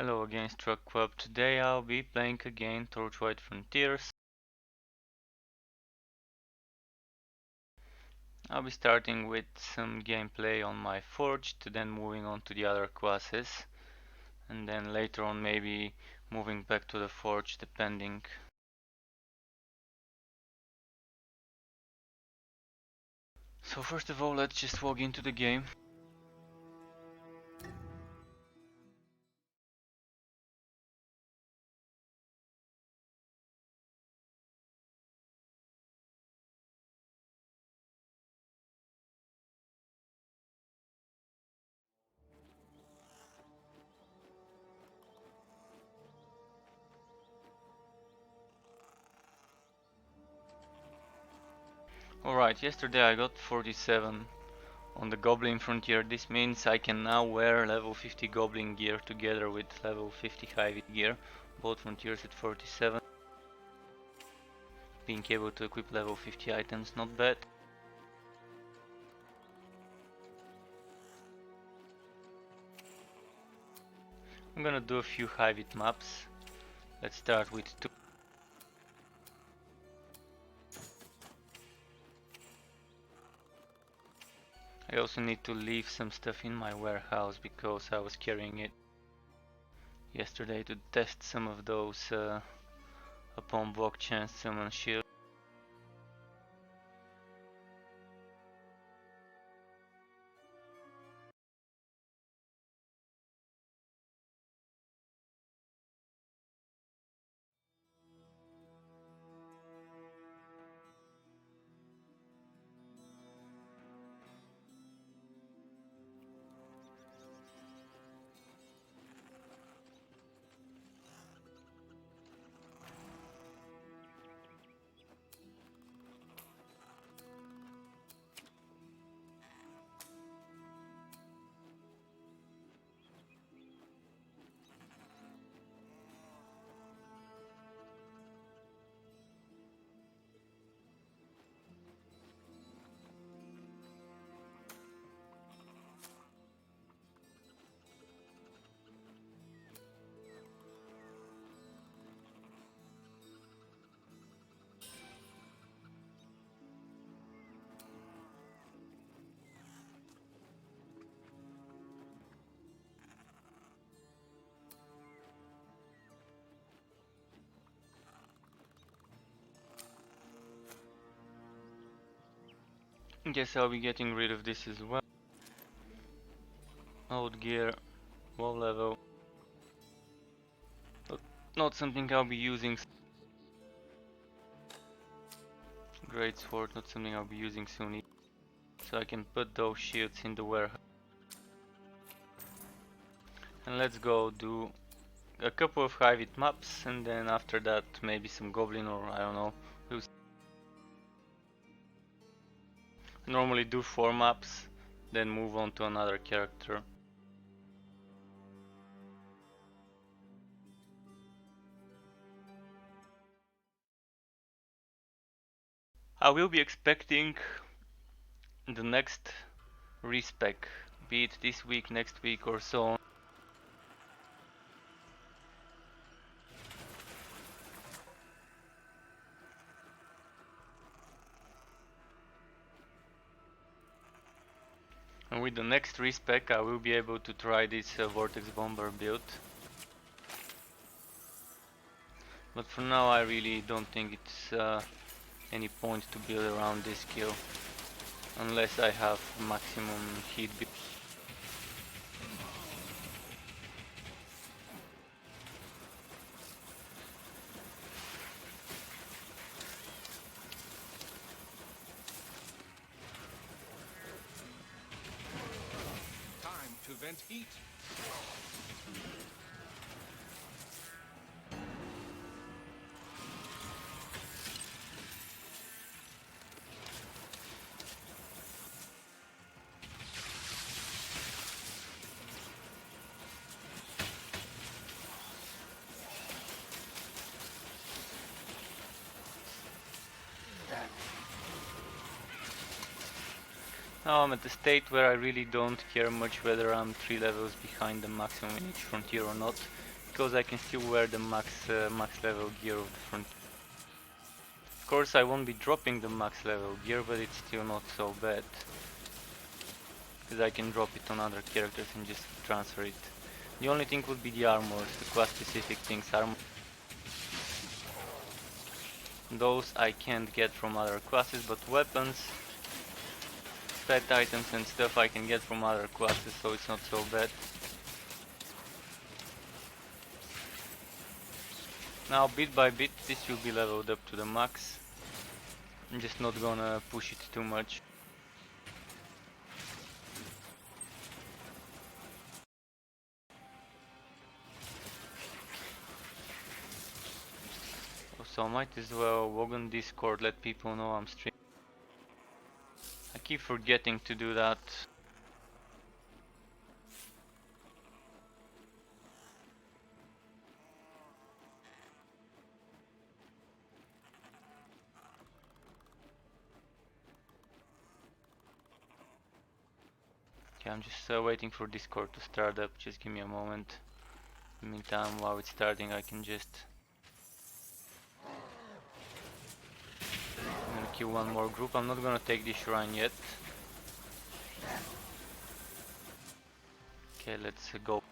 Hello again, Struck Club. Today I'll be playing again Torchlight Frontiers. I'll be starting with some gameplay on my Forged, then moving on to the other classes, and then later on maybe moving back to the Forge depending. So first of all, let's just log into the game. Alright, yesterday I got 47 on the Goblin Frontier. This means I can now wear level 50 Goblin gear together with level 50 Heavy gear. Both Frontiers at 47. Being able to equip level 50 items, not bad. I'm gonna do a few high-vid maps. Let's start with two. I also need to leave some stuff in my warehouse because I was carrying it yesterday to test some of those upon block chance summon shield. Guess I'll be getting rid of this as well. Old gear, low level. Not something I'll be using. Great sword, not something I'll be using soon. So I can put those shields in the warehouse. And let's go do a couple of high-vid maps, and then after that maybe some goblin, or I don't know. Normally do 4 maps, then move on to another character. I will be expecting the next respec, be it this week, next week or so on. And with the next respec I will be able to try this Vortex Bomber build. But for now I really don't think it's any point to build around this skill, unless I have maximum heat. Time to vent heat. Now I'm at the state where I really don't care much whether I'm 3 levels behind the maximum in each frontier or not, because I can still wear the max level gear of the front. Of course I won't be dropping the max level gear, but it's still not so bad, because I can drop it on other characters and just transfer it. The only thing would be the armors, the class specific things. Those I can't get from other classes, but weapons, pet items and stuff I can get from other classes, so it's not so bad. Now bit by bit this will be leveled up to the max. I'm just not gonna push it too much. So I might as well log on Discord, let people know I'm streaming. I keep forgetting to do that. Okay, I'm just waiting for Discord to start up, just give me a moment. In the meantime, while it's starting, I can just... I'm gonna kill one more group. I'm not gonna take this shrine yet. Okay, let's go.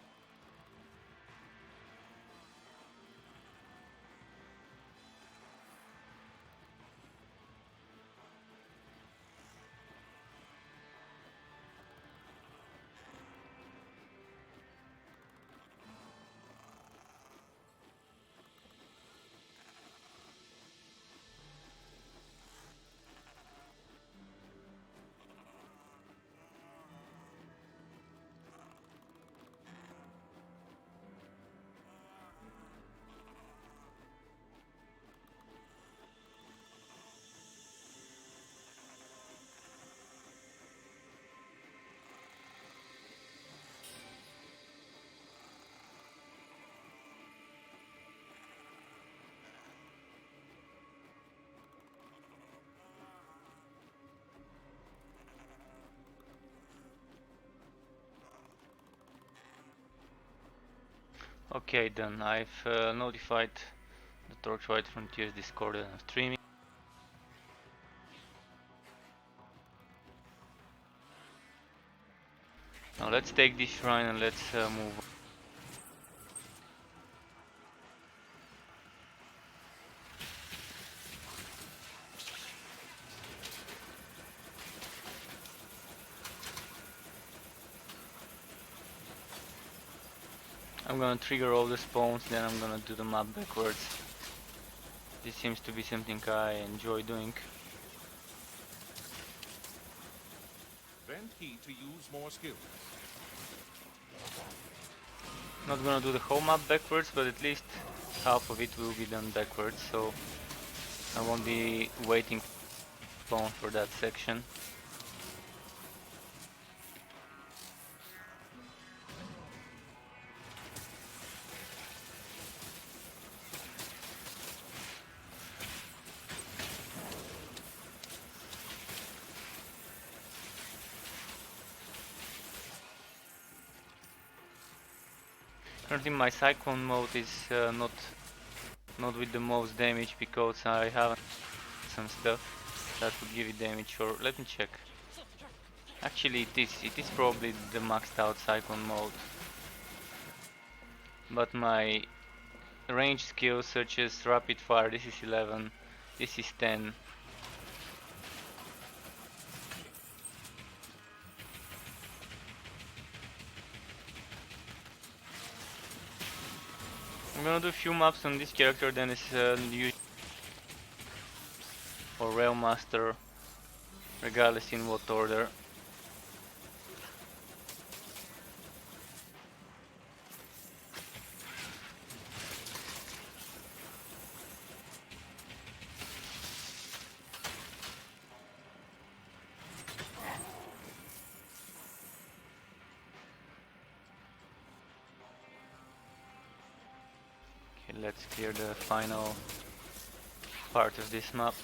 Okay, then I've notified the Torchlight Frontiers Discord that I'm streaming. Now let's take this shrine and let's move on. I'm gonna trigger all the spawns, then I'm gonna do the map backwards. This seems to be something I enjoy doing. Then key to use more skills. Not gonna do the whole map backwards, but at least half of it will be done backwards, so I won't be waiting spawn for that section. Currently my cyclone mode is not with the most damage, because I have some stuff that would give it damage, or let me check. Actually it is probably the maxed out cyclone mode. But my range skills such as rapid fire, this is 11, this is 10. I'm gonna do a few maps on this character, then it's or Rail Master, regardless in what order. Okay, let's clear the final part of this map.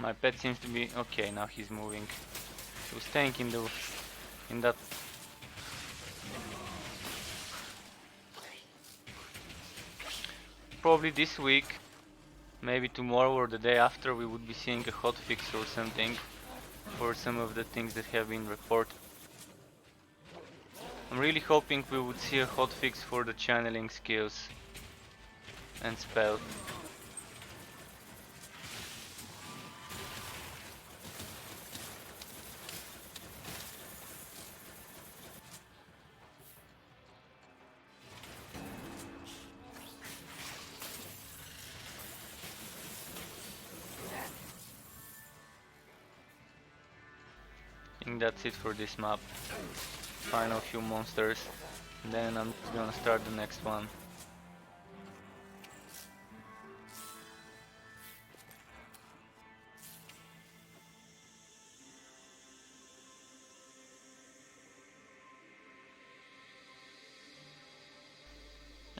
My pet seems to be okay. Now he's moving. He was staying in that. Probably this week, maybe tomorrow or the day after, we would be seeing a hotfix or something for some of the things that have been reported. I'm really hoping we would see a hotfix for the channeling skills and spell. I think that's it for this map. Final few monsters, and then I'm just gonna start the next one.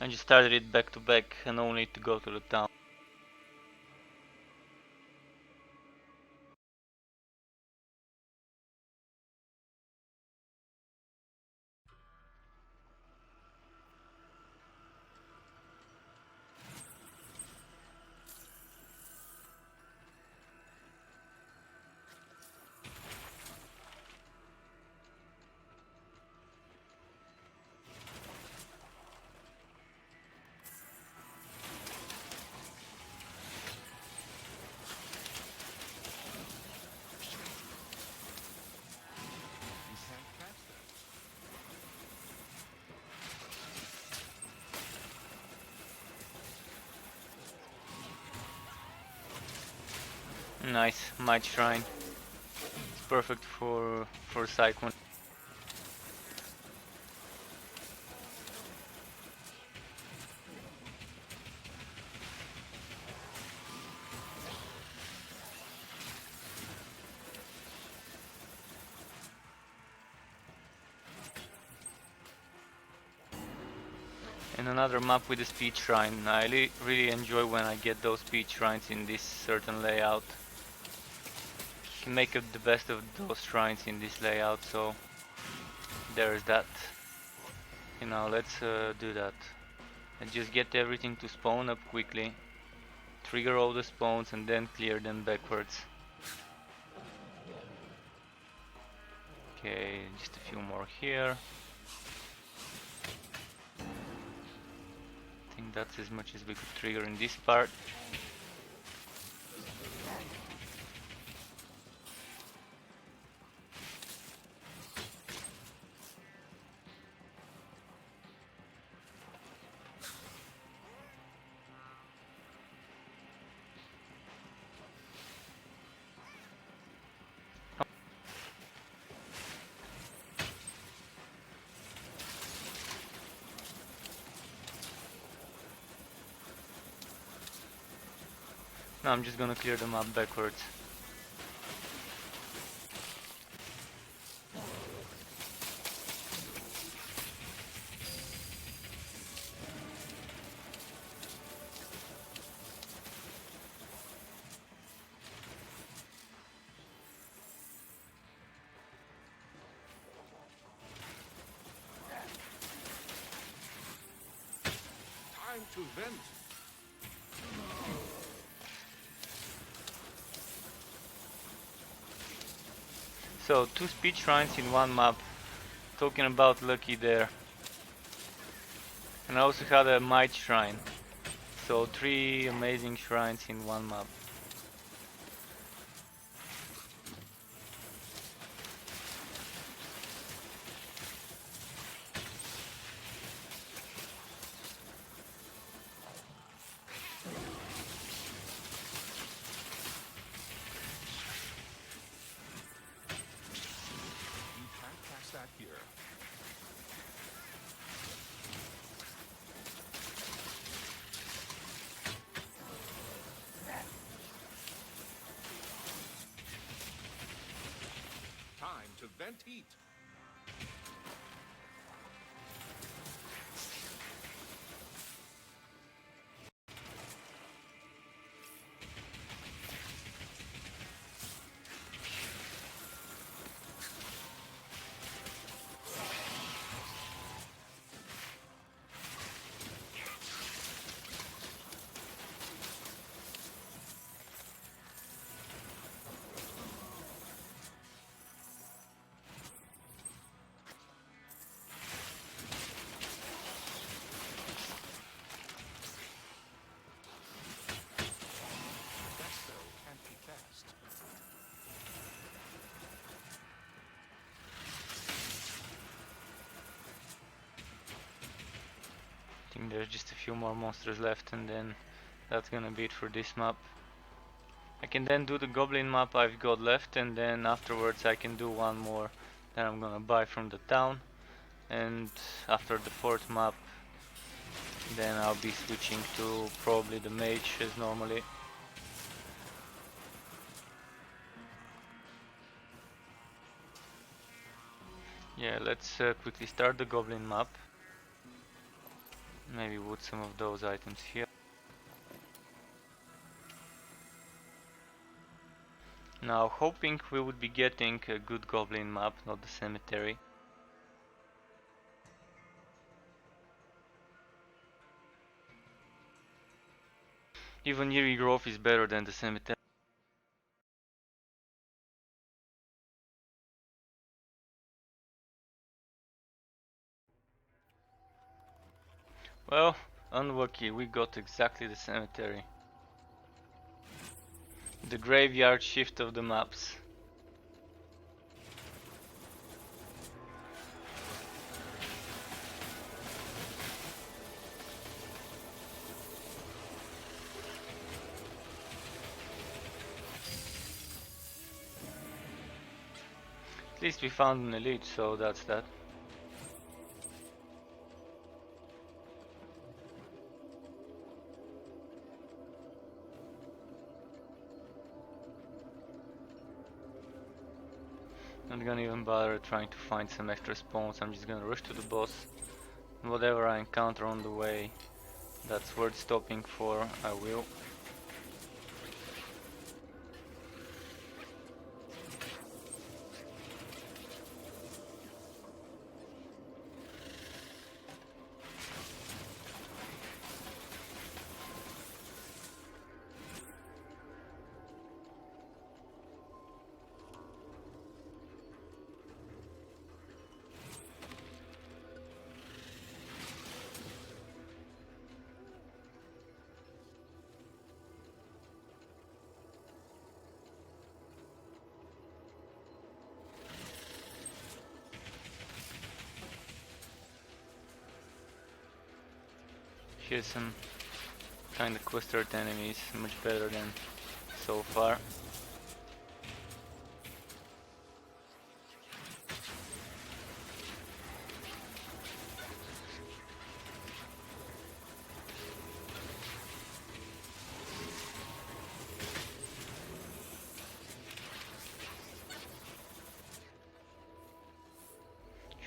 I just started it back to back and only to go to the town. You can't catch that. Nice, Might Shrine. It's perfect for Cyclone. And another map with a speed shrine. I really enjoy when I get those speed shrines in this certain layout. You can make the best of those shrines in this layout, so there's that. You know, let's do that. And just get everything to spawn up quickly. Trigger all the spawns and then clear them backwards. Okay, just a few more here. I think that's as much as we could trigger in this part. Now I'm just gonna clear them up backwards. Time to vent. So 2 speed shrines in one map. Talking about lucky there. And I also had a might shrine. So 3 amazing shrines in one map. You can't catch that here. Time to vent heat. there's just a few more monsters left, and then that's gonna be it for this map. I can then do the goblin map I've got left, and then afterwards I can do one more that I'm gonna buy from the town, and after the fourth map then I'll be switching to probably the mage as normally. Yeah, let's quickly start the goblin map. Maybe put some of those items here. Now, hoping we would be getting a good goblin map, not the cemetery. Even Eerie Grove is better than the cemetery. Well, unlucky, we got exactly the cemetery. The graveyard shift of the maps. At least we found an elite, so that's that. Not gonna even bother trying to find some extra spawns, I'm just gonna rush to the boss. Whatever I encounter on the way that's worth stopping for, I will. Here's some kinda clustered enemies, much better than so far.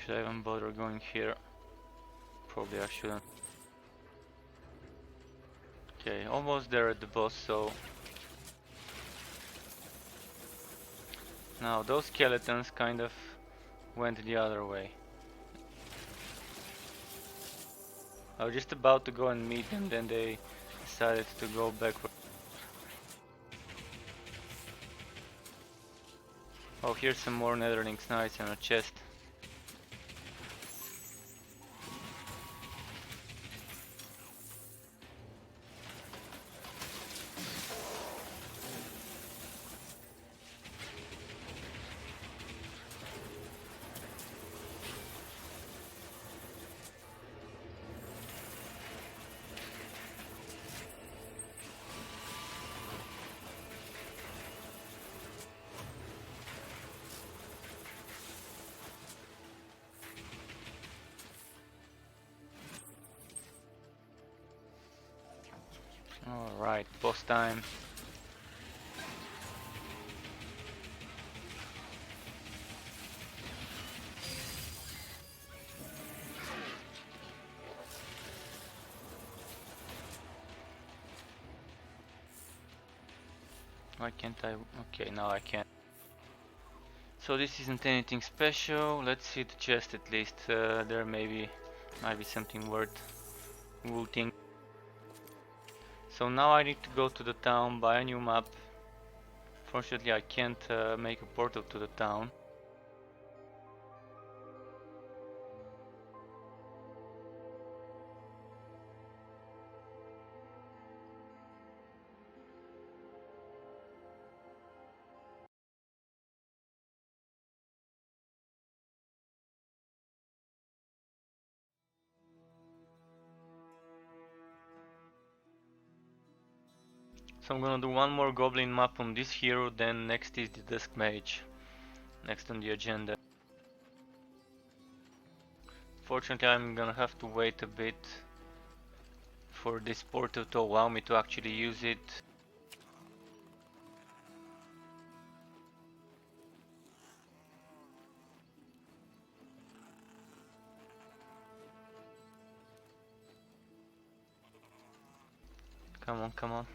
Should I even bother going here? Probably I shouldn't. Okay, almost there at the boss, so... Now those skeletons kind of went the other way. I was just about to go and meet them, then they decided to go backward. Oh, here's some more netherlings, nice, and a chest. Alright, boss time. Why can't I? Okay, now I can. So this isn't anything special. Let's see the chest at least. There might be something worth looting. So now I need to go to the town, buy a new map. Fortunately I can't make a portal to the town. So I'm gonna do one more goblin map on this hero, then next is the desk mage, next on the agenda. Fortunately I'm gonna have to wait a bit for this portal to allow me to actually use it. Come on, come on.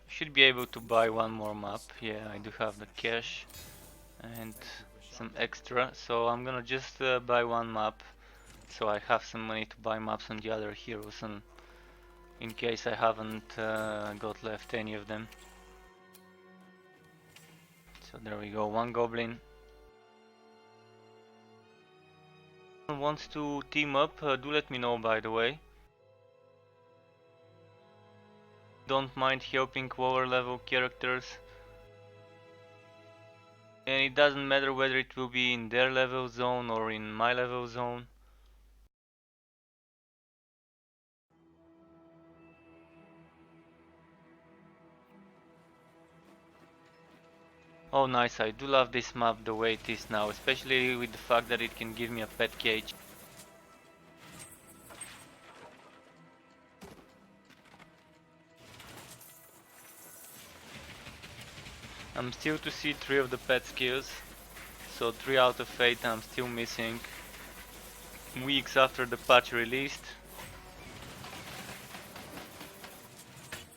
Should be able to buy one more map. Yeah, I do have the cash and some extra, so I'm gonna just buy one map, so I have some money to buy maps on the other heroes, and in case I haven't got left any of them. So there we go, one goblin. Wants to team up, do let me know, by the way. Don't mind helping lower level characters. And it doesn't matter whether it will be in their level zone or in my level zone. Oh nice, I do love this map the way it is now, especially with the fact that it can give me a pet cage. I'm still to see 3 of the pet skills, so 3 out of 8 I'm still missing. Weeks after the patch released.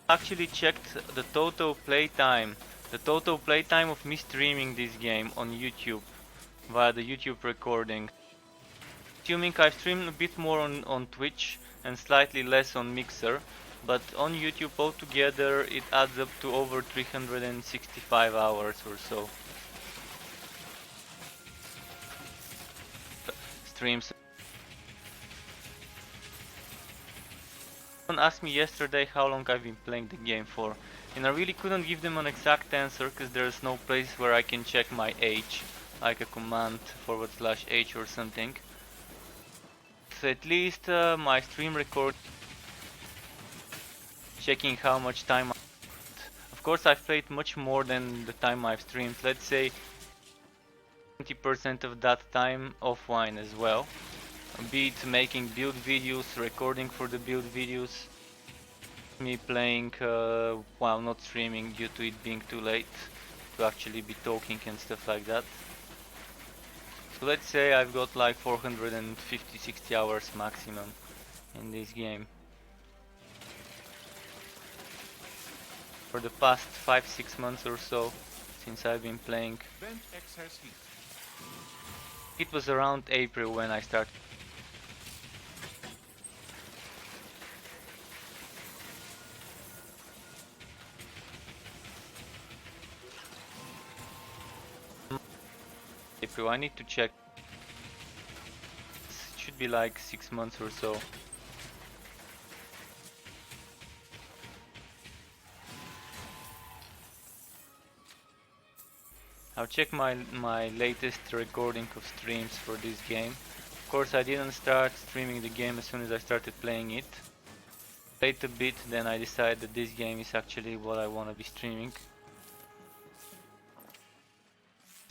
Actually checked the total playtime of me streaming this game on YouTube via the YouTube recording. Assuming I stream a bit more on Twitch and slightly less on Mixer, but on YouTube altogether it adds up to over 365 hours or so. Streams. Someone asked me yesterday how long I've been playing the game for, and I really couldn't give them an exact answer because there's no place where I can check my age, like a command /h or something. So at least my stream record, checking how much time. Of course I've played much more than the time I've streamed, let's say 20% of that time offline as well. Be it making build videos, recording for the build videos, me playing while not streaming due to it being too late to actually be talking and stuff like that. So let's say I've got like 450-60 hours maximum in this game. For the past 5-6 months or so since I've been playing. It was around April when I started. April, I need to check. It should be like 6 months or so. I'll check my latest recording of streams for this game. Of course I didn't start streaming the game as soon as I started playing it. Played a bit, then I decided that this game is actually what I want to be streaming.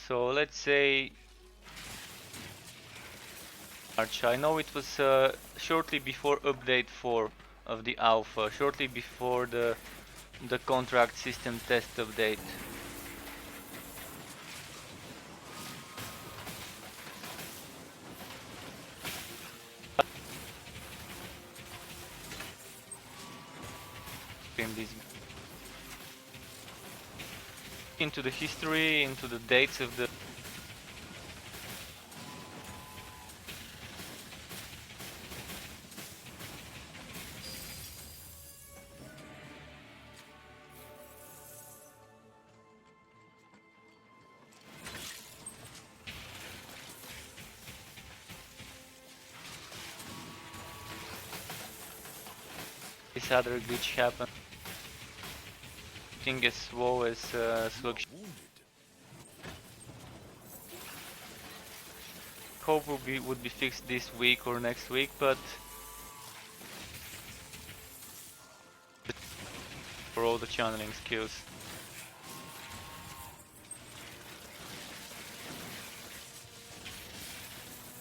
So let's say March. I know it was shortly before update 4 of the alpha, shortly before the contract system test update. This into the history, into the dates of the this other glitch happened. I think as slow as slug. Hope would be fixed this week or next week, but for all the channeling skills.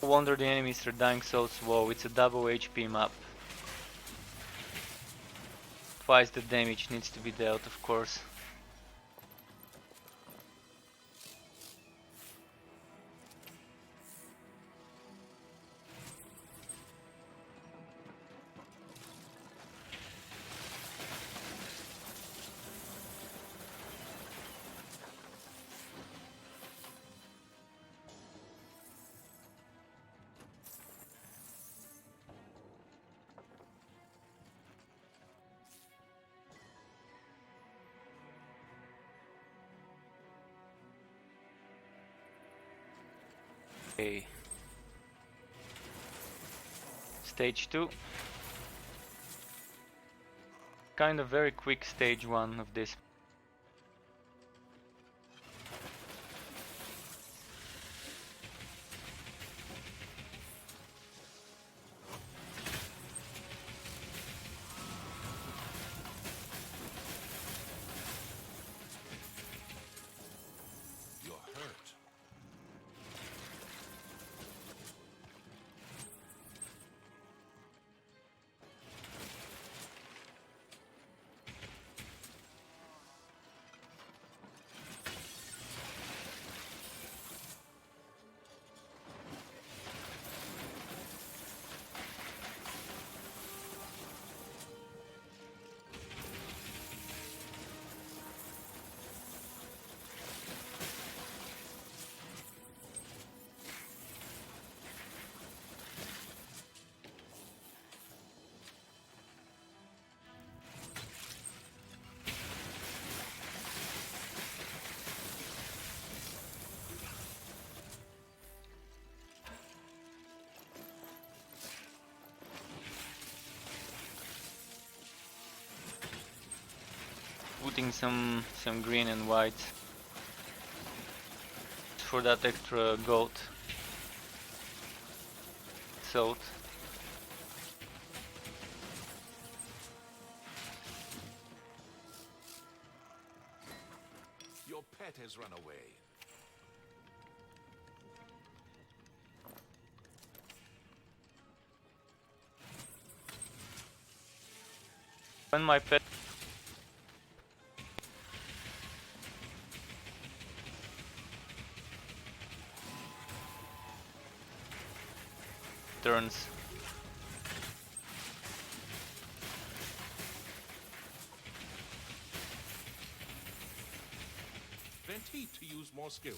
No wonder the enemies are dying so slow. It's a double HP map. Twice the damage needs to be dealt, of course. Okay. Stage 2. Kind of very quick stage 1 of this. You're hurt. Putting some green and white for that extra gold salt. Your pet has run away. When my pet turns, Vent heat to use more skills.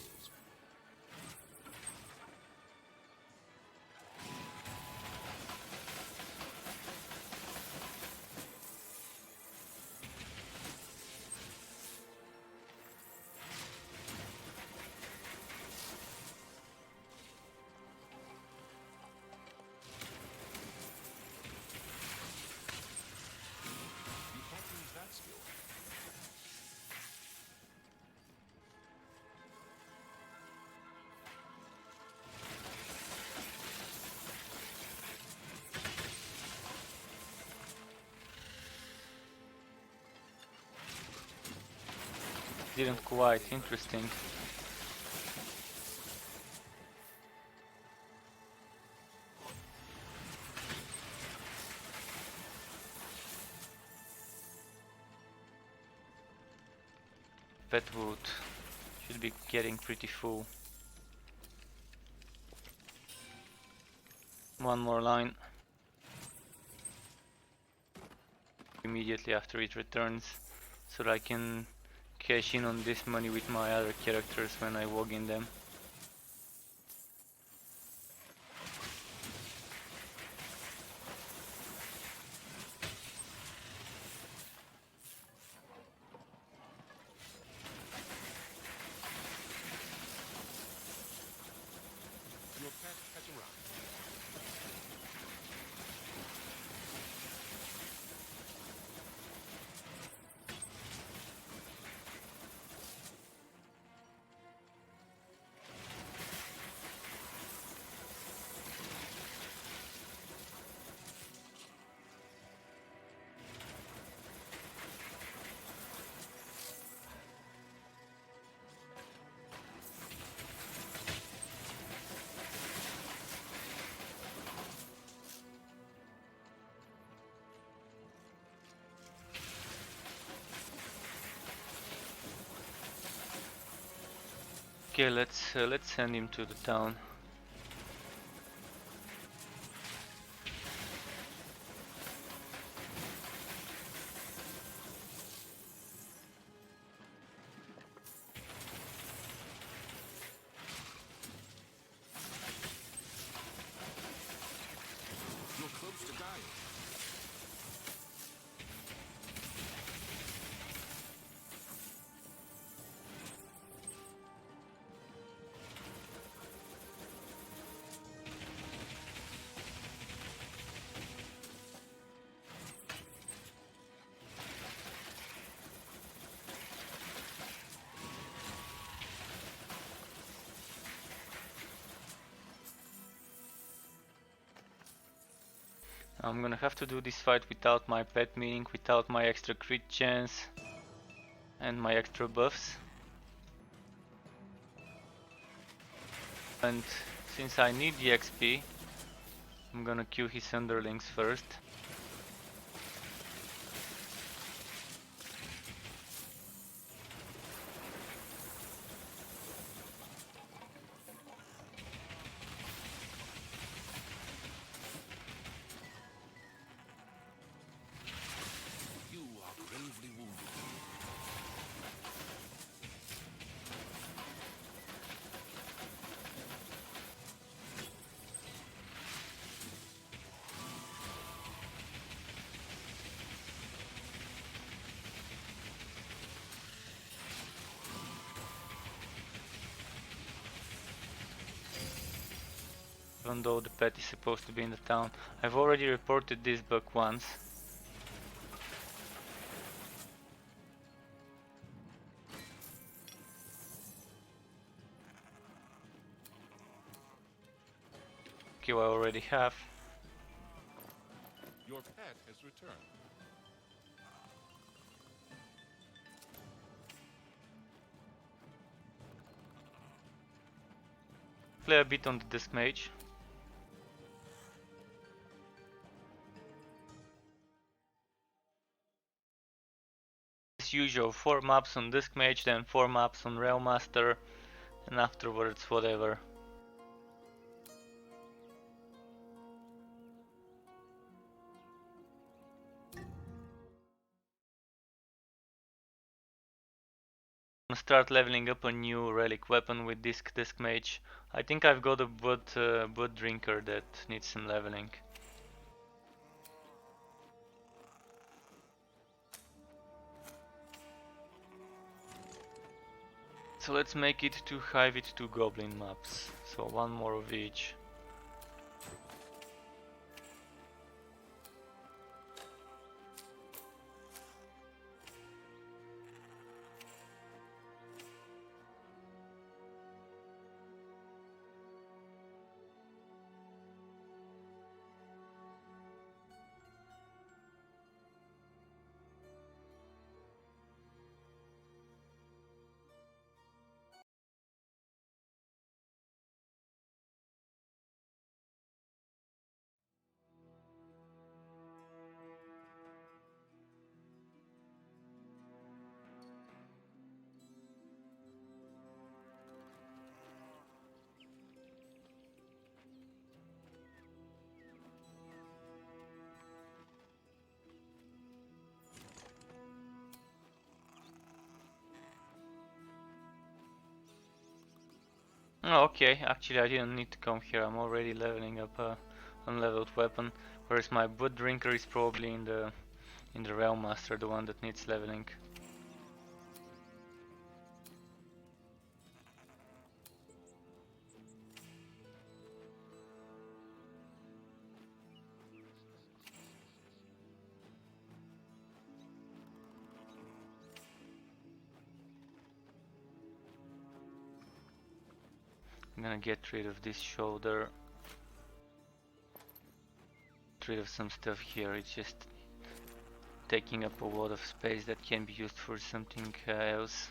You can't use that skill. didn't quite. Interesting. Pet wood should be getting pretty full. One more line. Immediately after it returns, so that I can cash in on this money with my other characters when I walk in them. Your pet has arrived. Okay, let's send him to the town. You're close to dying. I'm gonna have to do this fight without my pet, meaning without my extra crit chance and my extra buffs. And since I need the XP, I'm gonna kill his underlings first. You are gravely wounded. Even though the pet is supposed to be in the town. I've already reported this bug once. Okay, I already have. Your pet has returned. Play a bit on the disc mage. As usual, 4 maps on disc mage, then 4 maps on rail master, and afterwards whatever. I'm gonna start leveling up a new relic weapon with disc mage. I think I've got a blood drinker that needs some leveling. So let's make it 2 Hivit, 2 goblin maps. So 1 more of each. Oh, okay, actually I didn't need to come here, I'm already leveling up a unleveled weapon, whereas my Blood Drinker is probably in the Realm Master, the one that needs leveling. I'm gonna get rid of this shoulder, get rid of some stuff here, it's just taking up a lot of space that can be used for something else.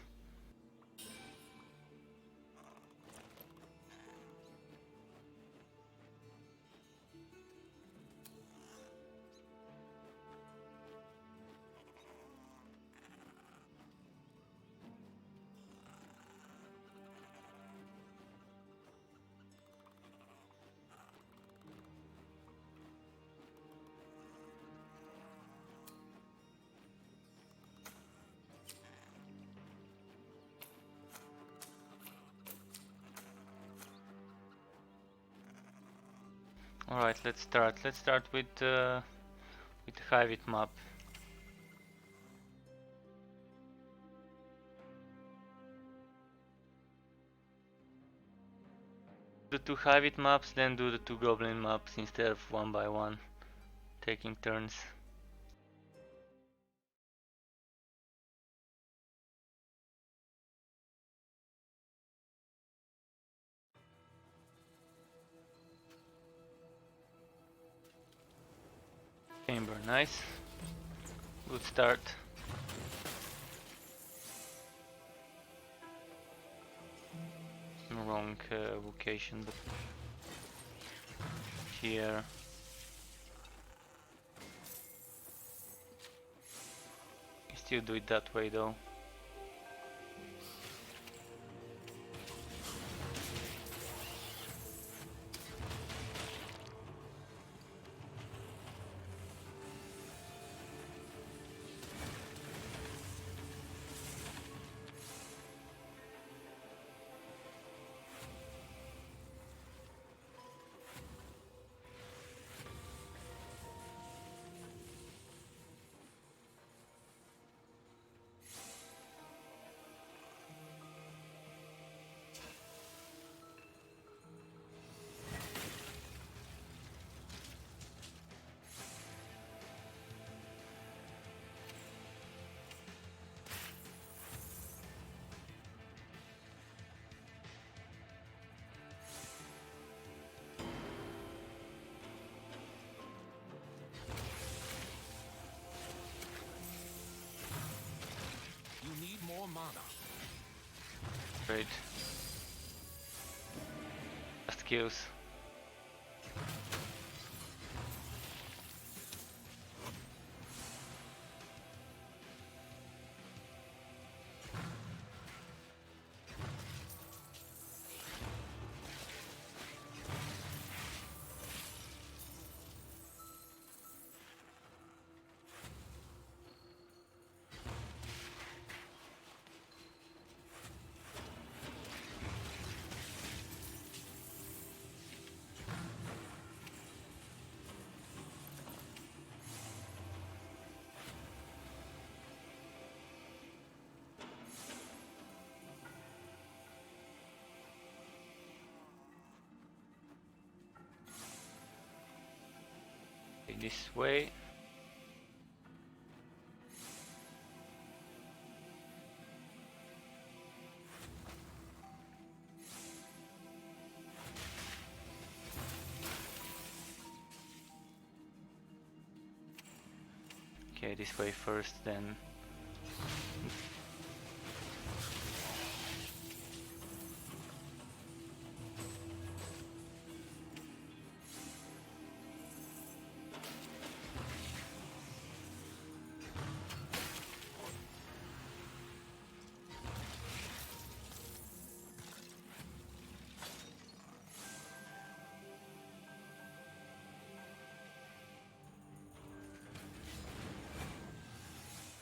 Alright, let's start. Let's start with the Hivit map. The two Hivit maps, then do the two Goblin maps instead of one by one, taking turns. Chamber, nice. Good start. Wrong location, but here. Still do it that way though. You need more mana. Great. Fast kills. This way. Okay, this way first, then.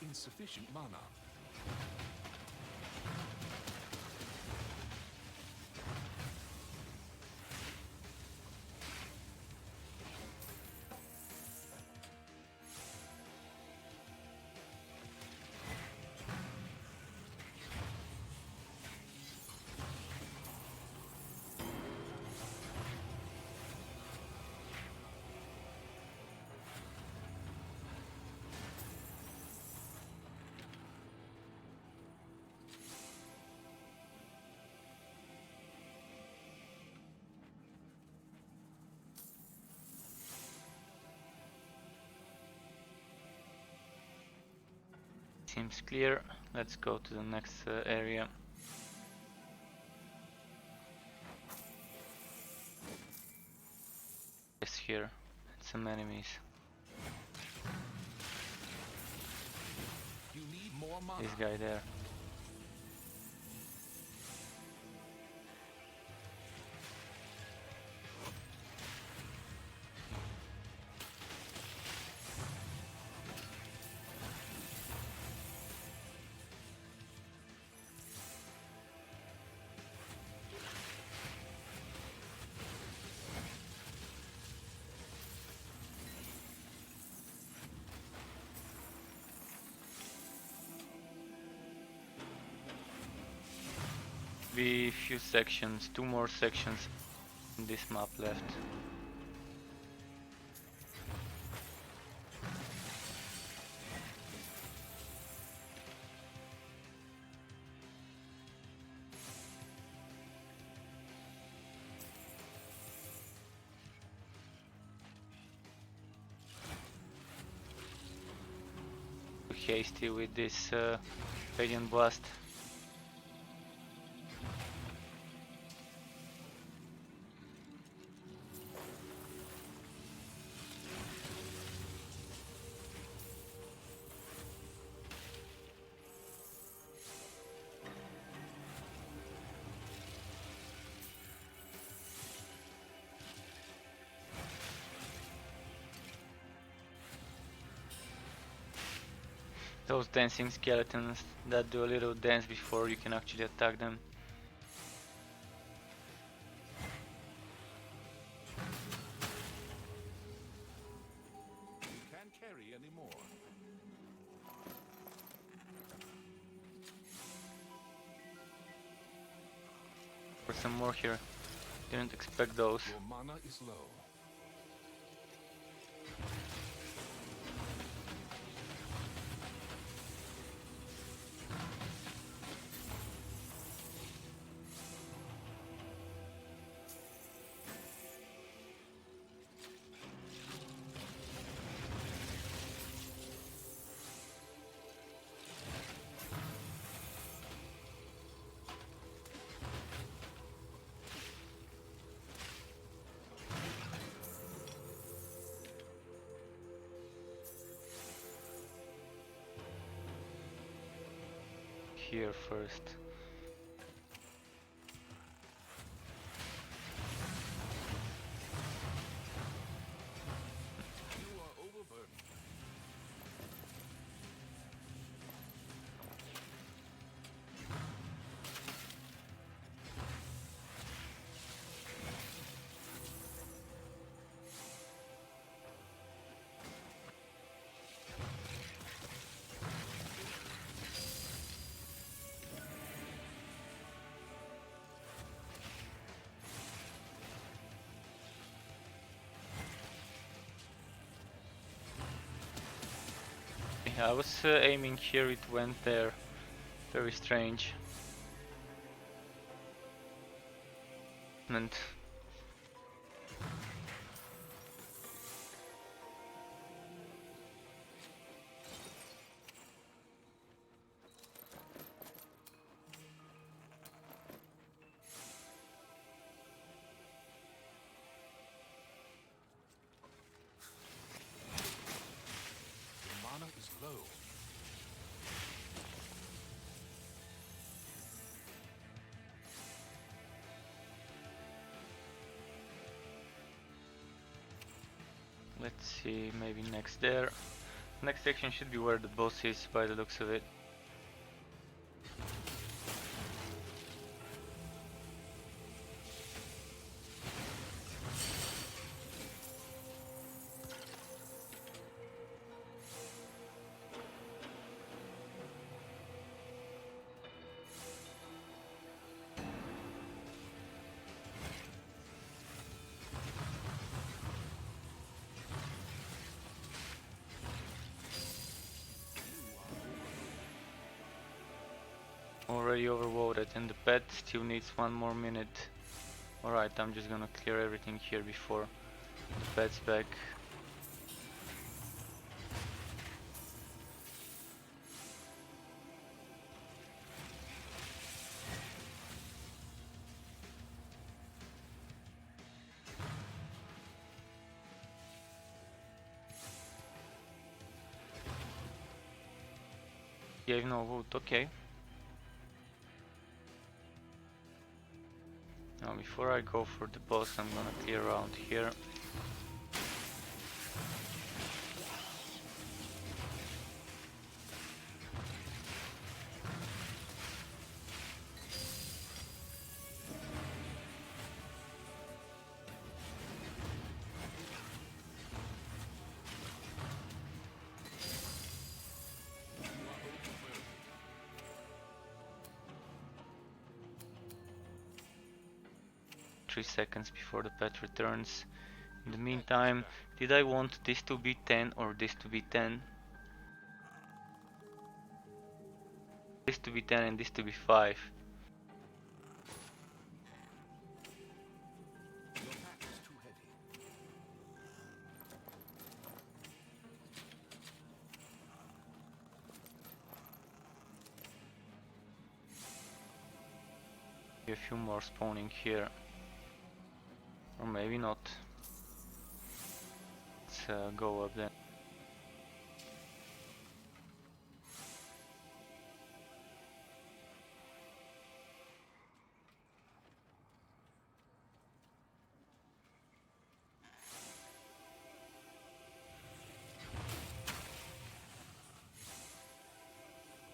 Insufficient mana. seems clear. Let's go to the next area. Yes, here, and some enemies. You need more mana. This guy there. Be few sections, 2 more sections in this map left. Too hasty with this Radiant Blast. Those dancing skeletons that do a little dance before you can actually attack them. You can't carry anymore. For some more here. Didn't expect those. Your mana is low. Here first. You are overburdened. I was aiming here, it went there. Very strange. And Your mana is low. let's see, maybe next there. Next section should be where the boss is by the looks of it. Already overloaded and the pet still needs 1 more minute. Alright, I'm just gonna clear everything here before the pet's back. Gave no wood, okay. Now before I go for the boss, I'm gonna clear around here. Seconds before the pet returns. In the meantime, did I want this to be 10 or this to be 10? This to be 10 and this to be 5. A few more spawning here. Or maybe not. Let's go up then.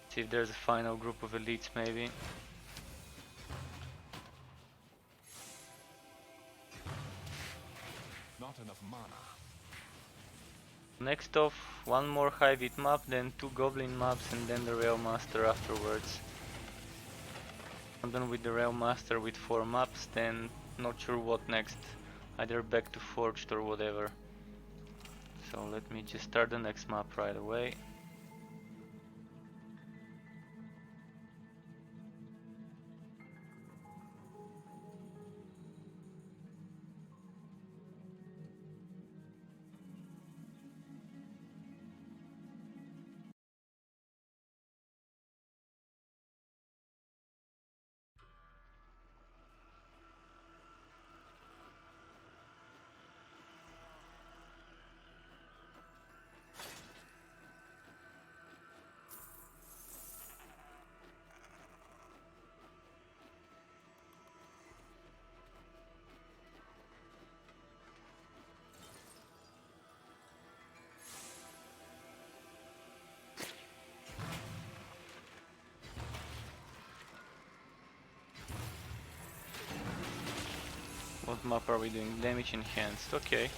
See if there's a final group of elites maybe. Not enough mana. Next off, one more high beat map, then 2 goblin maps and then the Rail Master afterwards. I'm done with the Rail Master with 4 maps, then not sure what next. Either back to Forged or whatever. So let me just start the next map right away. What map are we doing? Damage enhanced, okay.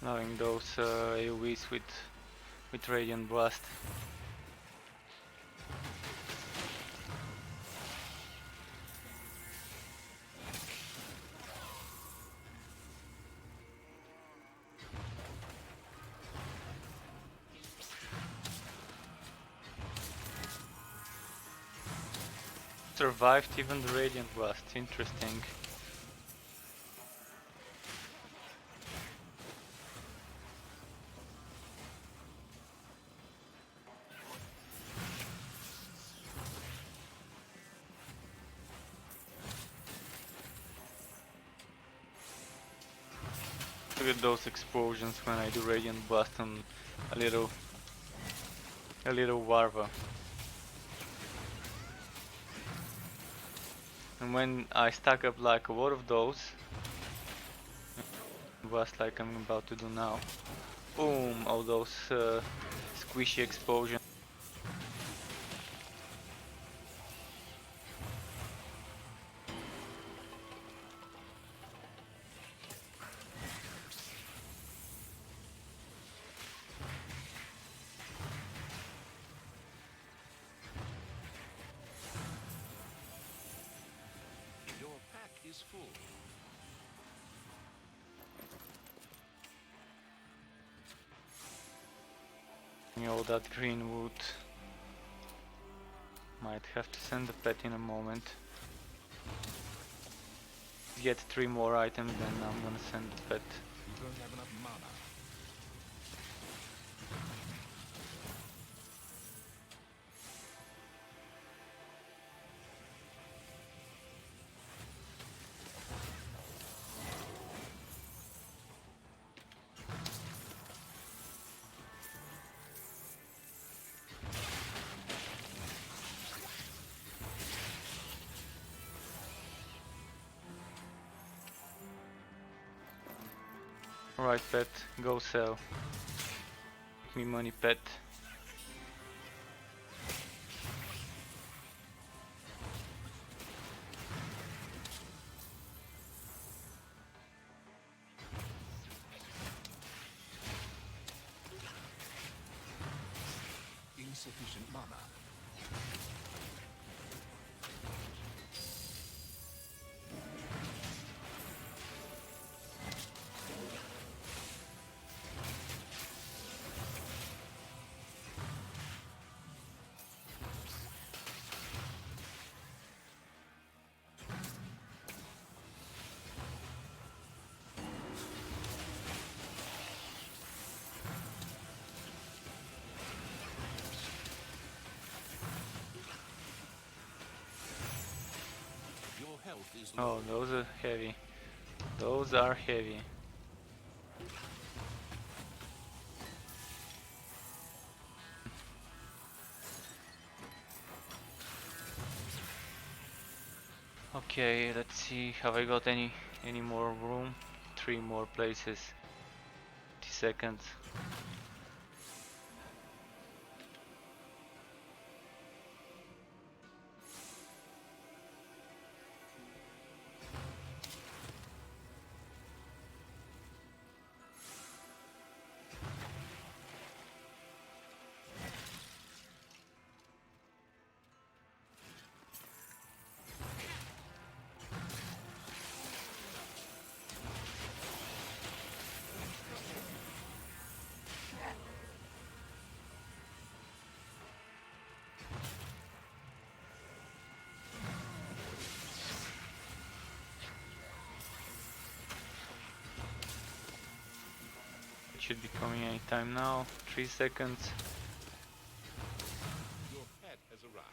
Knowing those AoEs with Radiant Blast. Survived even the Radiant Blast, interesting. Look at those explosions when I do Radiant Blast on a little Varva. And when I stack up like a lot of those, blast like I'm about to do now, boom, all those squishy explosions. Is full. All that green wood Might have to send the pet in a moment. Get 3 more items, then I'm gonna send the pet. You don't have enough mana. Alright, pet, go sell. Give me money, pet. Insufficient mana. Your health is low. Oh, those are heavy. Those are heavy. Okay, let's see. Have I got any more room? 3 more places. 50 seconds. It should be coming anytime now. 3 seconds. Your pet has arrived.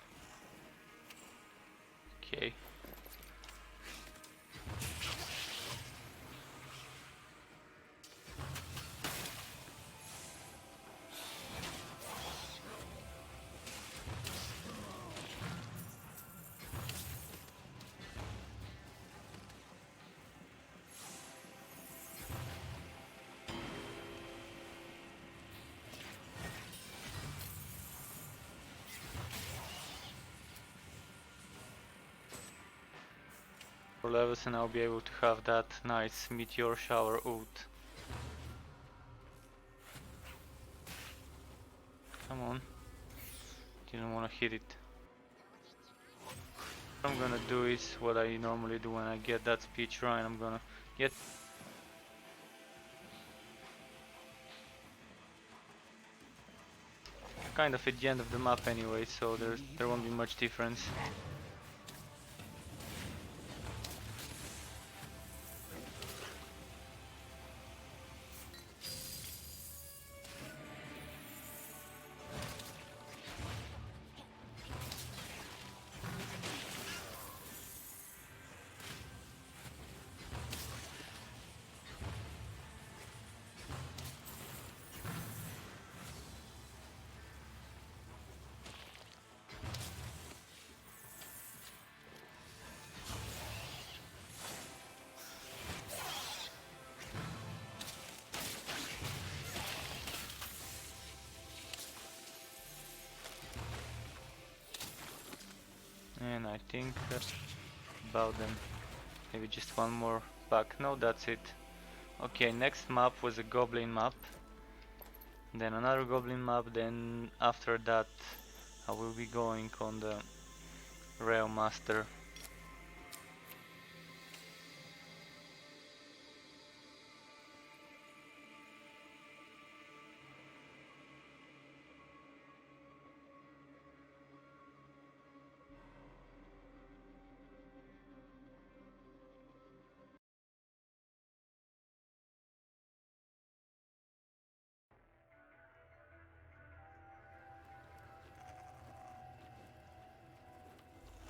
Okay. For levels, and I'll be able to have that nice meteor shower ult. Come on. Didn't want to hit it. What I'm gonna do is what I normally do when I get that speed shrine. I'm gonna get kind of at the end of the map anyway, so there won't be much difference. And I think that's about them. Maybe just one more pack. No, that's it. Okay, next map was a goblin map. Then another goblin map. Then after that I will be going on the Rail Master.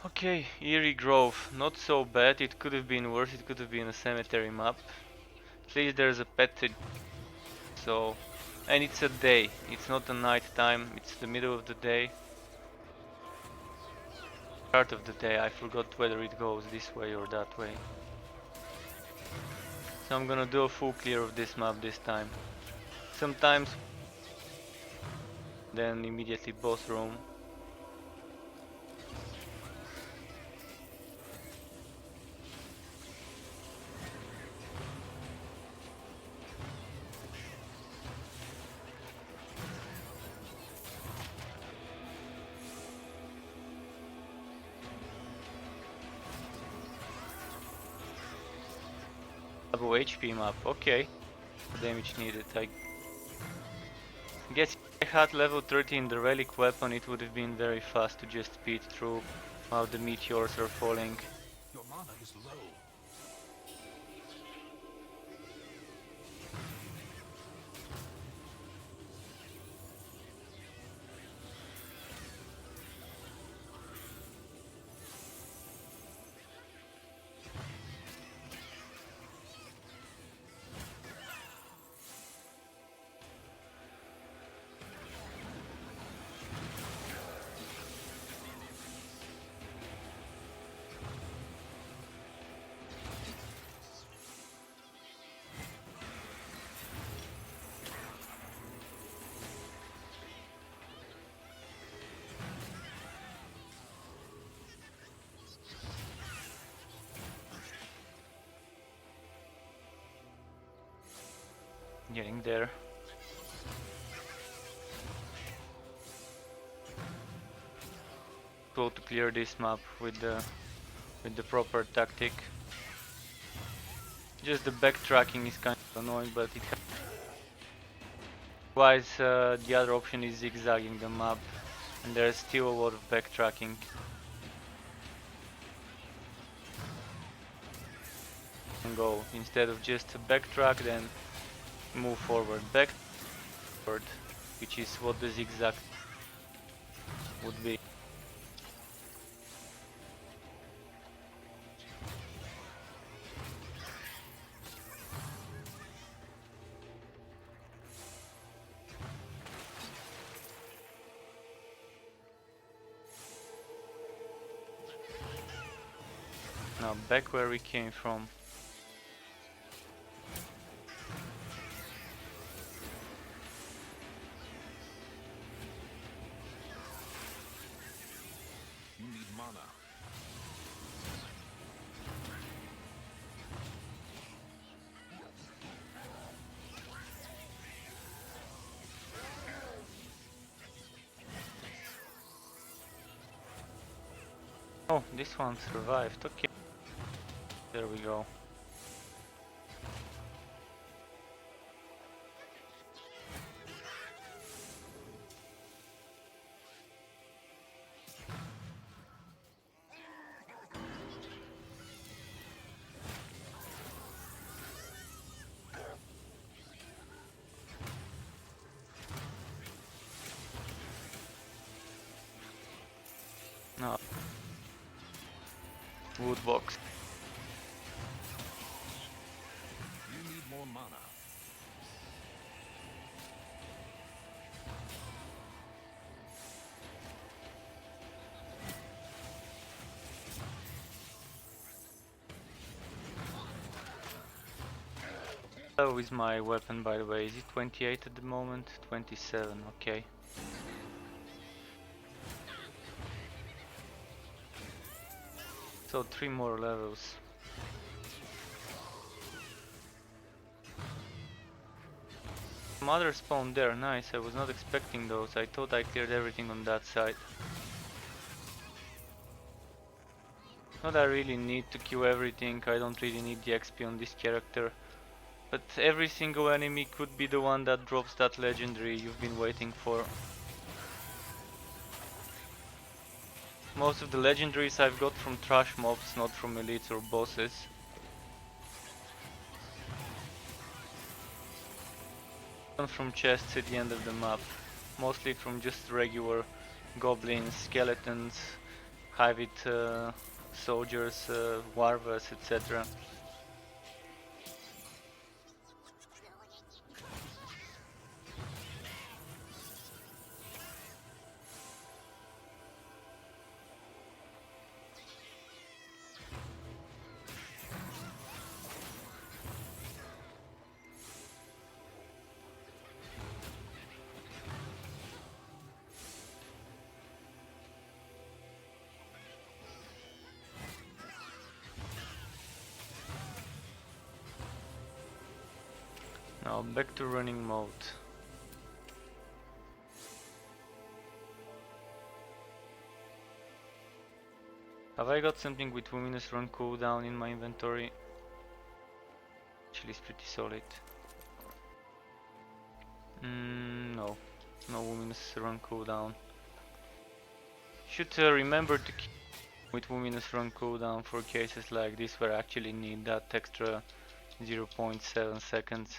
Okay, Eerie Grove, not so bad, it could have been worse, it could have been a cemetery map. At least there's a pet, so... And it's a day, it's not a night time, it's the middle of the day. Start of the day, I forgot whether it goes this way or that way. So I'm gonna do a full clear of this map this time. Sometimes... Then immediately boss room. Double HP map, okay. Damage needed. I guess if I had level 13 the relic weapon, it would have been very fast to just speed through while the meteors are falling. Your mana is low. Getting there. Cool to clear this map with the proper tactic. Just the backtracking is kind of annoying, but it otherwise the other option is zigzagging the map, and there's still a lot of backtracking. And go instead of just backtrack, then move forward, backward, which is what the zigzag would be. Now back where we came from. You need mana. Oh, this one survived, okay. There we go. Now, wood box. You need more mana. How is my weapon, by the way? Is it 28 at the moment? 27, okay. So 3 more levels. Mother spawned there, nice. I was not expecting those. I thought I cleared everything on that side. Not I really need to queue everything, I don't really need the XP on this character. But every single enemy could be the one that drops that legendary you've been waiting for. Most of the legendaries I've got from trash mobs, not from elites or bosses. Not from chests at the end of the map. Mostly from just regular goblins, skeletons, high with soldiers, warvas, etc. Now back to running mode. Have I got something with luminous run cooldown in my inventory? Actually, it's pretty solid. No, no luminous run cooldown. Should remember to keep with luminous run cooldown for cases like this where I actually need that extra 0.7 seconds.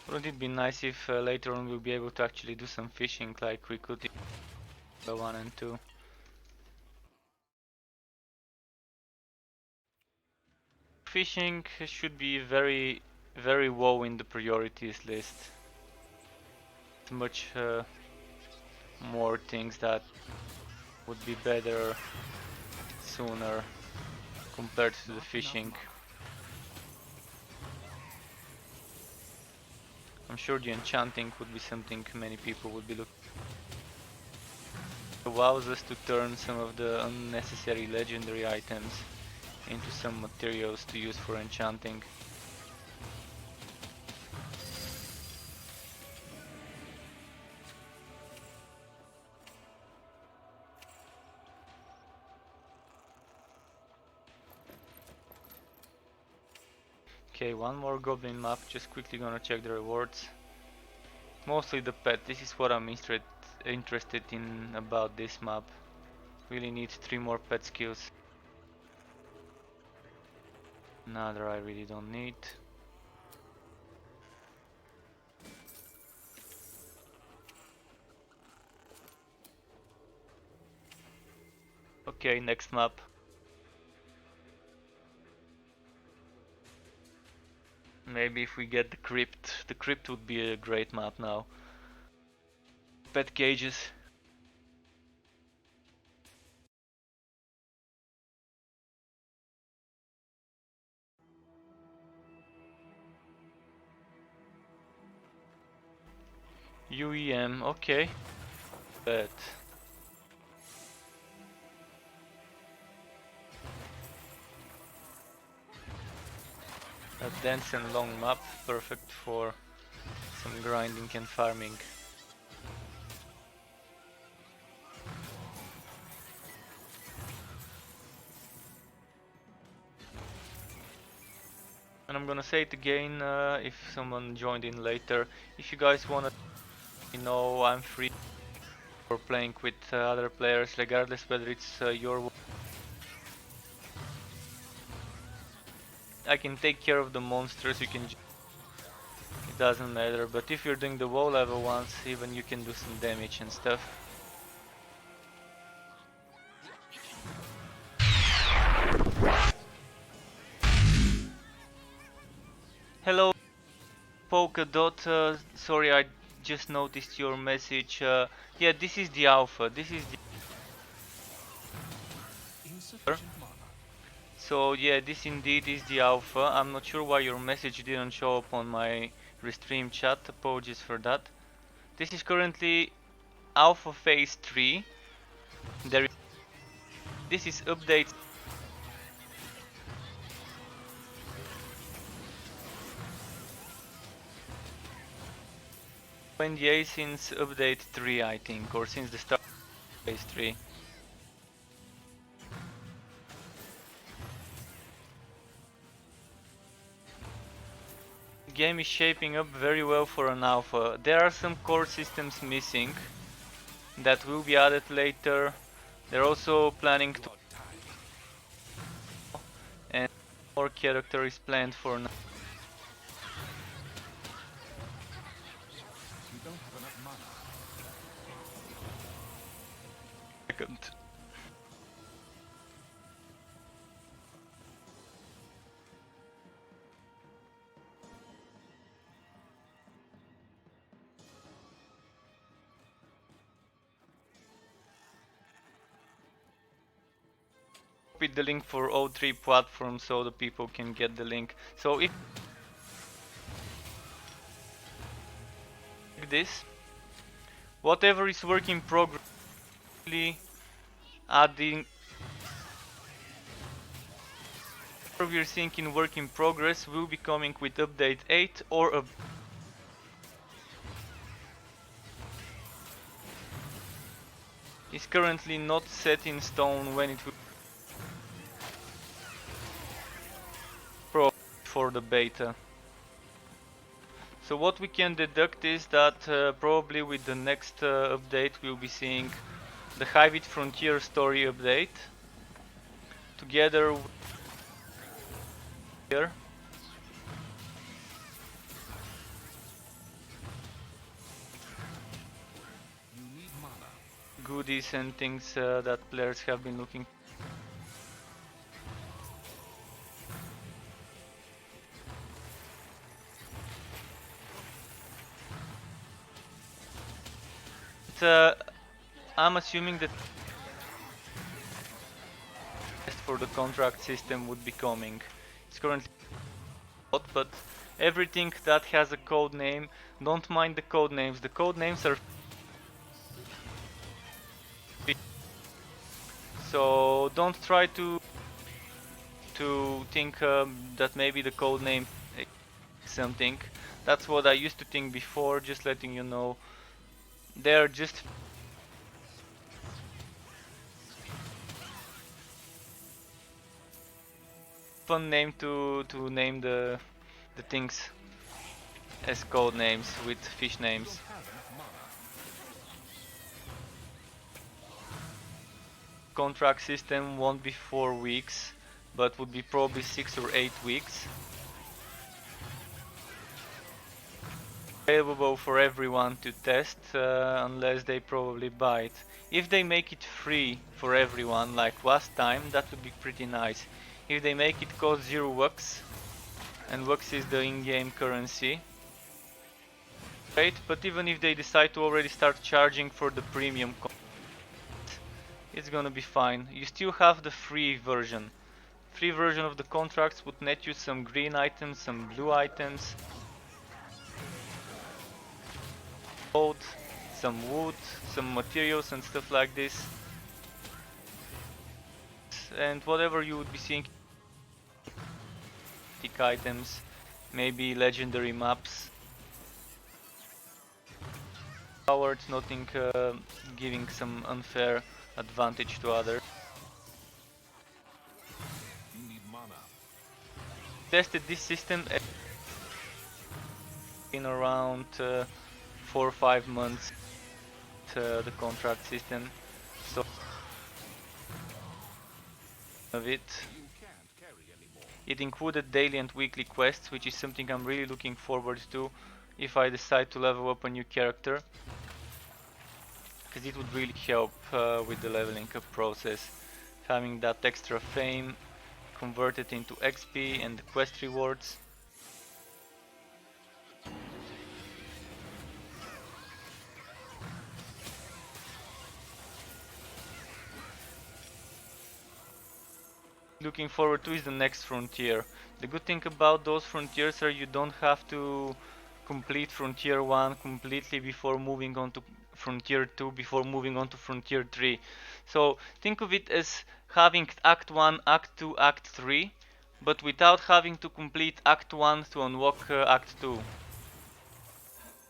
Wouldn't it be nice if later on we'll be able to actually do some fishing like we could in the 1 and 2? Fishing should be very low in the priorities list. Much more things that would be better sooner compared to the fishing. I'm sure the enchanting would be something many people would be looking. It allows us to turn some of the unnecessary legendary items into some materials to use for enchanting. Okay, one more goblin map, just quickly gonna check the rewards. Mostly the pet, this is what I'm interested in about this map. Really need 3 more pet skills. Another I really don't need. Okay, next map. Maybe if we get the crypt would be a great map now. Pet cages. UEM, okay. Pet. A dense and long map, perfect for some grinding and farming. And I'm gonna say it again if someone joined in later. If you guys wanna know, I'm free for playing with other players, regardless whether it's your. I can take care of the monsters, you can. It doesn't matter, but if you're doing the low level ones, even you can do some damage and stuff. Hello, Polka Dot. Sorry, I just noticed your message. Yeah, this is the alpha. This is the. So yeah, this indeed is the alpha. I'm not sure why your message didn't show up on my restream chat. Apologies for that. This is currently alpha phase 3. This is update. NDA since update 3, I think, or since the start of phase 3. The game is shaping up very well for an alpha. There are some core systems missing that will be added later. They're also planning to, and more character is planned for now. You don't have enough mana. Second. Copy the link for all 3 platforms so the people can get the link. So if this, whatever is work in progress, adding we're seeing in work in progress will be coming with update 8 or is currently not set in stone when it will pro for the beta. So what we can deduct is that probably with the next update we'll be seeing the Torchlight Frontiers story update together with here You need mana. goodies and things that players have been looking. I'm assuming that for the contract system would be coming. It's currently not, but everything that has a code name, don't mind the code names. The code names are so don't try to think that maybe the code name is something. That's what I used to think before, just letting you know. They're just fun name to name the things as code names with fish names. Don't have enough mana. Contract system won't be 4 weeks, but would be probably 6 or 8 weeks. Available for everyone to test, unless they probably buy it. If they make it free for everyone, like last time, that would be pretty nice. If they make it cost 0 Wux, and Wux is the in-game currency, great, but even if they decide to already start charging for the premium content, it's gonna be fine. You still have the free version. Free version of the contracts would net you some green items, some blue items, gold, some wood, some materials and stuff like this. And whatever you would be seeing, items, maybe legendary maps. Towards nothing giving some unfair advantage to others. You need mana. Tested this system in around 4 or 5 months, the contract system. So of it. You can't carry anymore. It included daily and weekly quests, which is something I'm really looking forward to if I decide to level up a new character, because it would really help with the leveling up process. Having that extra fame converted into XP and quest rewards. Looking forward to is the next frontier. The good thing about those frontiers are you don't have to complete frontier 1 completely before moving on to frontier 2, before moving on to frontier 3. So think of it as having act 1, act 2, act 3, but without having to complete act 1 to unlock act 2.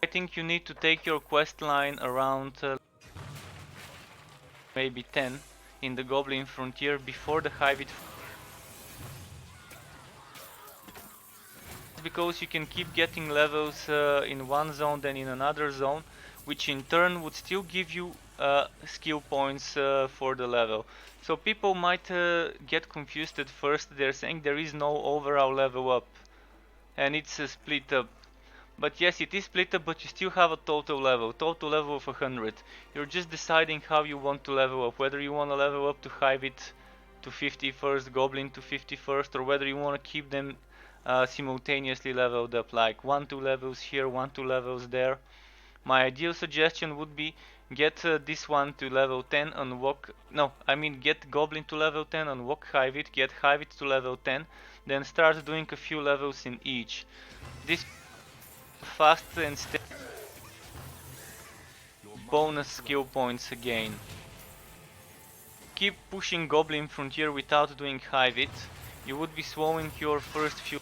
I think you need to take your quest line around maybe 10 in the Goblin Frontier before the Hybrid, because you can keep getting levels in one zone then in another zone, which in turn would still give you skill points for the level. So people might get confused at first. They're saying there is no overall level up and it's split up. But yes, it is split up, but you still have a total level of 100. You're just deciding how you want to level up, whether you want to level up to Hybrid to 50 first, Goblin to 50 first, or whether you want to keep them simultaneously leveled up, like 1-2 levels here, 1-2 levels there. My ideal suggestion would be get this one to level 10 and walk, no, I mean get Goblin to level 10 and walk Hybrid, get Hybrid to level 10, then start doing a few levels in each. This fast and bonus skill points again. Keep pushing Goblin Frontier without doing Hybrid. You would be swallowing your first few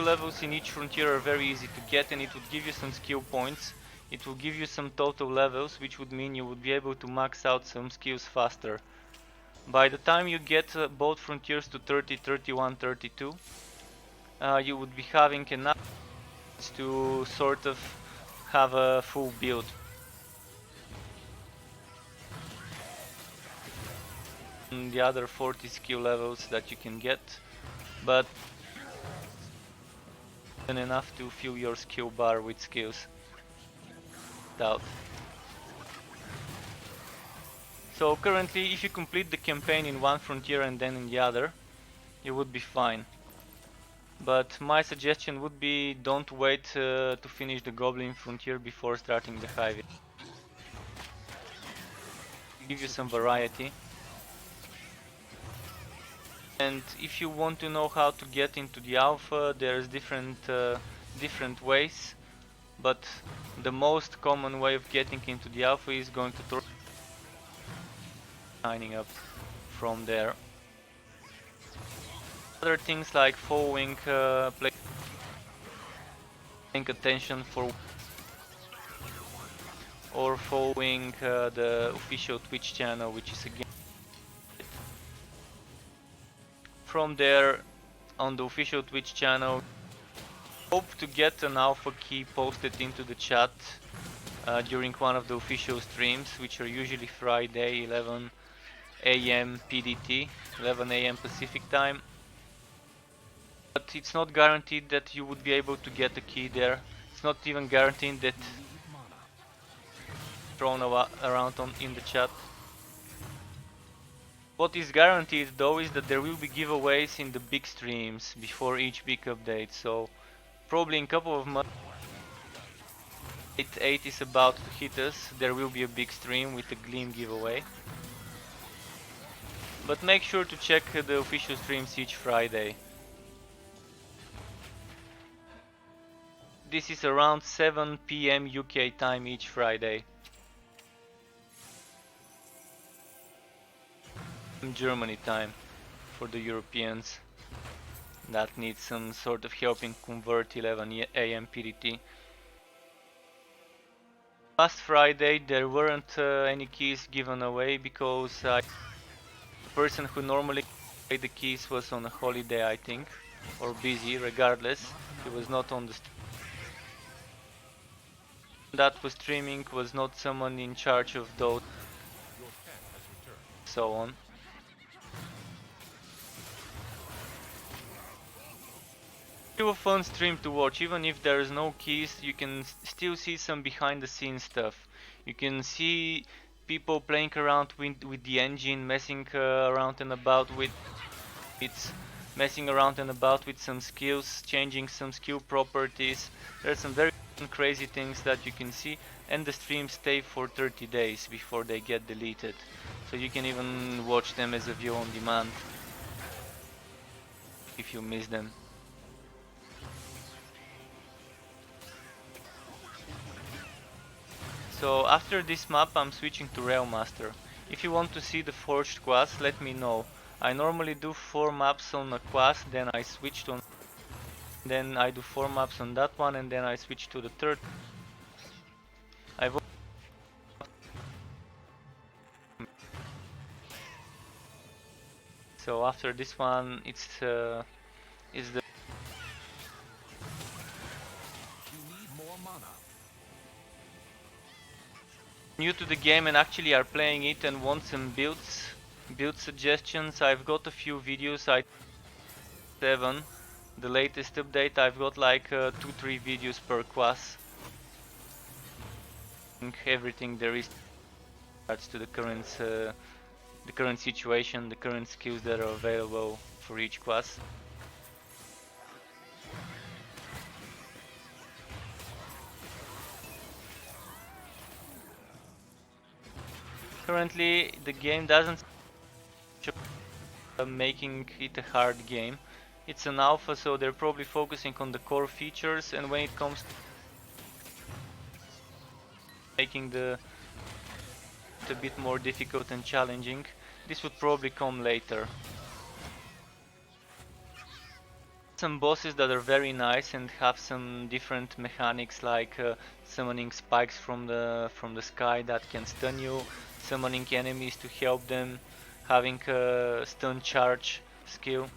levels in each frontier are very easy to get, and it would give you some skill points. It will give you some total levels, which would mean you would be able to max out some skills faster. By the time you get both frontiers to 30, 31, 32, you would be having enough to sort of have a full build. And the other 40 skill levels that you can get, but enough to fill your skill bar with skills. Doubt. So currently, if you complete the campaign in one frontier and then in the other, you would be fine. But my suggestion would be don't wait to finish the Goblin Frontier before starting the Hybrid. Give you some variety. And if you want to know how to get into the alpha, there's different ways, but the most common way of getting into the alpha is going to Torchlight, signing up from there. Other things like following, paying attention for, or following the official Twitch channel, which is again from there on the official Twitch channel. Hope to get an alpha key posted into the chat during one of the official streams, which are usually Friday 11 AM PDT, 11 AM Pacific time. But it's not guaranteed that you would be able to get a key there. It's not even guaranteed that thrown around in the chat. What is guaranteed though is that there will be giveaways in the big streams before each big update, so probably in a couple of months 8 is about to hit us, there will be a big stream with a Gleam giveaway. But make sure to check the official streams each Friday. This is around 7 PM UK time each Friday. Germany time for the Europeans that need some sort of helping convert 11 AM PDT. Last Friday there weren't any keys given away because the person who normally gave the keys was on a holiday, I think, or busy. Regardless, he was not on the that was streaming, was not someone in charge of those, so on. Still a fun stream to watch. Even if there is no keys, you can still see some behind the scenes stuff. You can see people playing around with the engine, messing around and about with some skills, changing some skill properties. There's some very crazy things that you can see, and the streams stay for 30 days before they get deleted. So you can even watch them as a view on demand if you miss them. So after this map I'm switching to Railmaster. If you want to see the forged quest, let me know. I normally do 4 maps on a quest, then I switch to Then I do 4 maps on that one, and then I switch to the third. I've So after this one, it's the You need more mana. new to the game and actually are playing it and want some build suggestions. I've got a few videos. I 7, the latest update. I've got like 2-3 videos per class. Everything there is to the current situation, the current skills that are available for each class. Currently, the game doesn't making it a hard game. It's an alpha, so they're probably focusing on the core features, and when it comes to making the a bit more difficult and challenging, this would probably come later. Some bosses that are very nice and have some different mechanics, like summoning spikes from the sky that can stun you, summoning enemies to help them, having a stun charge skill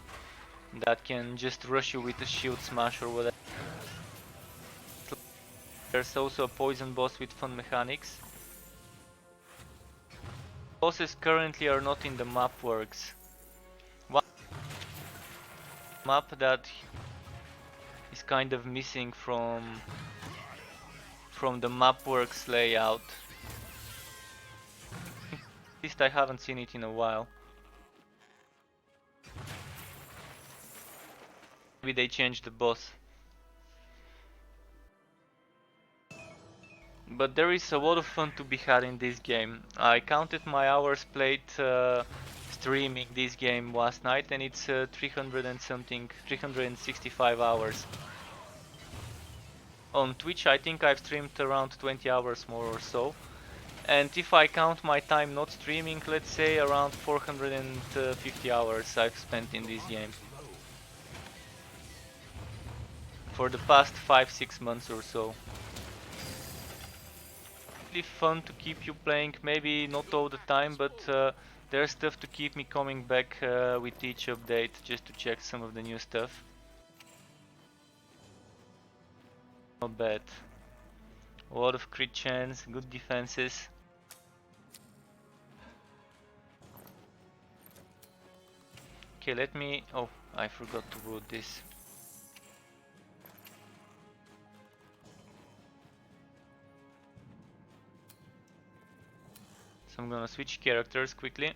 that can just rush you with a shield smash or whatever. There's also a poison boss with fun mechanics. Bosses currently are not in the map works. One map that is kind of missing from the map works layout. At least I haven't seen it in a while. Maybe they changed the boss. But there is a lot of fun to be had in this game. I counted my hours played streaming this game last night, and it's 300 and something, 365 hours. On Twitch I think I've streamed around 20 hours more or so. And if I count my time not streaming, let's say around 450 hours I've spent in this game. For the past 5-6 months or so. Really fun to keep you playing, maybe not all the time, but there's stuff to keep me coming back with each update, just to check some of the new stuff. Not bad. A lot of crit chance, good defenses. Okay, let me... oh, I forgot to loot this. So I'm gonna switch characters quickly.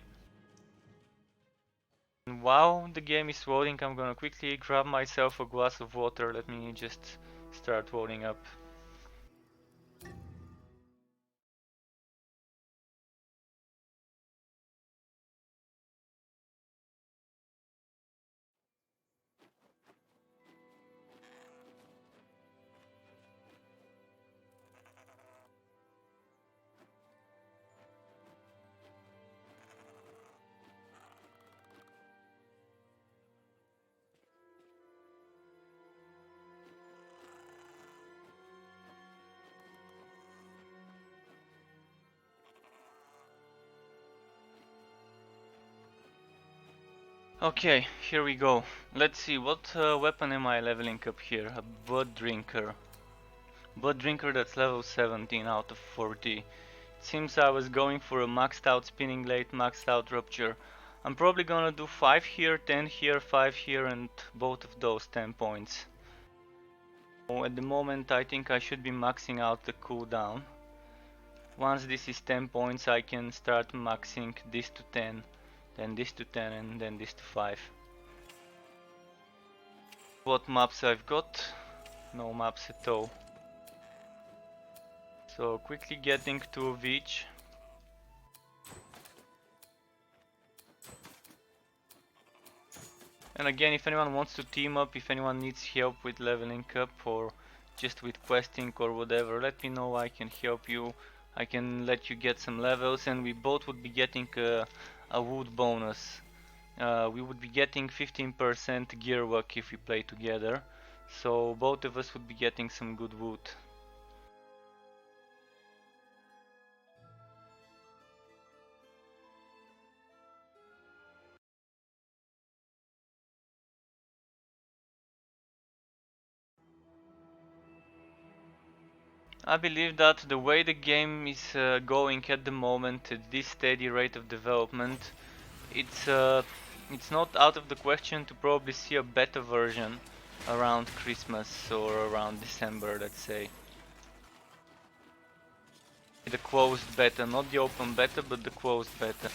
And while the game is loading, I'm gonna quickly grab myself a glass of water. Let me just start loading up. Okay, here we go. Let's see, what weapon am I leveling up here? A Blood Drinker. Blood Drinker that's level 17 out of 40. It seems I was going for a maxed out Spinning Blade, maxed out Rupture. I'm probably gonna do 5 here, 10 here, 5 here, and both of those 10 points. So at the moment I think I should be maxing out the cooldown. Once this is 10 points I can start maxing this to 10. Then this to 10 and then this to 5. What maps I've got? No maps at all. So quickly getting two of each. And again, if anyone wants to team up, if anyone needs help with leveling up or just with questing or whatever, let me know, I can help you. I can let you get some levels, and we both would be getting a wood bonus. We would be getting 15% gear luck if we play together. so both of us would be getting some good wood. I believe that the way the game is going at the moment, at this steady rate of development, it's not out of the question to probably see a beta version around Christmas or around December, let's say. The closed beta, not the open beta, but the closed beta.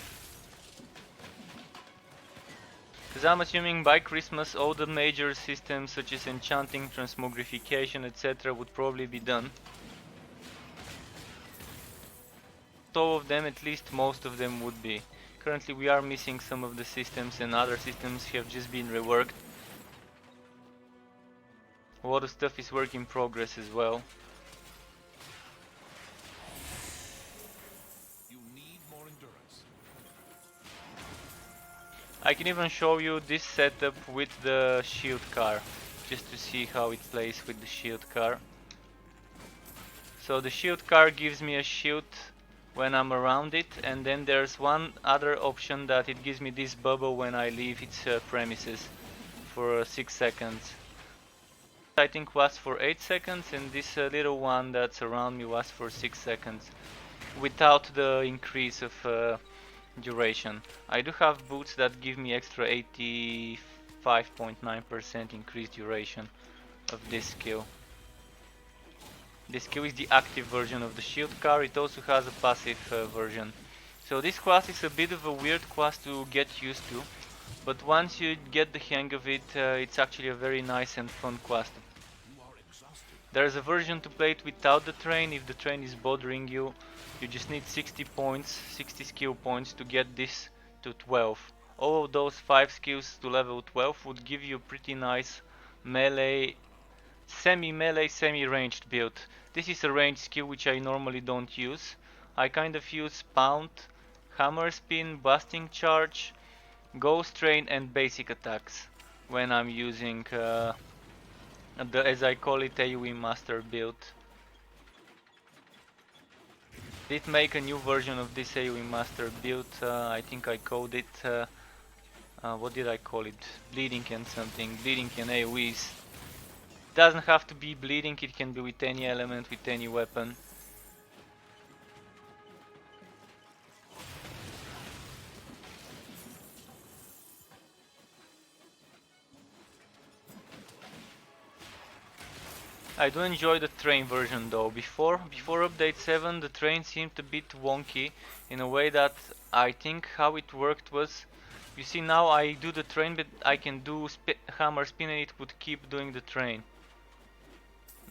Because I'm assuming by Christmas all the major systems such as enchanting, transmogrification, etc. would probably be done. All of them, at least most of them would be. Currently we are missing some of the systems and other systems have just been reworked. A lot of stuff is work in progress as well. You need more endurance. I can even show you this setup with the shield car, just to see how it plays with the shield car. So the shield car gives me a shield when I'm around it, and then there's one other option that it gives me this bubble when I leave its premises for 6 seconds. I think was for 8 seconds, and this little one that's around me was for 6 seconds, without the increase of duration. I do have boots that give me extra 85.9% increased duration of this skill. This skill is the active version of the shield car. It also has a passive version. So this class is a bit of a weird class to get used to, but once you get the hang of it, it's actually a very nice and fun class. There's a version to play it without the train. If the train is bothering you, you just need 60 points, 60 skill points to get this to 12. All of those 5 skills to level 12 would give you a pretty nice melee, semi-melee, semi-ranged build. This is a ranged skill which I normally don't use. I kind of use Pound, Hammer Spin, Busting Charge, Ghost Train and basic attacks when I'm using as I call it, AoE Master build. Did make a new version of this AoE Master build. I think I called it, what did I call it? Bleeding and something, Bleeding and AoEs. Doesn't have to be bleeding, it can be with any element, with any weapon. I do enjoy the train version though. Before update 7 the train seemed a bit wonky in a way that I think how it worked was, you see now I do the train but I can do hammer spin and it would keep doing the train.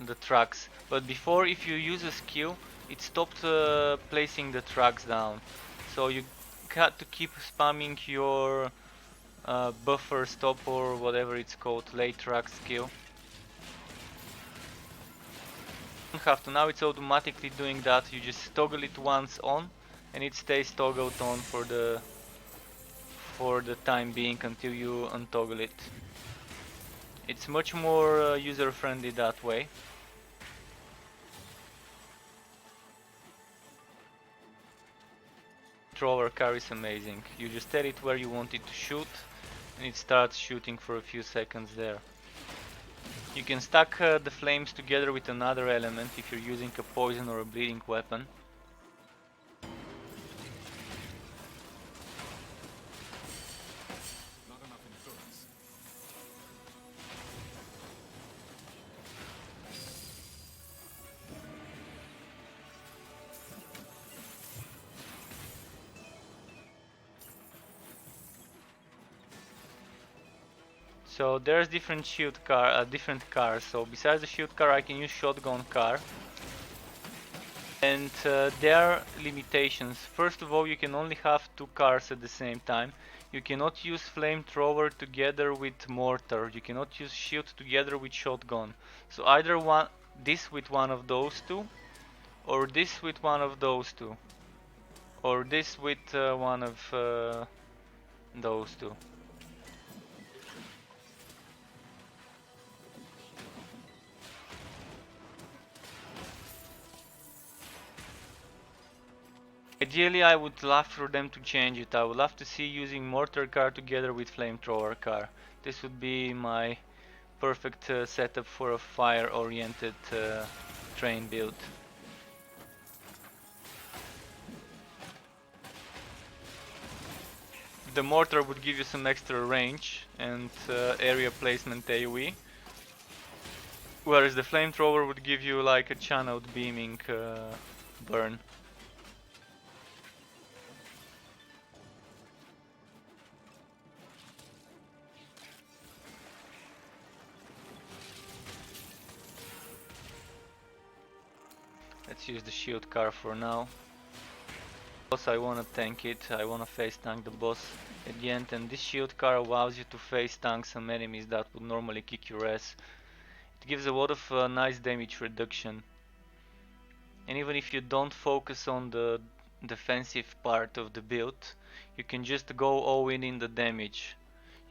The tracks. But before if you use a skill it stopped placing the tracks down. So you had to keep spamming your buffer stop or whatever it's called, late track skill. Have to, now it's automatically doing that. You just toggle it once on and it stays toggled on for the time being until you untoggle it. It's much more user friendly that way. Thrower car is amazing. You just tell it where you want it to shoot and it starts shooting for a few seconds there. You can stack the flames together with another element if you're using a poison or a bleeding weapon. Not enough endurance. So there's different different cars. So besides the shield car, I can use shotgun car. And there are limitations. First of all, you can only have 2 cars at the same time. You cannot use flamethrower together with mortar. You cannot use shield together with shotgun. So either this with one of those two, or this with one of those two, or this with one of those two. Ideally, I would love for them to change it. I would love to see using mortar car together with flamethrower car. This would be my perfect setup for a fire-oriented train build. The mortar would give you some extra range and area placement AoE, whereas the flamethrower would give you like a channeled beaming burn. Let's use the shield car for now. Boss, I wanna tank it, I wanna face tank the boss at the end, and this shield car allows you to face tank some enemies that would normally kick your ass. It gives a lot of nice damage reduction. And even if you don't focus on the defensive part of the build, you can just go all in the damage.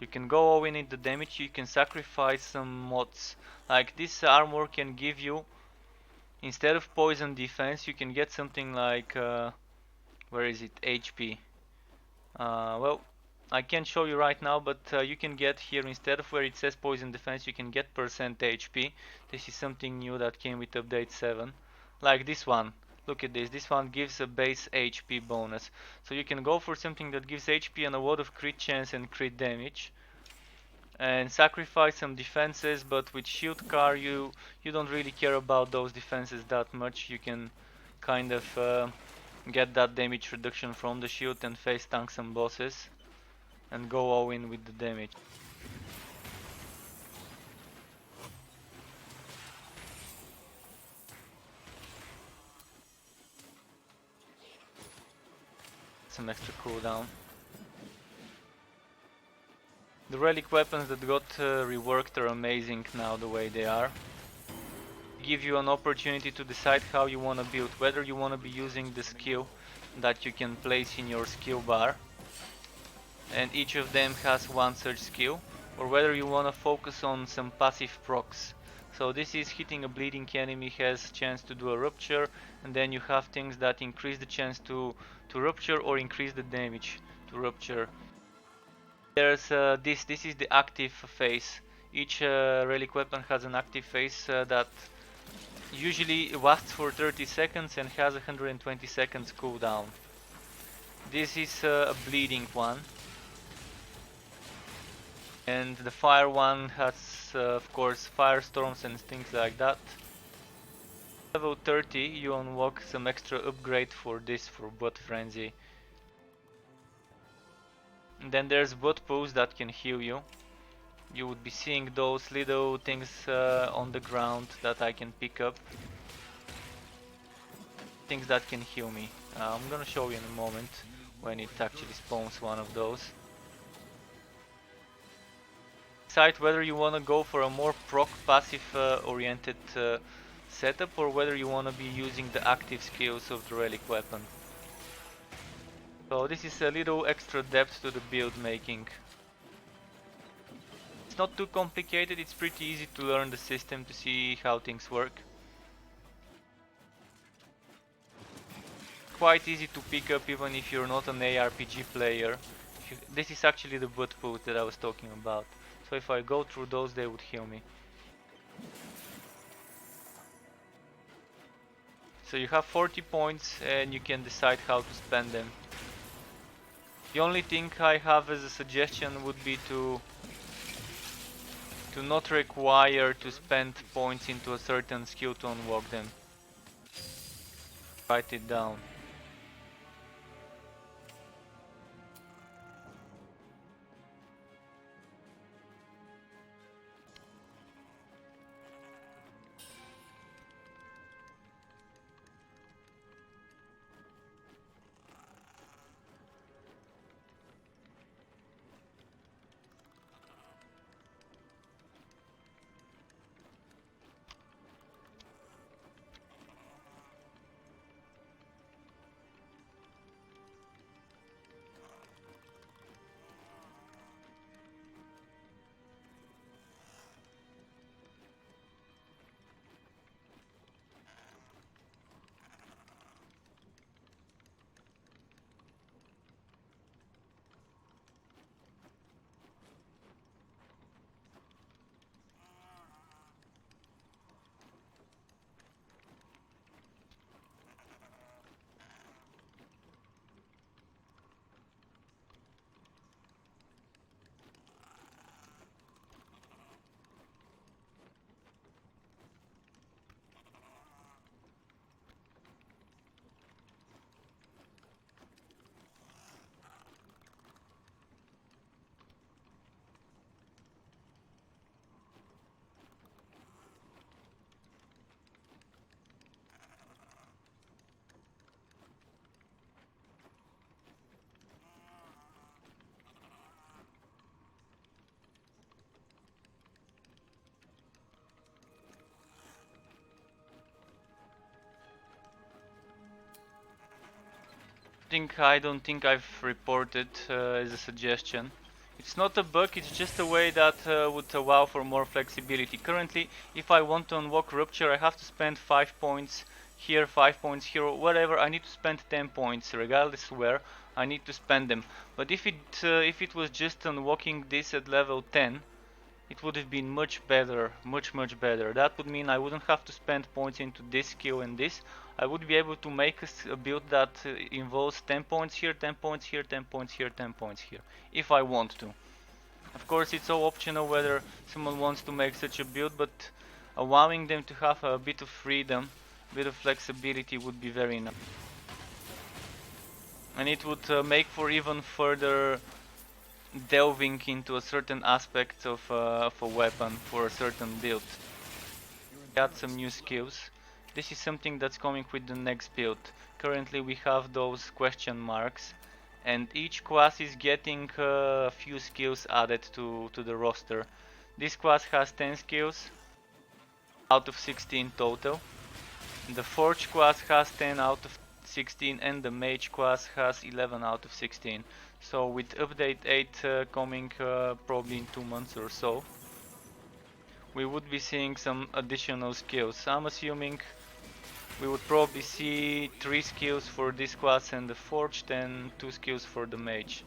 You can go all in the damage, you can sacrifice some mods. Like this armor can give you, instead of poison defense, you can get something like, where is it, HP. Well, I can't show you right now, but you can get here, instead of where it says poison defense, you can get percent HP. This is something new that came with update 7. Like this one. Look at this. This one gives a base HP bonus. So you can go for something that gives HP and a lot of crit chance and crit damage. And sacrifice some defenses, but with shield car you don't really care about those defenses that much. You can kind of get that damage reduction from the shield and face tank some bosses and go all in with the damage. Some extra cooldown. The relic weapons that got reworked are amazing now the way they are. Give you an opportunity to decide how you want to build, whether you want to be using the skill that you can place in your skill bar, and each of them has one such skill, or whether you want to focus on some passive procs. So this is hitting a bleeding enemy has chance to do a rupture, and then you have things that increase the chance to rupture or increase the damage to rupture. There's this is the active phase. Each relic weapon has an active phase that usually lasts for 30 seconds and has 120 seconds cooldown. This is a bleeding one. And the fire one has, of course, firestorms and things like that. Level 30, you unlock some extra upgrade for this, for Blood Frenzy. And then there's Blood Pools that can heal you. You would be seeing those little things on the ground that I can pick up. Things that can heal me. I'm gonna show you in a moment when it actually spawns one of those. Decide whether you want to go for a more proc passive oriented setup, or whether you want to be using the active skills of the relic weapon. So this is a little extra depth to the build making. It's not too complicated, it's pretty easy to learn the system to see how things work. Quite easy to pick up even if you're not an ARPG player. This is actually the blood pools that I was talking about. So if I go through those, they would heal me. So you have 40 points and you can decide how to spend them. The only thing I have as a suggestion would be to not require to spend points into a certain skill to unlock them. Write it down. I don't think I've reported as a suggestion. It's not a bug, it's just a way that would allow for more flexibility. Currently, if I want to unlock Rupture, I have to spend 5 points here, 5 points here, or whatever. I need to spend 10 points, regardless where, I need to spend them. But if it was just unlocking this at level 10, it would have been much better, much better. That would mean I wouldn't have to spend points into this skill and this. I would be able to make a build that involves 10 points here, 10 points here, 10 points here, 10 points here, if I want to. Of course, it's all optional whether someone wants to make such a build, but allowing them to have a bit of freedom, a bit of flexibility would be very nice. And it would make for even further delving into a certain aspect of a weapon for a certain build. Add some new skills. This is something that's coming with the next build. Currently we have those question marks, and each class is getting a few skills added to the roster. This class has 10 skills out of 16 total. The Forge class has 10 out of 16 and the Mage class has 11 out of 16. So with update 8 coming probably in 2 months or so, we would be seeing some additional skills. I'm assuming we would probably see 3 skills for this class and the Forged and 2 skills for the Mage.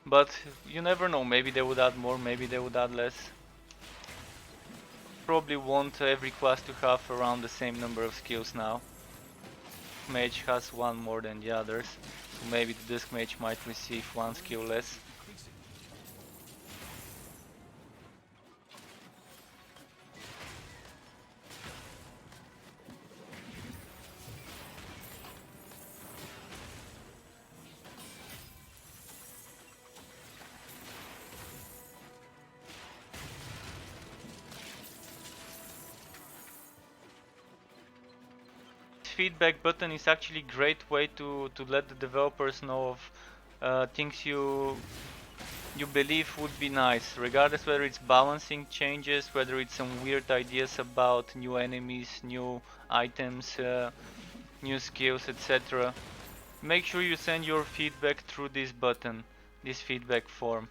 But you never know, maybe they would add more, maybe they would add less. Probably want every class to have around the same number of skills now. Mage has one more than the others, so maybe the Dusk Mage might receive one skill less. Feedback button is actually a great way to let the developers know of things you believe would be nice, regardless whether it's balancing changes, whether it's some weird ideas about new enemies, new items, new skills, etc. Make sure you send your feedback through this button, this feedback form.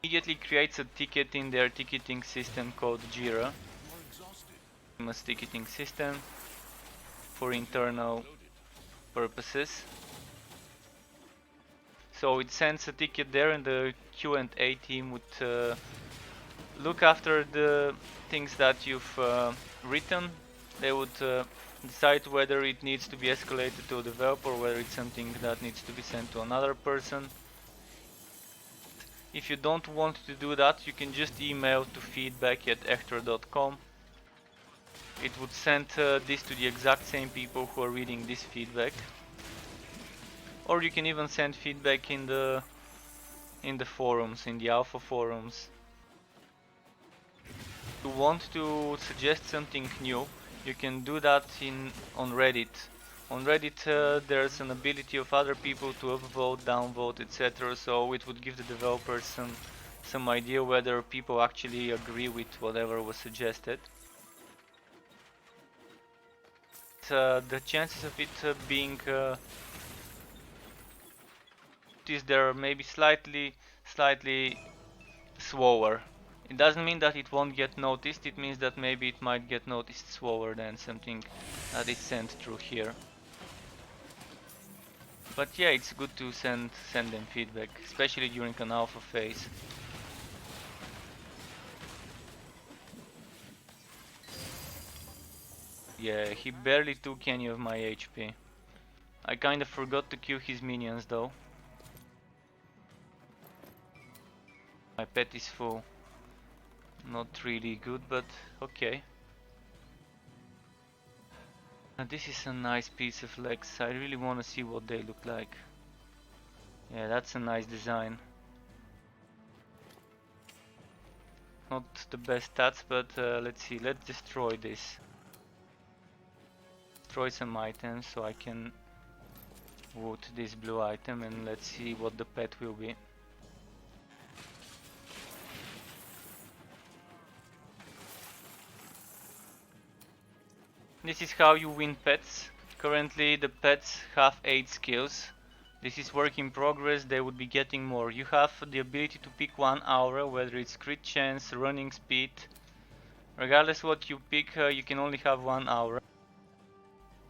Immediately creates a ticket in their ticketing system called Jira. Ticketing system for internal purposes. So it sends a ticket there, and the Q&A team would look after the things that you've written. They would decide whether it needs to be escalated to a developer or whether it's something that needs to be sent to another person. If you don't want to do that, you can just email to feedback@ector.com. It would send this to the exact same people who are reading this feedback. Or you can even send feedback in the forums, in the alpha forums. If you want to suggest something new, you can do that on Reddit. On Reddit there's an ability of other people to upvote, downvote, etc. So it would give the developers some idea whether people actually agree with whatever was suggested. The chances of it being is there maybe slightly slower. It doesn't mean that it won't get noticed, it means that maybe it might get noticed slower than something that is sent through here. But yeah, it's good to send them feedback, especially during an alpha phase. Yeah, he barely took any of my HP. I kinda forgot to kill his minions though. My pet is full. Not really good, but okay. This is a nice piece of legs. I really wanna see what they look like. Yeah, that's a nice design. Not the best stats, but let's see. Let's destroy this. Destroy some items so I can loot this blue item, and let's see what the pet will be. This is how you win pets. Currently the pets have 8 skills. This is work in progress, they would be getting more. You have the ability to pick one aura, whether it's crit chance, running speed. Regardless what you pick, you can only have one aura.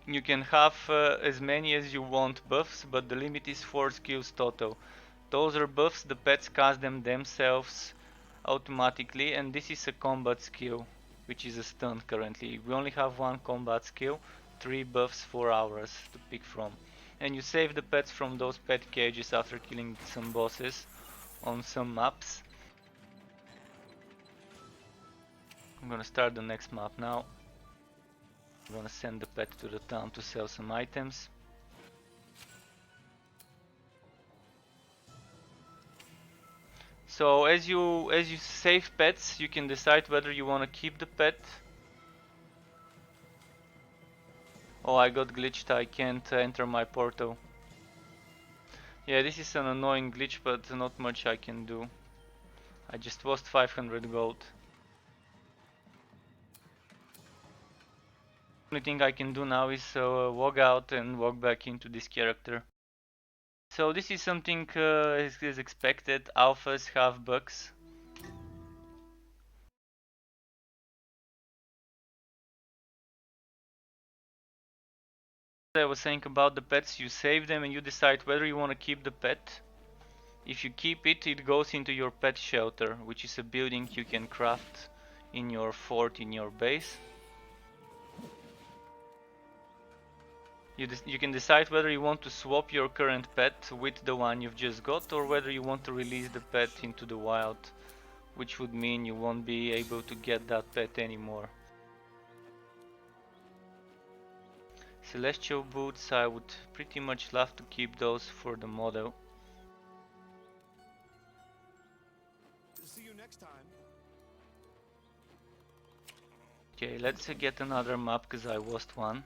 You can have as many as you want buffs, but the limit is 4 skills total. Those are buffs, the pets cast them themselves automatically, and this is a combat skill, which is a stun currently. We only have one combat skill, 3 buffs, 4 auras to pick from. And you save the pets from those pet cages after killing some bosses on some maps. I'm gonna start the next map now. I'm gonna send the pet to the town to sell some items. So as you save pets, you can decide whether you want to keep the pet. Oh, I got glitched, I can't enter my portal. Yeah, this is an annoying glitch, but not much I can do. I just lost 500 gold. Only thing I can do now is log out and log back into this character. So this is something as expected, alphas have bugs. I was saying about the pets, you save them and you decide whether you want to keep the pet. If you keep it, it goes into your pet shelter, which is a building you can craft in your fort, in your base. You can decide whether you want to swap your current pet with the one you've just got, or whether you want to release the pet into the wild, which would mean you won't be able to get that pet anymore. Celestial boots, I would pretty much love to keep those for the model. See you next time. Okay, let's get another map because I lost one.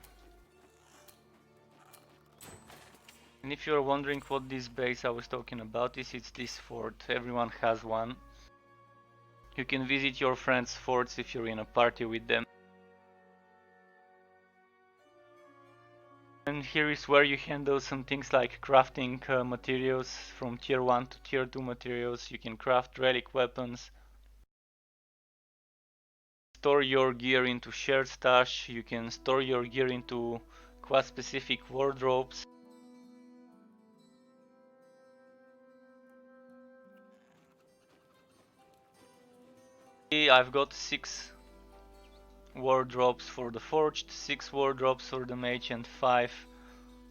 And if you're wondering what this base I was talking about is, it's this fort. Everyone has one. You can visit your friends' forts if you're in a party with them. And here is where you handle some things like crafting materials from tier 1 to tier 2 materials. You can craft relic weapons. Store your gear into shared stash. You can store your gear into class specific wardrobes. I've got 6 wardrobes for the forged, 6 wardrobes for the mage, and 5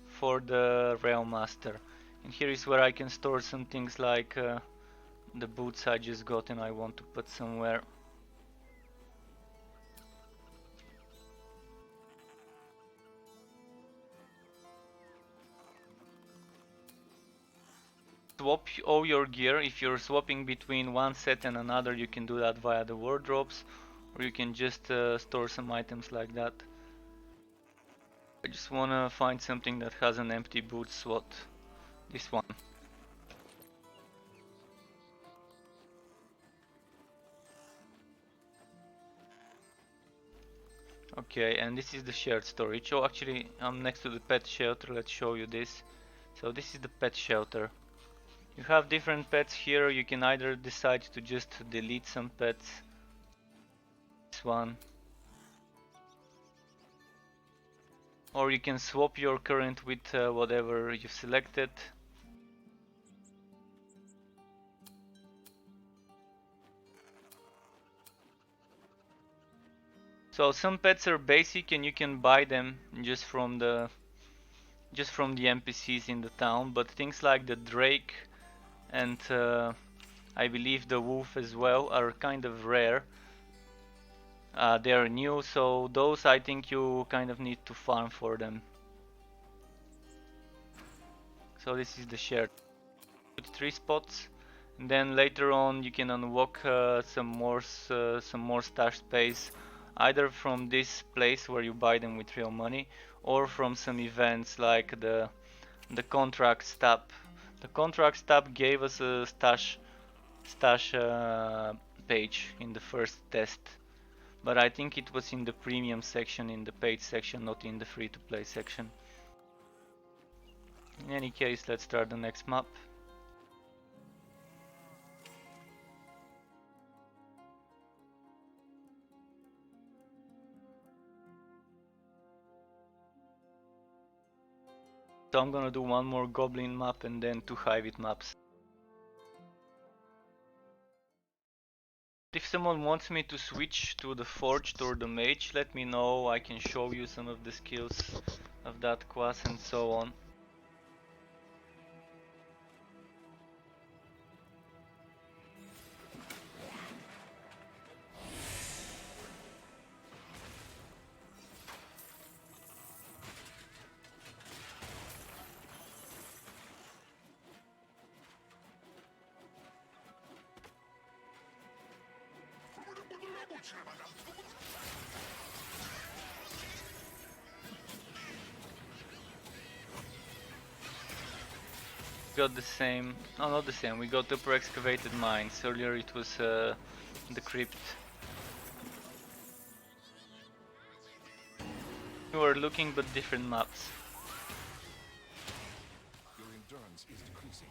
for the realm master. And here is where I can store some things like the boots I just got and I want to put somewhere. Swap all your gear. If you're swapping between one set and another, you can do that via the wardrobes, or you can just store some items like that. I just wanna find something that has an empty boot slot. This one. Okay, and this is the shared storage. Oh, actually, I'm next to the pet shelter. Let's show you this. So this is the pet shelter. You have different pets here. You can either decide to just delete some pets. This one. Or you can swap your current with whatever you've selected. So some pets are basic and you can buy them just from the NPCs in the town, but things like the drake and I believe the wolf as well are kind of rare. They are new, so those I think you kind of need to farm for them. So this is the shared 3 spots. And then later on you can unlock some more stash space, either from this place where you buy them with real money, or from some events like the contract stab. The contract stab gave us a stash page in the first test, but I think it was in the premium section, in the paid section, not in the free-to-play section. In any case, let's start the next map. So I'm gonna do one more goblin map and then 2 Hivit maps. If someone wants me to switch to the Forged or the Mage, let me know, I can show you some of the skills of that class and so on. Got the same, no, not the same, we got upper excavated mines. Earlier it was the crypt. We were looking but different maps. Your endurance is decreasing.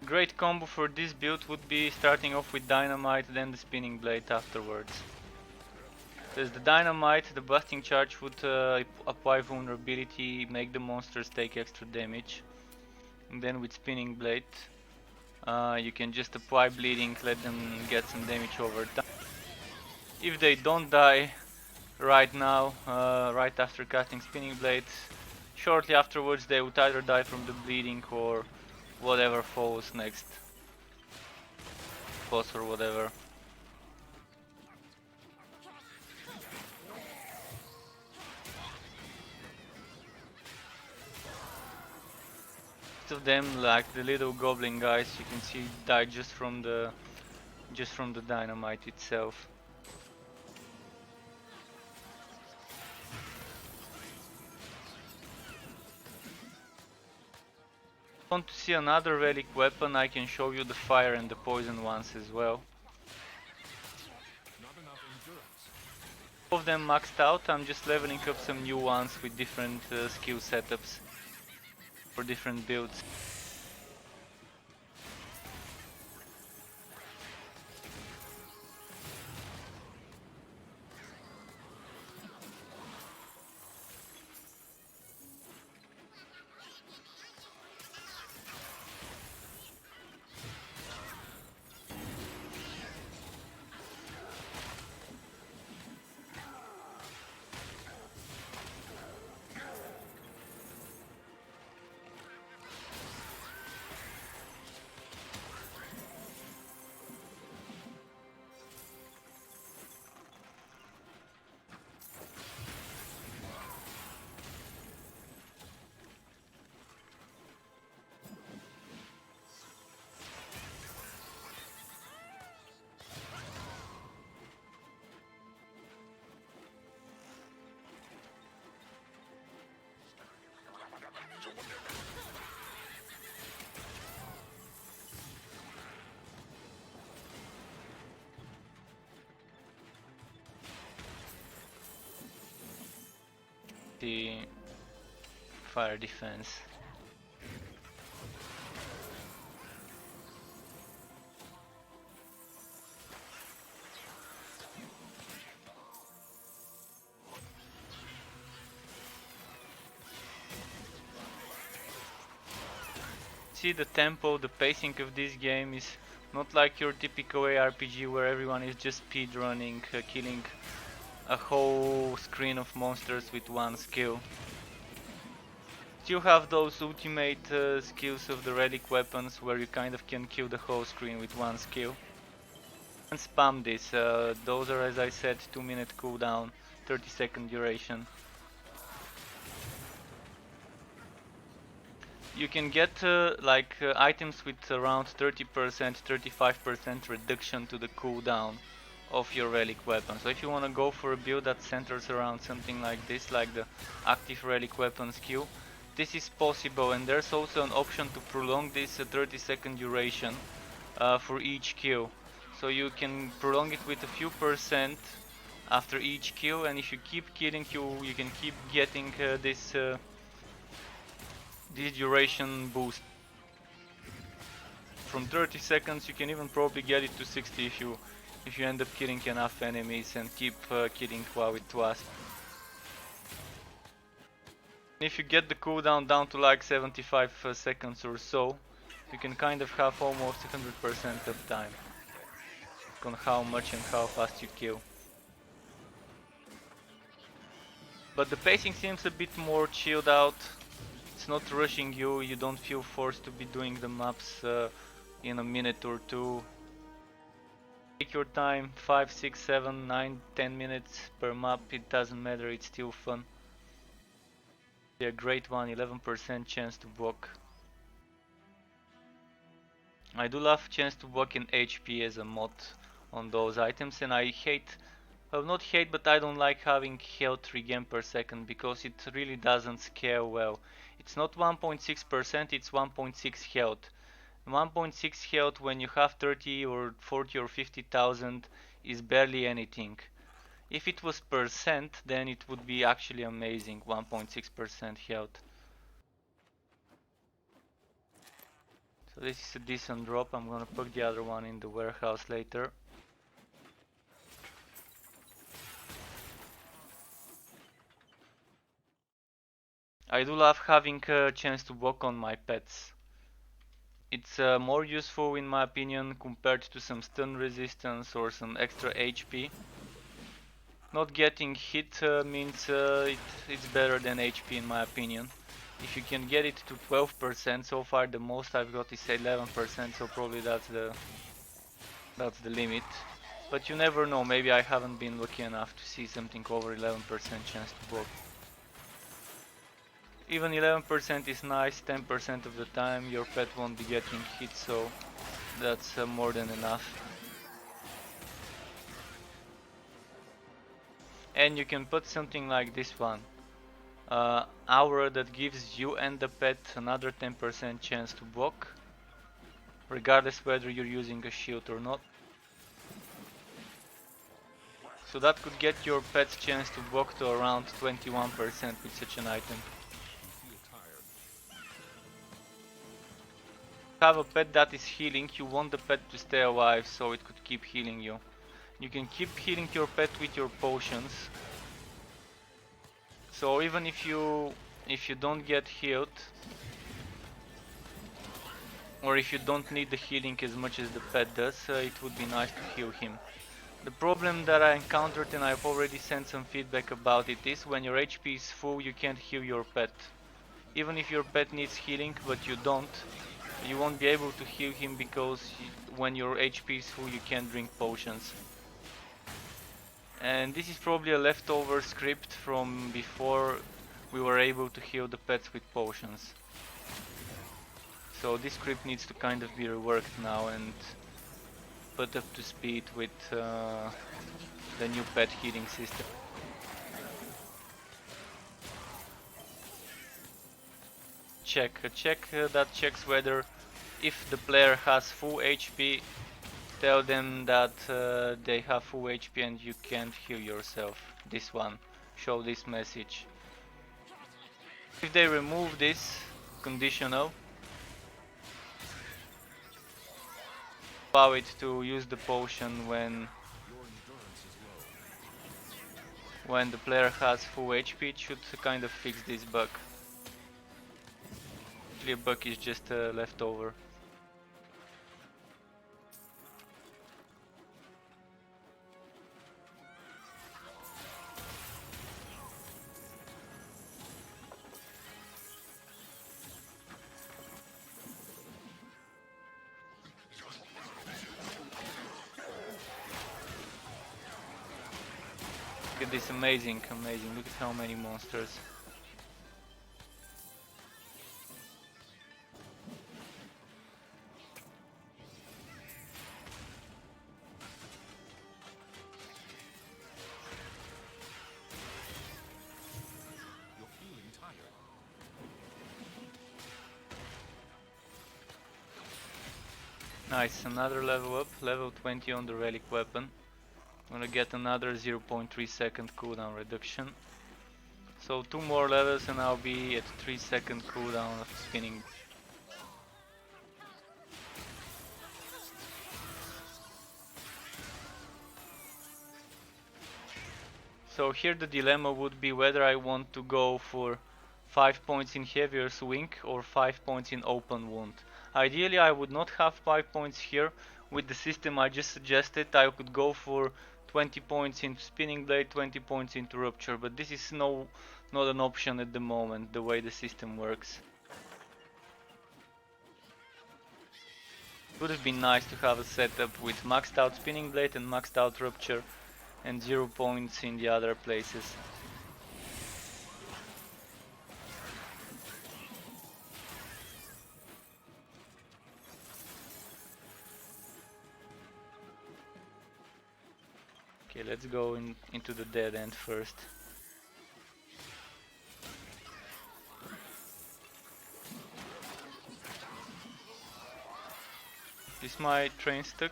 Great combo for this build would be starting off with Dynamite, then the Spinning Blade afterwards. Because the Dynamite, the Busting Charge would apply vulnerability, make the monsters take extra damage. And then with Spinning Blade, you can just apply bleeding, let them get some damage over time. If they don't die right now, right after casting Spinning Blade, shortly afterwards they would either die from the bleeding or whatever falls next. Boss or whatever. Most of them, like the little goblin guys, you can see die just from the dynamite itself. Want to see another relic weapon? I can show you the fire and the poison ones as well. Not enough endurance. All of them maxed out. I'm just leveling up some new ones with different skill setups for different builds. The fire defense. See the tempo, the pacing of this game is not like your typical ARPG where everyone is just speedrunning, killing a whole screen of monsters with one skill. You have those ultimate skills of the relic weapons where you kind of can kill the whole screen with one skill. And spam this, those are, as I said, 2-minute cooldown, 30-second duration. you can get items with around 30%, 35% reduction to the cooldown of your relic weapon. So if you want to go for a build that centers around something like this, like the active relic weapon skill, this is possible, and there's also an option to prolong this 30-second duration for each kill. So you can prolong it with a few percent after each kill, and if you keep killing, you can keep getting this duration boost. From 30 seconds you can even probably get it to 60 if you end up killing enough enemies and keep killing while it lasts. If you get the cooldown down to like 75 seconds or so, you can kind of have almost 100% of time on how much and how fast you kill. But the pacing seems a bit more chilled out. It's not rushing you, you don't feel forced to be doing the maps in a minute or two. Take your time, 5, 6, 7, 9, 10 minutes per map, it doesn't matter, it's still fun. A great one, 11% chance to block. I do love chance to block in HP as a mod on those items, and I hate, well, not hate, but I don't like having health regen per second because it really doesn't scale well. It's not 1.6%, it's 1.6 health. 1.6 health when you have 30 or 40 or 50,000 is barely anything. If it was percent, then it would be actually amazing, 1.6% health. So this is a decent drop, I'm gonna put the other one in the warehouse later. I do love having a chance to walk on my pets. It's more useful in my opinion compared to some stun resistance or some extra HP. Not getting hit means it's better than HP in my opinion. If you can get it to 12%, so far the most I've got is 11%, so probably that's the limit. But you never know, maybe I haven't been lucky enough to see something over 11% chance to block. Even 11% is nice, 10% of the time your pet won't be getting hit, so that's more than enough. And you can put something like this one. Aura that gives you and the pet another 10% chance to block, regardless whether you're using a shield or not. So that could get your pet's chance to block to around 21% with such an item. Have a pet that is healing, you want the pet to stay alive so it could keep healing you. You can keep healing your pet with your potions. So even if you don't get healed, or if you don't need the healing as much as the pet does, it would be nice to heal him. The problem that I encountered, and I've already sent some feedback about it, is when your HP is full you can't heal your pet. Even if your pet needs healing but you don't, you won't be able to heal him because when your HP is full you can't drink potions. And this is probably a leftover script from before we were able to heal the pets with potions. So this script needs to kind of be reworked now and put up to speed with the new pet healing system. Check that checks whether if the player has full HP, tell them that they have full HP and you can't heal yourself. This one, show this message. If they remove this conditional, allow it to use the potion when the player has full HP, it should kind of fix this bug. Actually, a bug is just leftover. Look at this, amazing, look at how many monsters. Nice, another level up, level 20 on the relic weapon. Gonna get another 0.3 second cooldown reduction. So 2 more levels and I'll be at 3 second cooldown of spinning. So here the dilemma would be whether I want to go for 5 points in heavier swing or 5 points in open wound. Ideally I would not have 5 points here. With the system I just suggested I could go for 20 points in spinning blade, 20 points into rupture, but this is not an option at the moment, the way the system works. It would have been nice to have a setup with maxed out spinning blade and maxed out rupture and 0 points in the other places. Okay, let's go into the dead end first. Is my train stuck?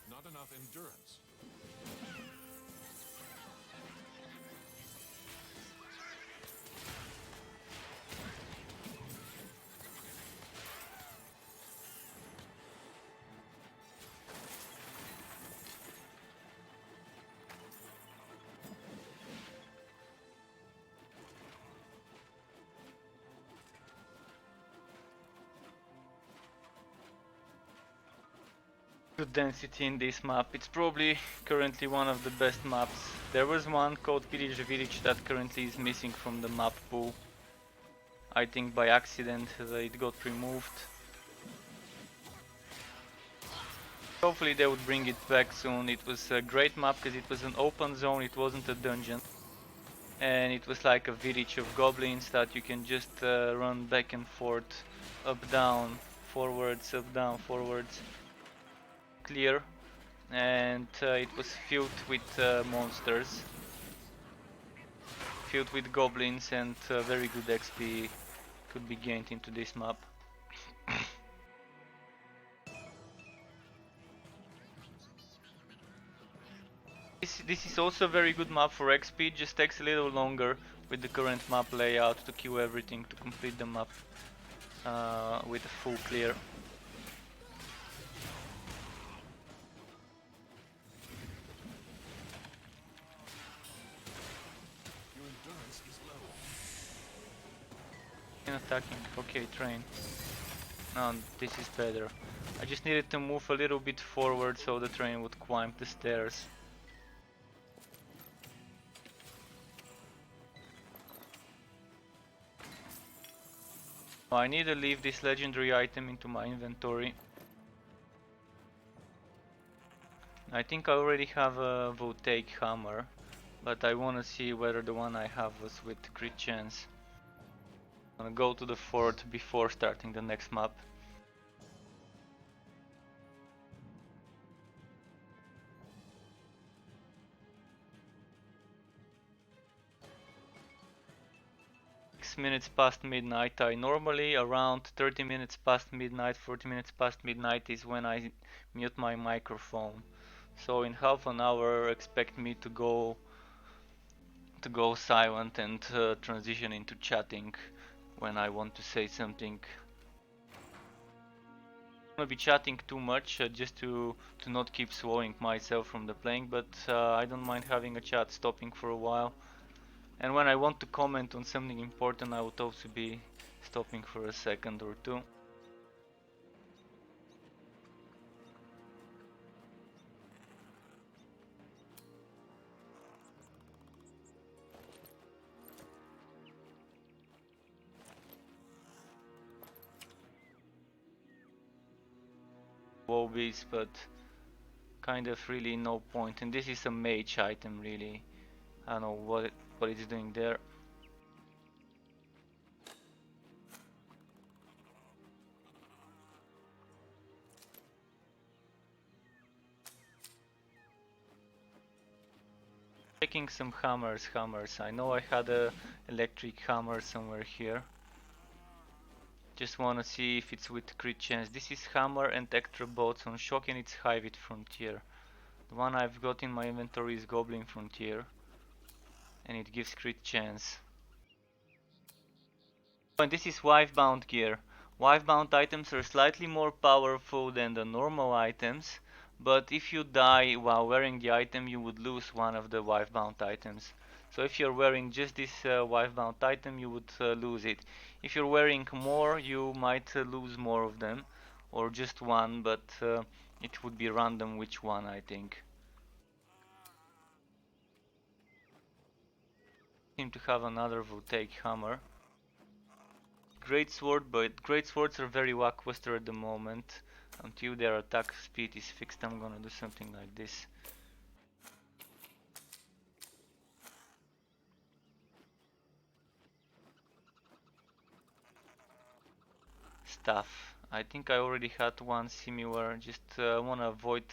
Not enough endurance. Good density in this map. It's probably currently one of the best maps. There was one called Village that currently is missing from the map pool. I think by accident it got removed. Hopefully they would bring it back soon. It was a great map because it was an open zone, it wasn't a dungeon. And it was like a village of goblins that you can just run back and forth, up down, forwards, up down, forwards. Clear, and it was filled with monsters, filled with goblins, and very good XP could be gained into this map. This is also a very good map for XP, just takes a little longer with the current map layout to queue everything to complete the map with a full clear. Attacking, okay, train. No, this is better. I just needed to move a little bit forward so the train would climb the stairs. I need to leave this legendary item into my inventory. I think I already have a voltaic hammer, but I wanna see whether the one I have was with crit chance. I'm gonna go to the fort before starting the next map. Minutes past midnight. I normally around 30 minutes past midnight, 40 minutes past midnight is when I mute my microphone. So in half an hour expect me to go silent and transition into chatting when I want to say something. I'm gonna be chatting too much just to not keep slowing myself from the playing, but I don't mind having a chat stopping for a while. And when I want to comment on something important, I would also be stopping for a second or two. Wobbies, but kind of really no point. And this is a mage item really. I don't know what it's doing there. Checking some hammers. I know I had a electric hammer somewhere here. Just wanna see if it's with crit chance. This is hammer and extra bots on shock, and it's Hivit Frontier. The one I've got in my inventory is Goblin Frontier, and it gives crit chance. And this is Wivebound gear. Wivebound items are slightly more powerful than the normal items, but if you die while wearing the item, you would lose one of the Wivebound items. So if you're wearing just this Wivebound item, you would lose it. If you're wearing more, you might lose more of them, or just one, but it would be random which one, I think. Seem to have another voltaic hammer. Great sword, but great swords are very lackluster at the moment. Until their attack speed is fixed, I'm gonna do something like this. Staff. I think I already had one similar, just wanna avoid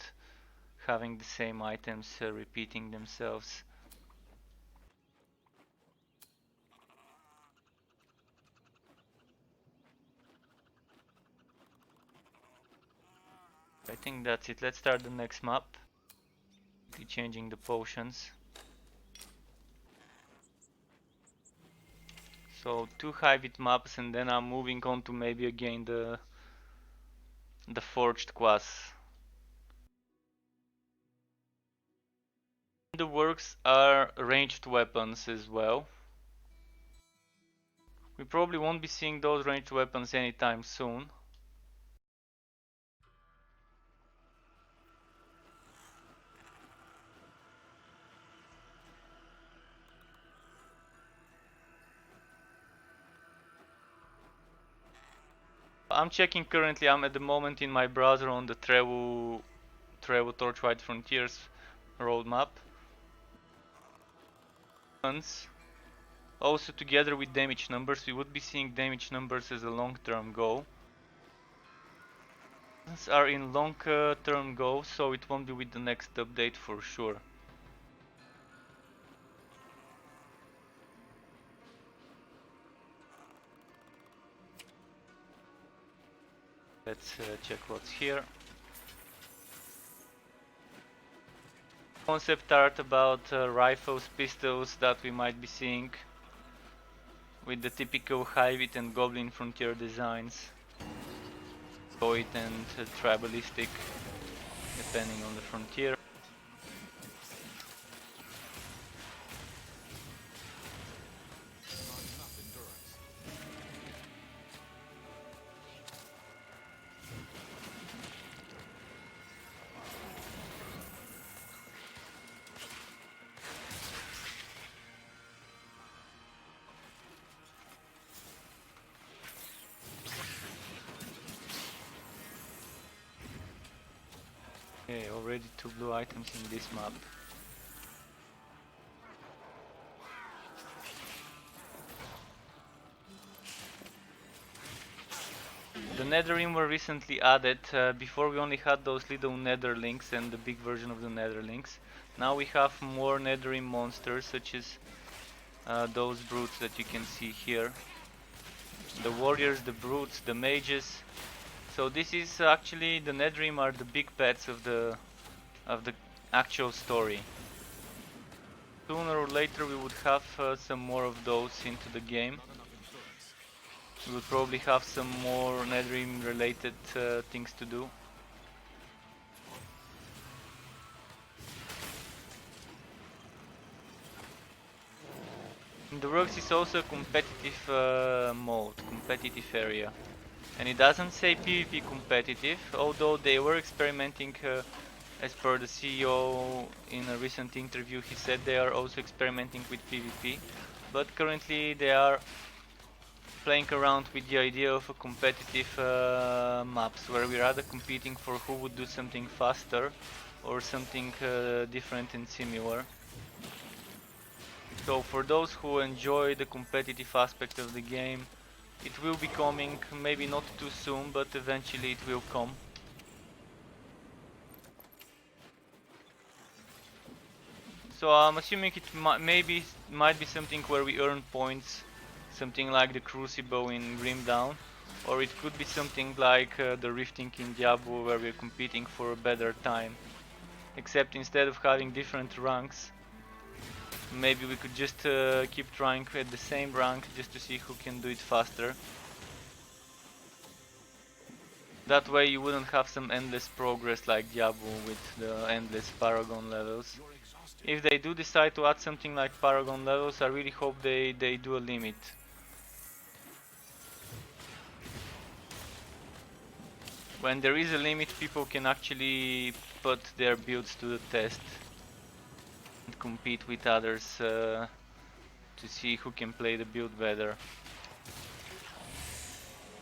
having the same items repeating themselves. I think that's it. Let's start the next map. Changing the potions. So 2 Hivit maps, and then I'm moving on to maybe again the forged class. The works are ranged weapons as well. We probably won't be seeing those ranged weapons anytime soon. I'm checking currently, I'm at the moment in my browser on the Trevu Torchlight Frontiers roadmap. Also together with damage numbers, we would be seeing damage numbers as a long-term goal. Are in long-term goal, so it won't be with the next update for sure. Let's check what's here. Concept art about rifles, pistols that we might be seeing with the typical Hivit and Goblin Frontier designs. Void and tribalistic, depending on the frontier. Okay, already 2 blue items in this map. The Nether Rim were recently added. Before we only had those little Nether links and the big version of the Nether links. Now we have more Nether Rim monsters, such as those brutes that you can see here. The warriors, the brutes, the mages. So this is actually, the Nether Rim are the big pets of the actual story. Sooner or later we would have some more of those into the game. We would probably have some more Netherrim related things to do. In the works is also a competitive mode, competitive area. And it doesn't say PvP competitive, although they were experimenting, as per the CEO in a recent interview, he said they are also experimenting with PvP. But currently they are playing around with the idea of a competitive maps where we're either competing for who would do something faster or something different and similar. So for those who enjoy the competitive aspect of the game, it will be coming, maybe not too soon, but eventually it will come. So I'm assuming it might be something where we earn points, something like the Crucible in Grimdown, or it could be something like the Rifting in Diablo where we're competing for a better time. Except instead of having different ranks, maybe we could just keep trying at the same rank just to see who can do it faster. That way you wouldn't have some endless progress like Diablo with the endless Paragon levels. If they do decide to add something like Paragon levels, I really hope they do a limit. When there is a limit, people can actually put their builds to the test and compete with others to see who can play the build better.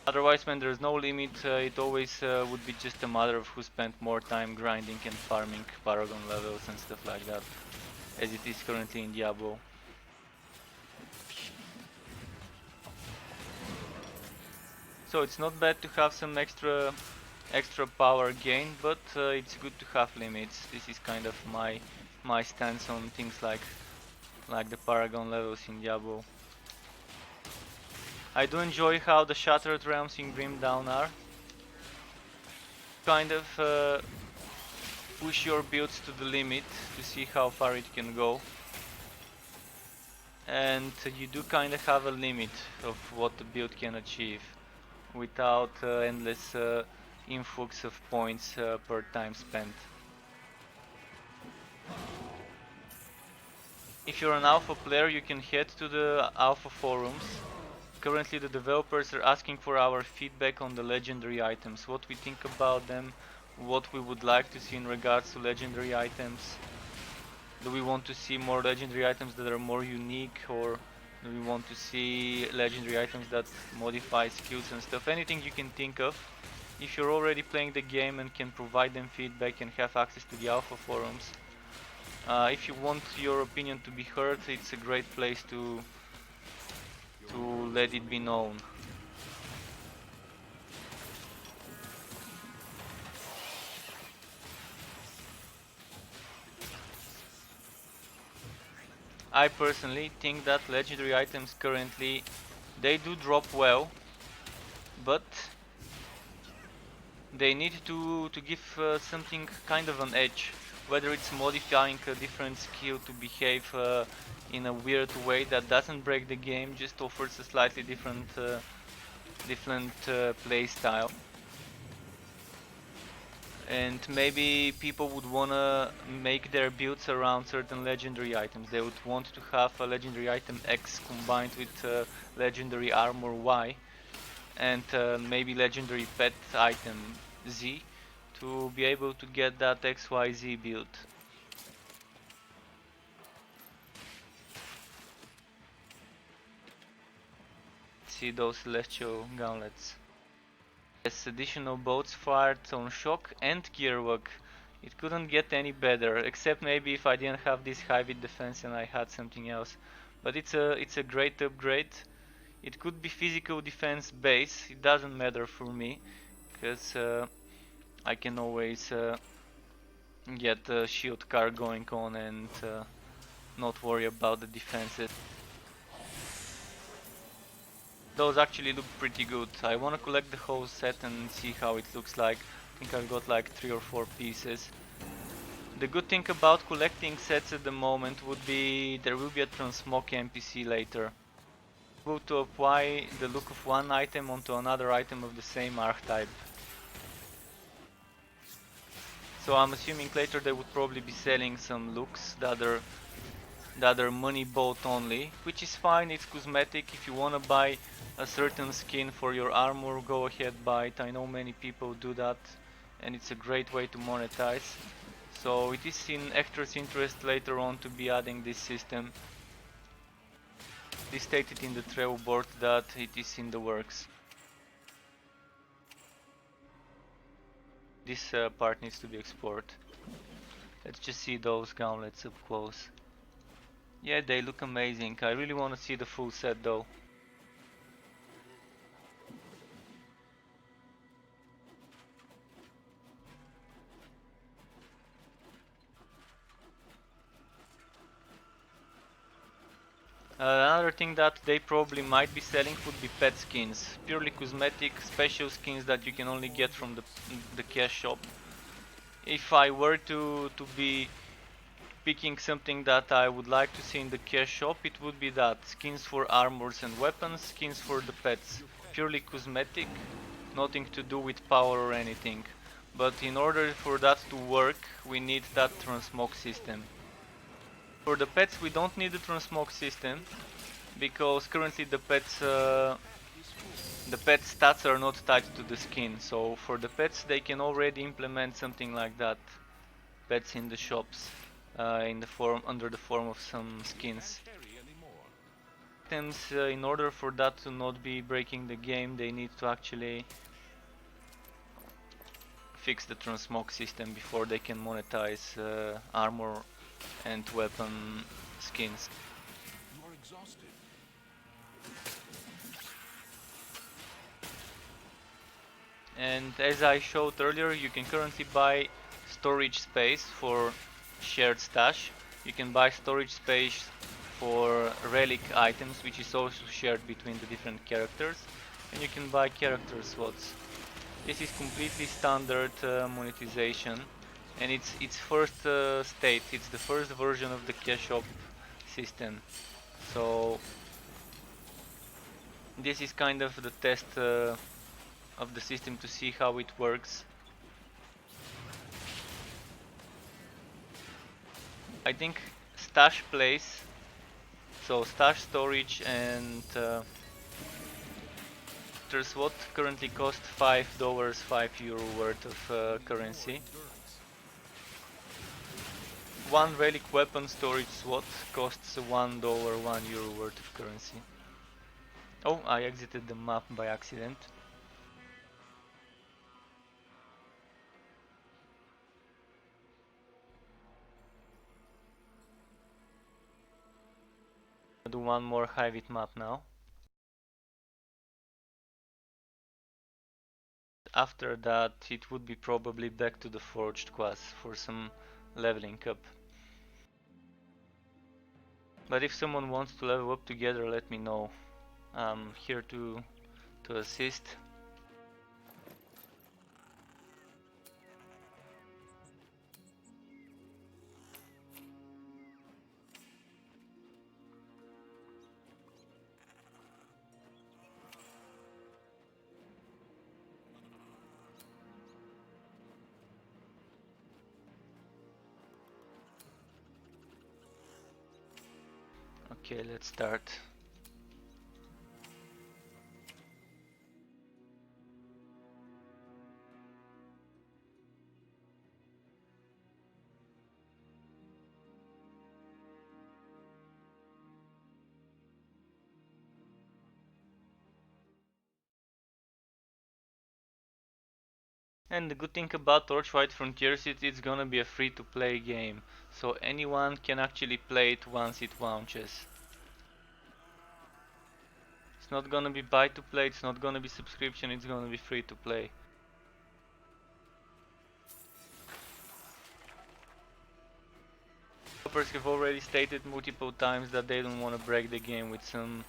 Otherwise, when there's no limit, it always would be just a matter of who spent more time grinding and farming Paragon levels and stuff like that, as it is currently in Diablo. So it's not bad to have some extra power gain, but it's good to have limits. This is kind of my stance on things like the Paragon levels in Diablo. I do enjoy how the Shattered Realms in Grimdown are. Kind of push your builds to the limit to see how far it can go. And you do kind of have a limit of what the build can achieve without endless influx of points per time spent. If you're an alpha player, you can head to the alpha forums. Currently the developers are asking for our feedback on the legendary items, what we think about them, what we would like to see in regards to legendary items. Do we want to see more legendary items that are more unique, or do we want to see legendary items that modify skills and stuff? Anything you can think of. If you're already playing the game and can provide them feedback and have access to the alpha forums, if you want your opinion to be heard, it's a great place to let it be known. I personally think that legendary items currently, they do drop well, but they need to give something kind of an edge, whether it's modifying a different skill to behave in a weird way that doesn't break the game, just offers a slightly different play style. And maybe people would wanna make their builds around certain legendary items. They would want to have a legendary item X combined with legendary armor Y, and maybe legendary pet item Z to be able to get that XYZ build. See those celestial gauntlets. Yes, additional boats fired on shock and gearwork. It couldn't get any better, except maybe if I didn't have this high bit defense and I had something else. But it's a great upgrade. It could be physical defense base, it doesn't matter for me, because I can always get a shield car going on and not worry about the defenses. Those actually look pretty good. I wanna collect the whole set and see how it looks like. I think I've got like 3 or 4 pieces. The good thing about collecting sets at the moment would be there will be a transmog NPC later. Able to apply the look of one item onto another item of the same archetype. So I'm assuming later they would probably be selling some looks that are money bought only, which is fine, it's cosmetic. If you wanna buy a certain skin for your armor, go ahead, buy it. I know many people do that and it's a great way to monetize. So it is in Hector's interest later on to be adding this system. publicly stated in the Treo board that it is in the works. This part needs to be exported. Let's just see those gauntlets up close. Yeah, they look amazing. I really want to see the full set though. Another thing that they probably might be selling would be pet skins. Purely cosmetic, special skins that you can only get from the cash shop. If I were to be picking something that I would like to see in the cash shop, it would be that. Skins for armors and weapons, skins for the pets. Purely cosmetic, nothing to do with power or anything. But in order for that to work, we need that transmog system. For the pets we don't need the transmog system, because currently the pets stats are not tied to the skin. So for the pets they can already implement something like that. Pets in the shops, under the form of some skins. Items, in order for that to not be breaking the game, they need to actually fix the transmog system before they can monetize armor and weapon skins. You are exhausted. And as I showed earlier, you can currently buy storage space for shared stash. You can buy storage space for relic items, which is also shared between the different characters, and you can buy character slots. This is completely standard monetization, and it's first state. It's the first version of the cash shop system. So this is kind of the test of the system to see how it works. I think stash place, so stash storage and what currently cost $5, €5 worth of currency. One relic weapon storage slot costs $1, €1 worth of currency. Oh, I exited the map by accident. I'll do one more high-vid map now. After that it would be probably back to the forged class for some leveling up. But if someone wants to level up together, let me know. I'm here to assist. Okay, let's start. And the good thing about Torchlight Frontiers is it's gonna be a free-to-play game, so anyone can actually play it once it launches. It's not gonna be buy to play, it's not gonna be subscription, it's gonna be free to play. Developers have already stated multiple times that they don't want to break the game with some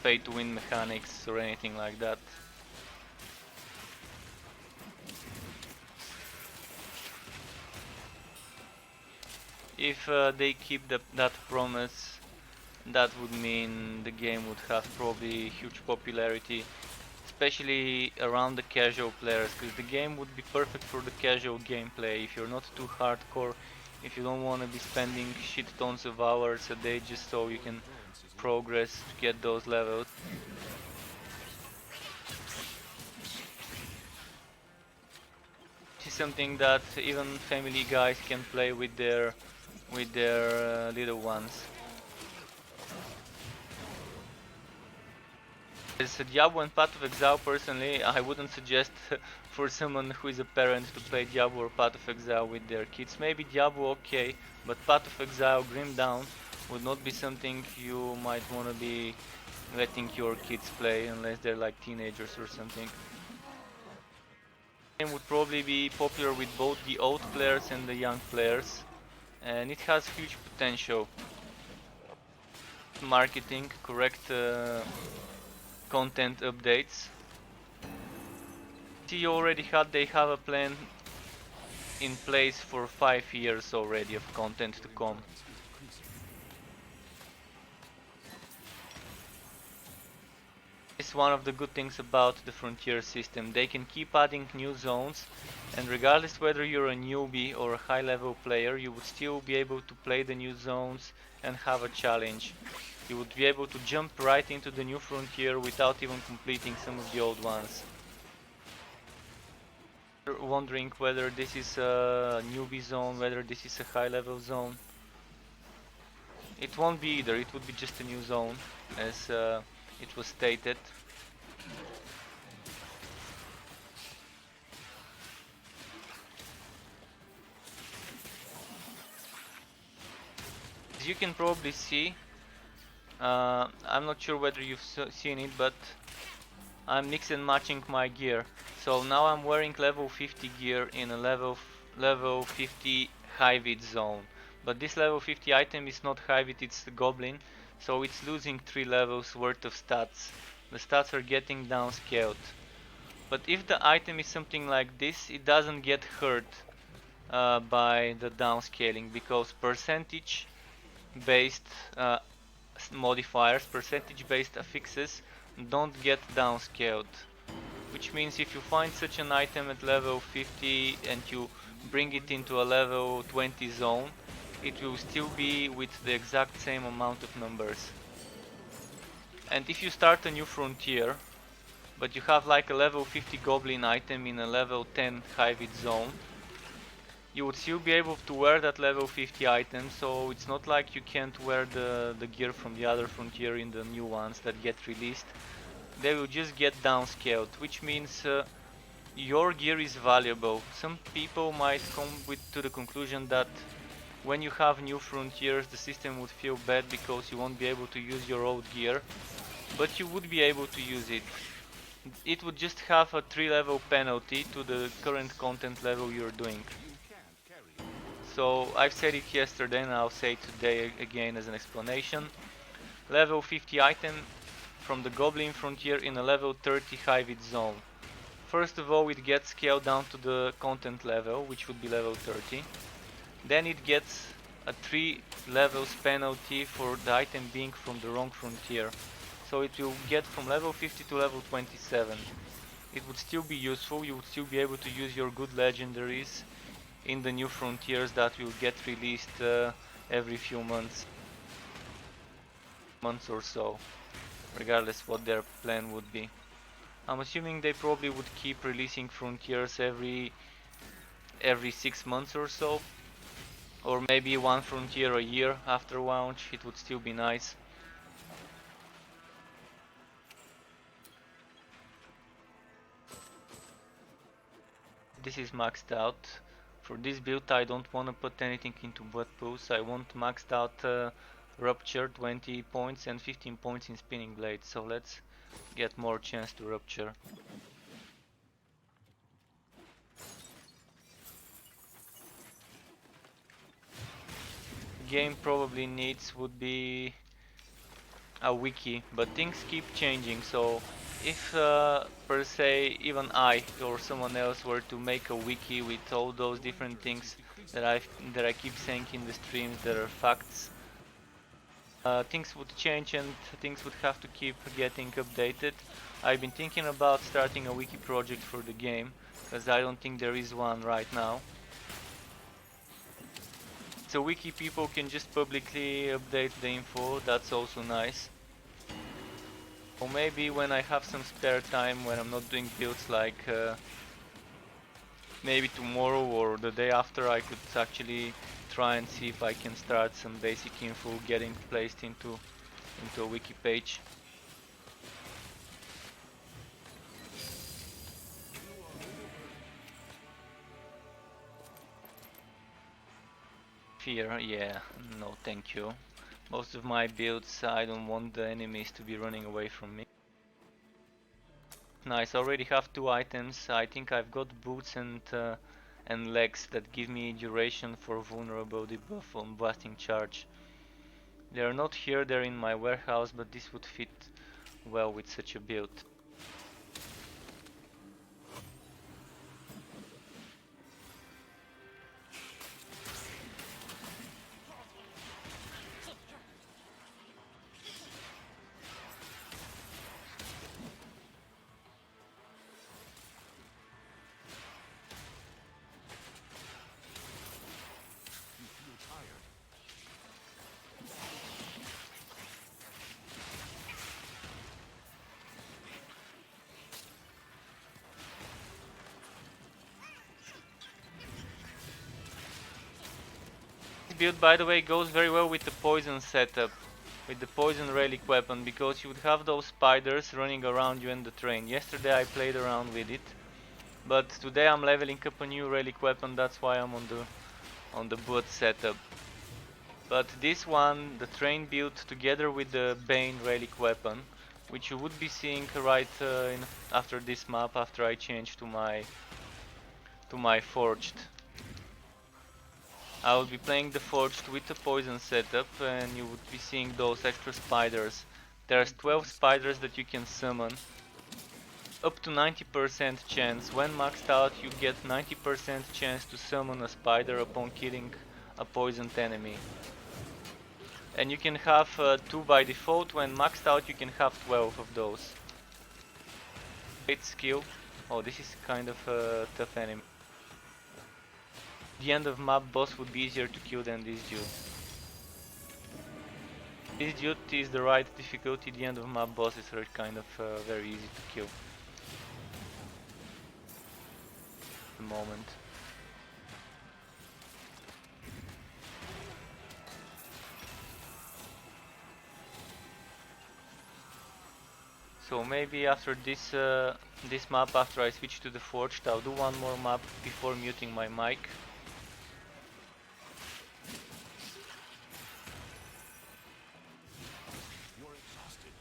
pay to win mechanics or anything like that. If they keep that promise, that would mean the game would have probably huge popularity, especially around the casual players, because the game would be perfect for the casual gameplay. If you're not too hardcore, if you don't want to be spending shit tons of hours a day just so you can progress to get those levels. This is something that even family guys can play with their little ones. As Diablo and Path of Exile, personally, I wouldn't suggest for someone who is a parent to play Diablo or Path of Exile with their kids. Maybe Diablo okay, but Path of Exile, Grim Dawn would not be something you might want to be letting your kids play unless they're like teenagers or something. The game would probably be popular with both the old players and the young players, and it has huge potential. Marketing, correct content updates. See, already they have a plan in place for 5 years already of content to come. It's one of the good things about the Frontier system. They can keep adding new zones, and regardless whether you're a newbie or a high level player, you would still be able to play the new zones and have a challenge. You would be able to jump right into the new Frontier without even completing some of the old ones. Wondering whether this is a newbie zone, whether this is a high level zone. It won't be either, it would be just a new zone, as it was stated. As you can probably see, I'm not sure whether you've seen it, but I'm mix and matching my gear. So now I'm wearing level 50 gear in a level 50 high vid zone. But this level 50 item is not high vid, it's the goblin, so it's losing 3 levels worth of stats. The stats are getting downscaled. But if the item is something like this, it doesn't get hurt by the downscaling, because percentage based modifiers, percentage based affixes don't get downscaled. Which means if you find such an item at level 50 and you bring it into a level 20 zone, it will still be with the exact same amount of numbers. And if you start a new frontier, but you have like a level 50 goblin item in a level 10 high vid zone, you would still be able to wear that level 50 item, so it's not like you can't wear the gear from the other frontier in the new ones that get released. They will just get downscaled, which means your gear is valuable. Some people might come to the conclusion that when you have new frontiers the system would feel bad because you won't be able to use your old gear, but you would be able to use it. It would just have a 3 level penalty to the current content level you're doing. So I've said it yesterday and I'll say it today again as an explanation. Level 50 item from the Goblin Frontier in a level 30 high vid zone. First of all, it gets scaled down to the content level, which would be level 30. Then it gets a 3 levels penalty for the item being from the wrong frontier. So it will get from level 50 to level 27. It would still be useful, you would still be able to use your good legendaries in the new frontiers that will get released every few months or so, regardless what their plan would be. I'm assuming they probably would keep releasing frontiers every 6 months or so, or maybe one frontier a year after launch. It would still be nice. This is maxed out. For this build I don't want to put anything into blood pools. I want maxed out rupture, 20 points and 15 points in spinning blade. So let's get more chance to rupture. Game probably needs would be a wiki, but things keep changing, so if per se even I or someone else were to make a wiki with all those different things that I keep saying in the streams that are facts, things would change and things would have to keep getting updated. I've been thinking about starting a wiki project for the game, because I don't think there is one right now. So wiki people can just publicly update the info, that's also nice. Or maybe when I have some spare time, when I'm not doing builds, like maybe tomorrow or the day after, I could actually try and see if I can start some basic info getting placed into a wiki page. fear, yeah, no thank you. Most of my builds, I don't want the enemies to be running away from me. Nice, I already have 2 items. I think I've got boots and legs that give me duration for vulnerable debuff on blasting charge. They are not here, they're in my warehouse, but this would fit well with such a build. You feel tired. This build, by the way, goes very well with the poison setup, with the poison relic weapon, because you would have those spiders running around you in the train. Yesterday I played around with it, but today I'm leveling up a new relic weapon, that's why I'm on the boot setup. But this one, the train built together with the Bane relic weapon, which you would be seeing right after this map, after I change to my forged. I will be playing the forged with the poison setup, and you would be seeing those extra spiders. There's 12 spiders that you can summon. Up to 90% chance. When maxed out, you get 90% chance to summon a spider upon killing a poisoned enemy. And you can have 2 by default. When maxed out, you can have 12 of those. 8 skill. Oh, this is kind of a tough enemy. The end of map boss would be easier to kill than this dude. This dude is the right difficulty, the end of map bosses are kind of very easy to kill. At the moment. So maybe after this map, after I switch to the forged, I'll do one more map before muting my mic. You're exhausted.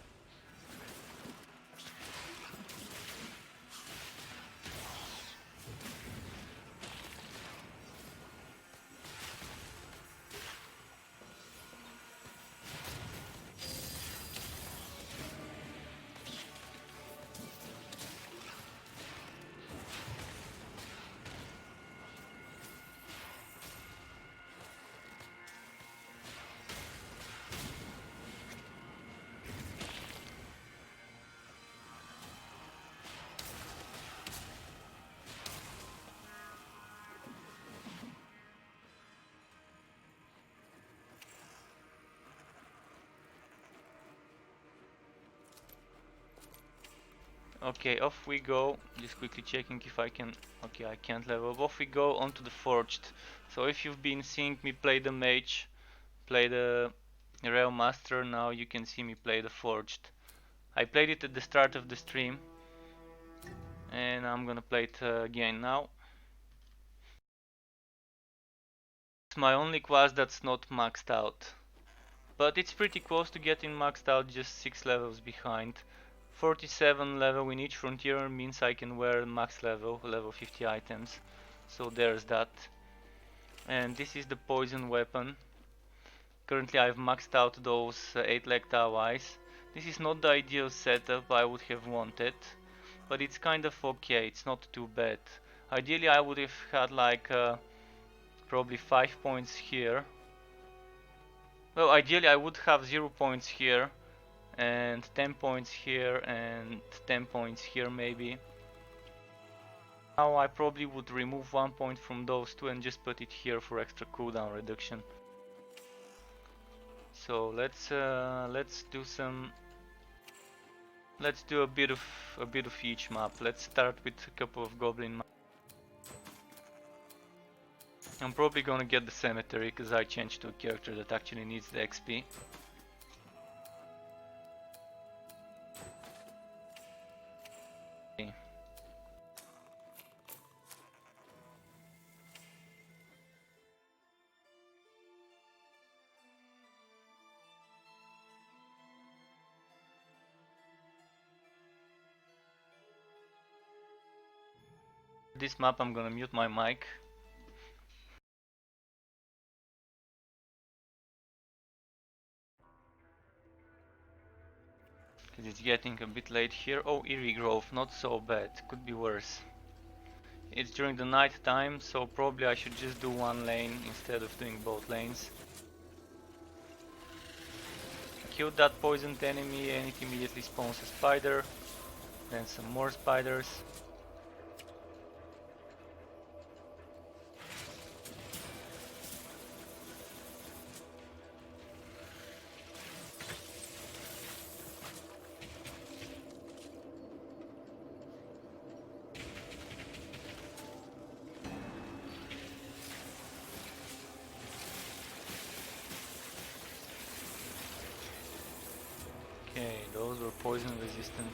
Okay, off we go. Just quickly checking if I can. Okay, I can't level up. Off we go onto the forged. So if you've been seeing me play the mage, play the Realm Master, now you can see me play the forged. I played it at the start of the stream, and I'm gonna play it again now. It's my only class that's not maxed out, but it's pretty close to getting maxed out, just 6 levels behind. 47 level in each frontier means I can wear max level 50 items, so there's that. And this is the poison weapon. Currently I've maxed out those 8-legged allies. This is not the ideal setup I would have wanted, but it's kind of okay, it's not too bad. Ideally I would have had like probably 5 points here. Well, ideally I would have 0 points here, and 10 points here, and 10 points here maybe. Now I probably would remove 1 point from those two and just put it here for extra cooldown reduction. So let's do a bit of each map. Let's start with a couple of goblin maps. I'm probably gonna get the cemetery because I changed to a character that actually needs the XP. Okay. This map I'm gonna mute my mic. Cause it's getting a bit late here. Oh, Eerie Grove, not so bad, could be worse. It's during the night time, so probably I should just do one lane instead of doing both lanes. Kill that poisoned enemy and it immediately spawns a spider. Then some more spiders. Okay, those were poison resistant.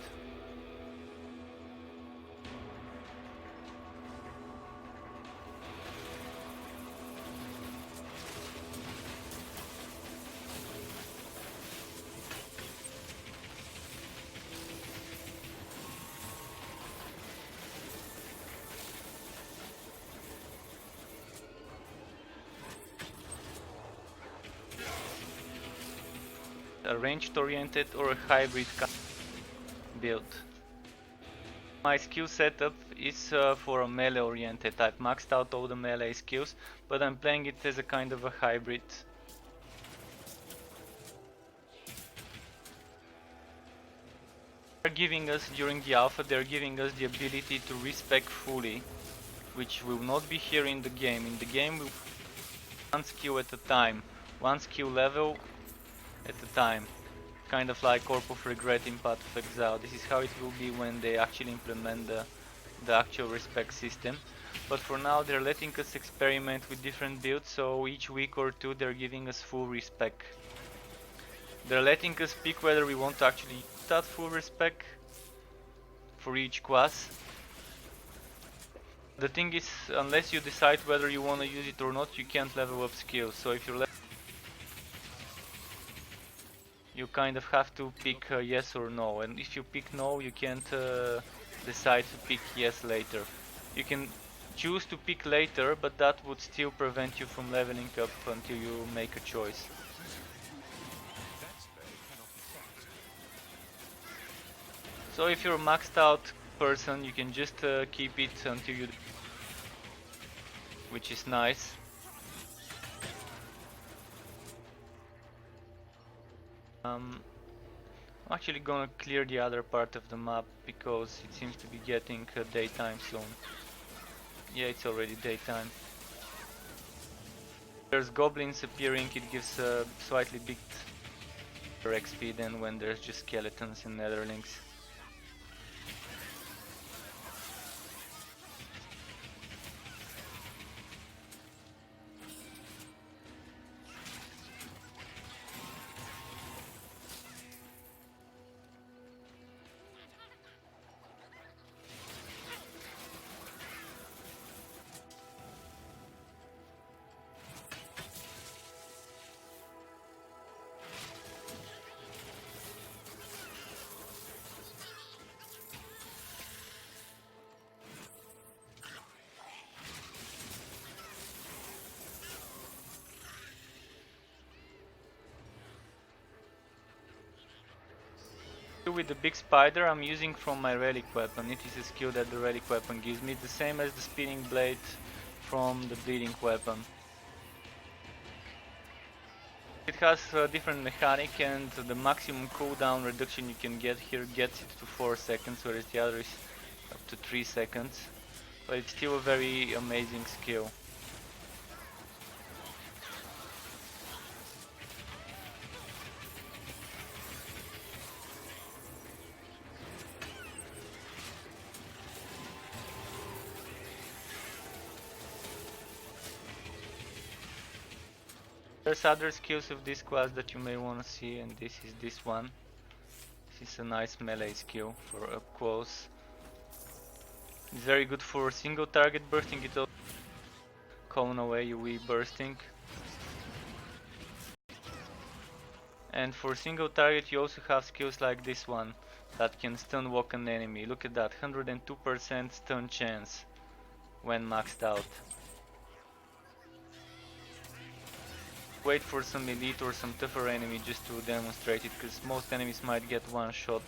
A ranged oriented or a hybrid build. My skill setup is for a melee oriented. I've maxed out all the melee skills, but I'm playing it as a kind of a hybrid. They're giving us, during the alpha, they're giving us the ability to respec fully, which will not be here in the game. In the game, we one skill at a time, one skill level at a time. Kind of like Corp of Regret in Path of Exile. This is how it will be when they actually implement the actual respec system. But for now they're letting us experiment with different builds, so each week or two they're giving us full respec. They're letting us pick whether we want to actually use that full respec for each class. The thing is, unless you decide whether you want to use it or not, you can't level up skills. So if you're you kind of have to pick yes or no, and if you pick no, you can't decide to pick yes later. You can choose to pick later, but that would still prevent you from leveling up until you make a choice. So if you're a maxed out person, you can just keep it until you, which is nice. I'm actually gonna clear the other part of the map because it seems to be getting daytime soon. Yeah, it's already daytime. There's goblins appearing, it gives a slightly big XP than when there's just skeletons and netherlings. With the big spider I'm using from my relic weapon. It is a skill that the relic weapon gives me, the same as the spinning blade from the bleeding weapon. It has a different mechanic, and the maximum cooldown reduction you can get here gets it to 4 seconds, whereas the other is up to 3 seconds. But it's still a very amazing skill. There's other skills of this class that you may want to see, and this is this one. This is a nice melee skill for up close. It's very good for single target bursting, it also cone away UV bursting. And for single target you also have skills like this one that can stun walk an enemy. Look at that, 102% stun chance. when maxed out. Wait for some elite or some tougher enemy just to demonstrate it, because most enemies might get one shot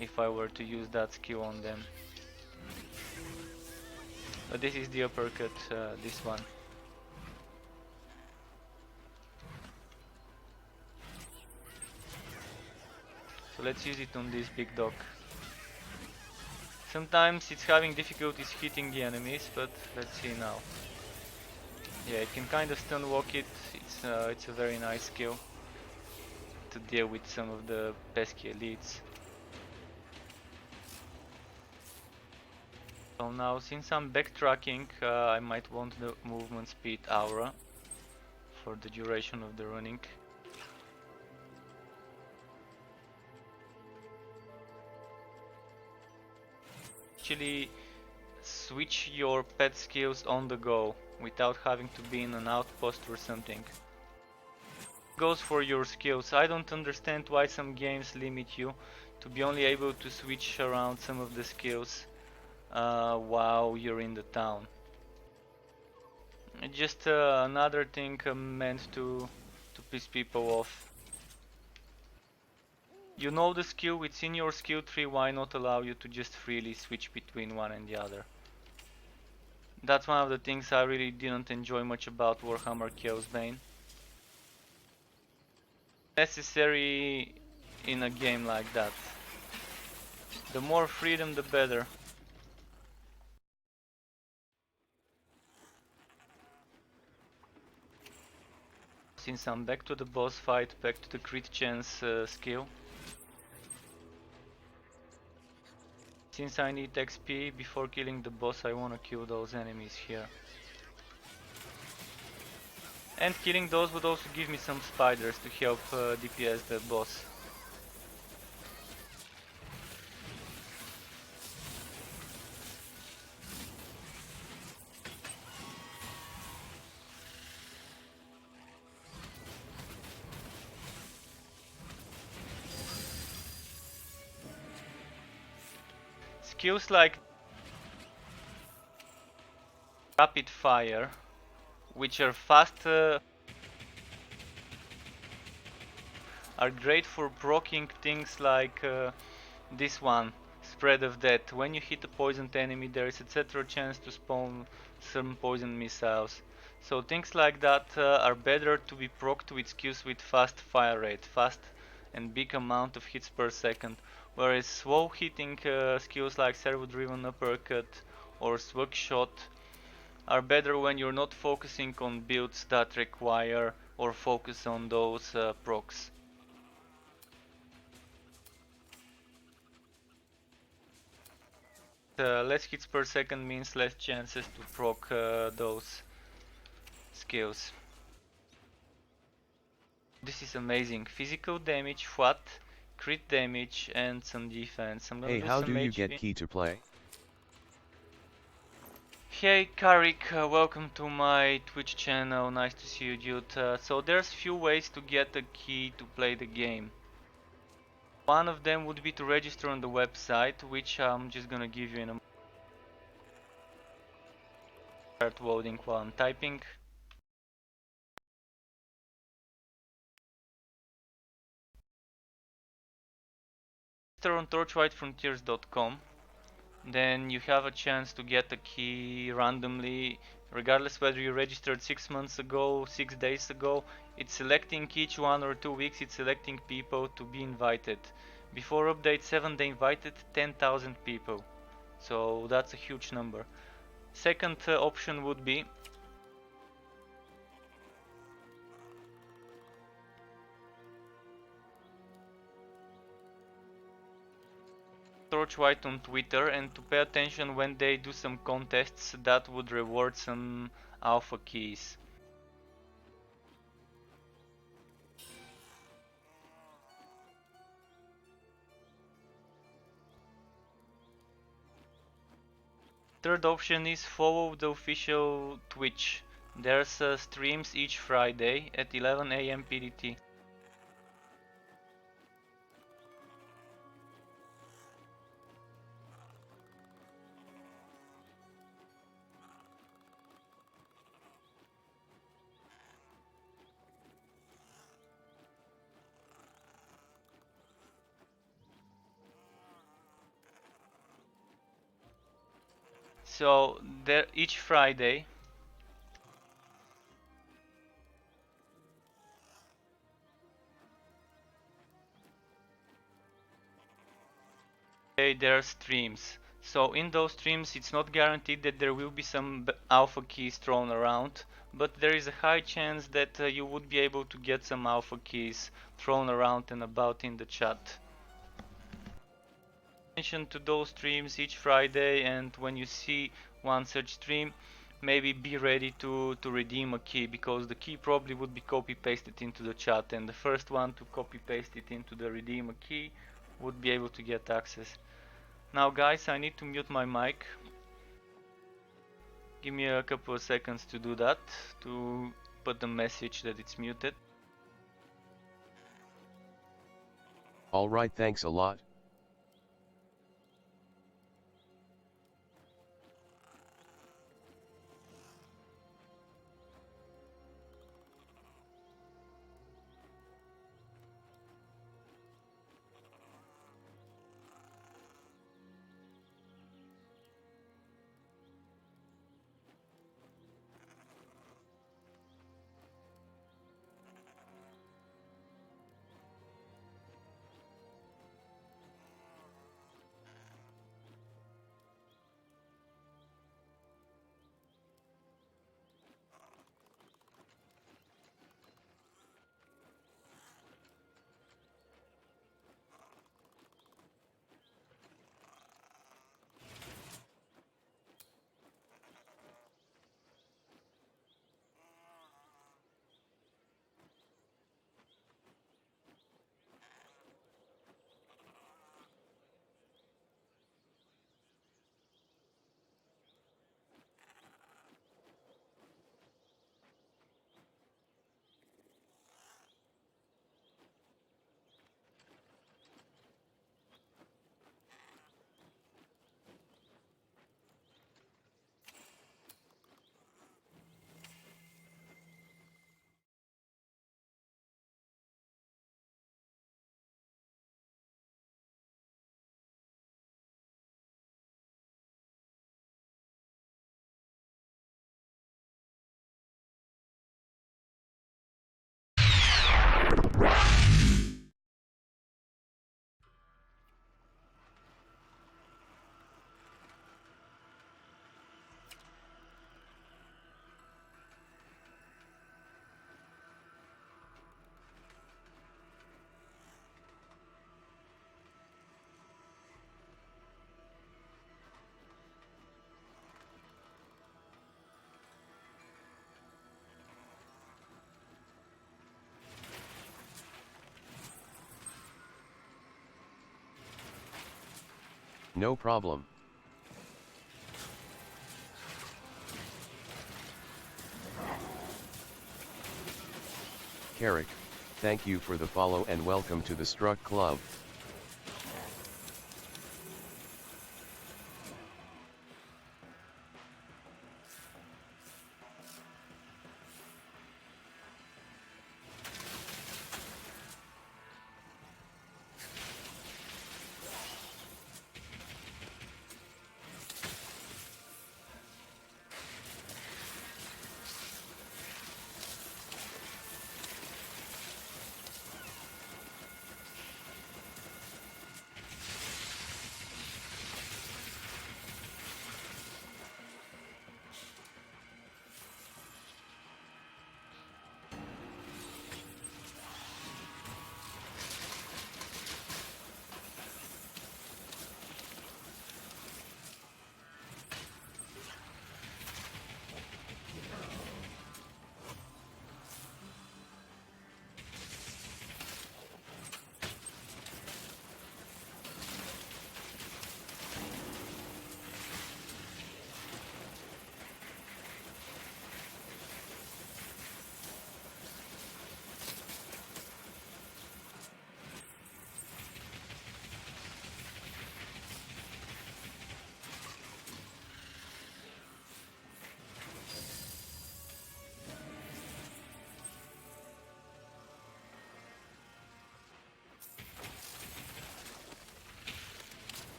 if I were to use that skill on them. But this is the uppercut, this one. So let's use it on this big dog. Sometimes it's having difficulties hitting the enemies, but let's see now. Yeah, it can kind of stun walk it. It's a very nice skill to deal with some of the pesky elites. So now, since I'm backtracking, I might want the movement speed aura for the duration of the running. Actually, switch your pet skills on the go without having to be in an outpost or something. Goes for your skills. I don't understand why some games limit you to be only able to switch around some of the skills while you're in the town. Just another thing meant to piss people off. You know the skill, it's in your skill tree, why not allow you to just freely switch between one and the other? That's one of the things I really didn't enjoy much about Warhammer Chaosbane. Necessary in a game like that. The more freedom, the better. Since I'm back to the boss fight, back to the crit chance skill. Since I need XP before killing the boss, I wanna kill those enemies here. And killing those would also give me some spiders to help DPS the boss. Skills like rapid fire, which are fast, are great for proccing things like this one, spread of death. When you hit a poisoned enemy, there is a etc. chance to spawn some poison missiles. So things like that are better to be procced with skills with fast fire rate, fast and big amount of hits per second. Whereas slow hitting skills like servo driven uppercut or swag shot are better when you're not focusing on builds that require or focus on those procs. Less hits per second means less chances to proc those skills. This is amazing. Physical damage, what? Crit damage and some defense. I'm gonna Hey, do how some do you HP. get key to play? Hey Karik, welcome to my Twitch channel, nice to see you dude. So there's few ways to get a key to play the game. One of them would be to register on the website, which I'm just gonna give you in a moment. Start loading while I'm typing. Register on torchlightfrontiers.com. Then you have a chance to get a key randomly, regardless whether you registered 6 months ago, 6 days ago. It's selecting each 1 or 2 weeks, it's selecting people to be invited. Before update 7 they invited 10,000 people, so that's a huge number. Second option would be Torchlight on Twitter and to pay attention when they do some contests that would reward some alpha keys. Third option is follow the official Twitch. There's streams each Friday at 11 AM PDT. So there each Friday there are streams. So in those streams it's not guaranteed that there will be some alpha keys thrown around, but there is a high chance that you would be able to get some alpha keys thrown around and about in the chat. Attention to those streams each Friday, and when you see one such stream, maybe be ready to redeem a key, because the key probably would be copy pasted into the chat, and the first one to copy paste it into the redeem a key would be able to get access. Now guys, I need to mute my mic. Give me a couple of seconds to do that, to put the message that it's muted. Alright, thanks a lot. No problem. Carrick, thank you for the follow and welcome to the Struck Club.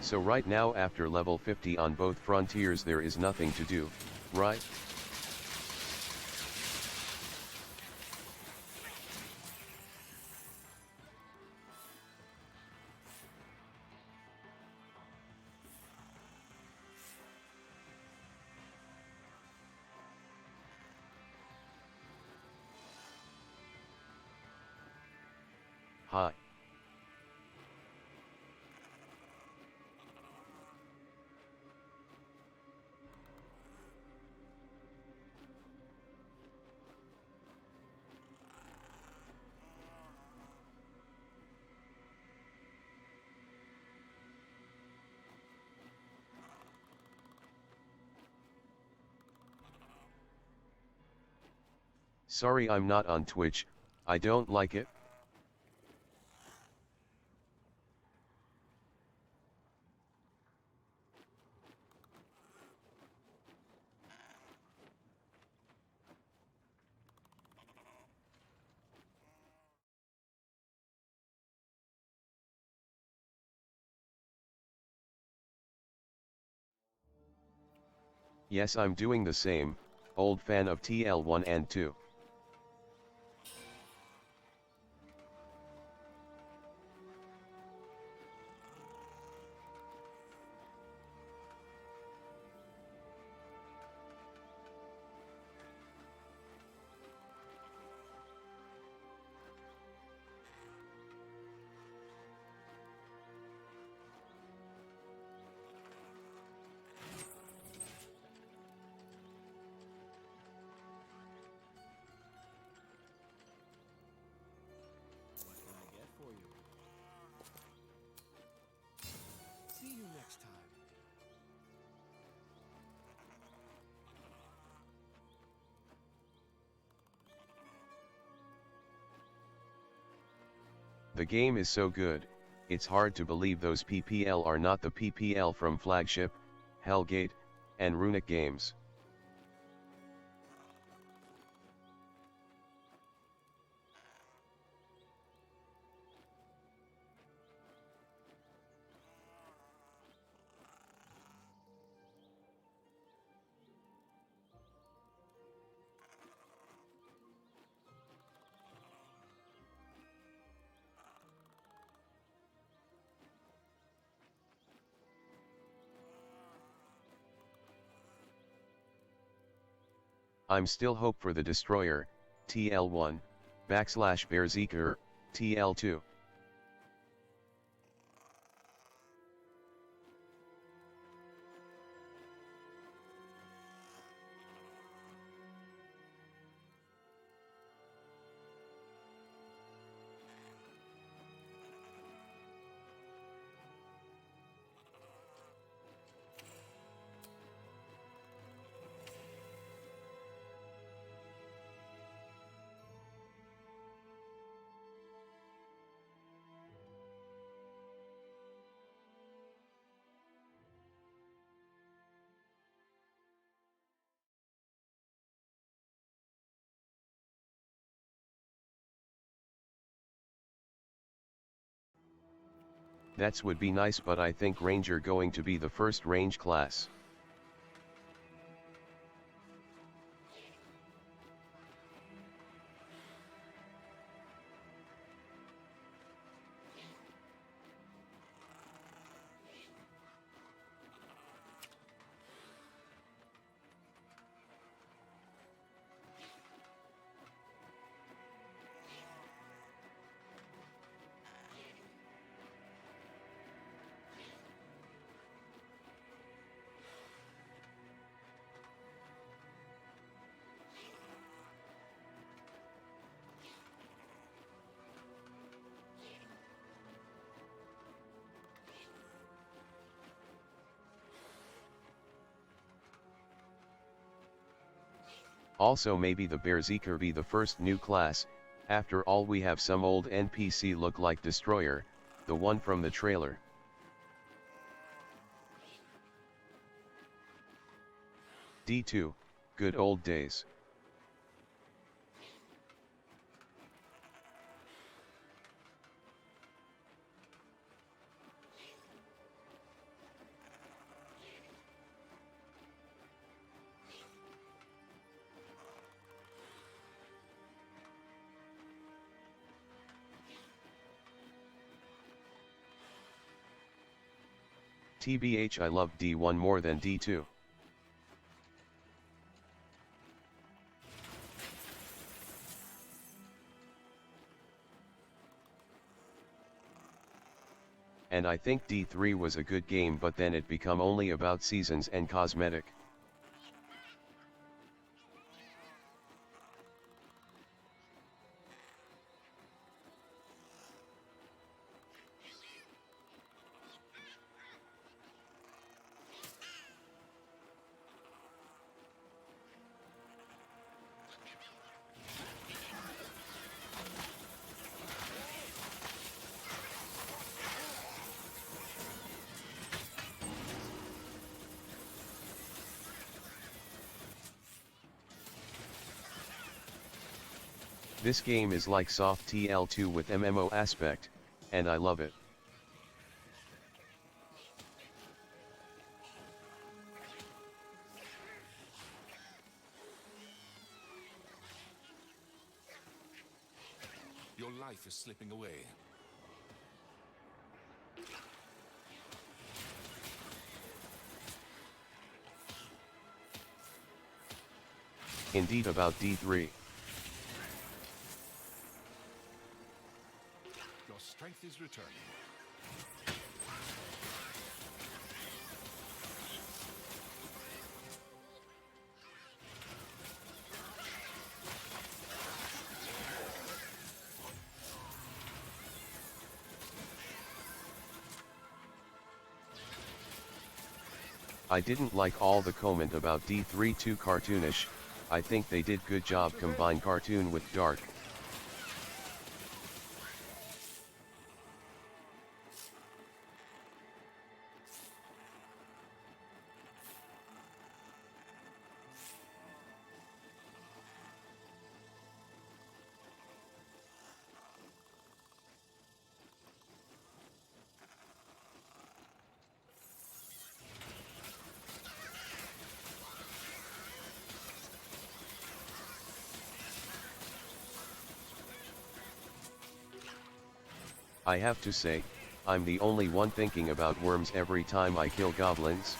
So right now after level 50 on both frontiers there is nothing to do, right? Hi. Sorry I'm not on Twitch, I don't like it. Yes, I'm doing the same, old fan of TL1 and 2. What can I get for you? See you next time. The game is so good, it's hard to believe those PPL are not the PPL from Flagship, Hellgate, and Runic games. I'm still hope for the Destroyer, TL1, /Berserker, TL2. That's would be nice, but I think Ranger going to be the first range class. Also maybe the Berserker be the first new class, after all we have some old NPC look like Destroyer, the one from the trailer. D2, good old days. TBH, I love D1 more than D2. And I think D3 was a good game, but then it become only about seasons and cosmetic. This game is like soft TL2 with MMO aspect, and I love it. Your life is slipping away. Indeed, about D3. Your strength is returning. I didn't like all the comment about D3 too cartoonish. I think they did good job combine cartoon with dark. I have to say, I'm the only one thinking about worms every time I kill goblins.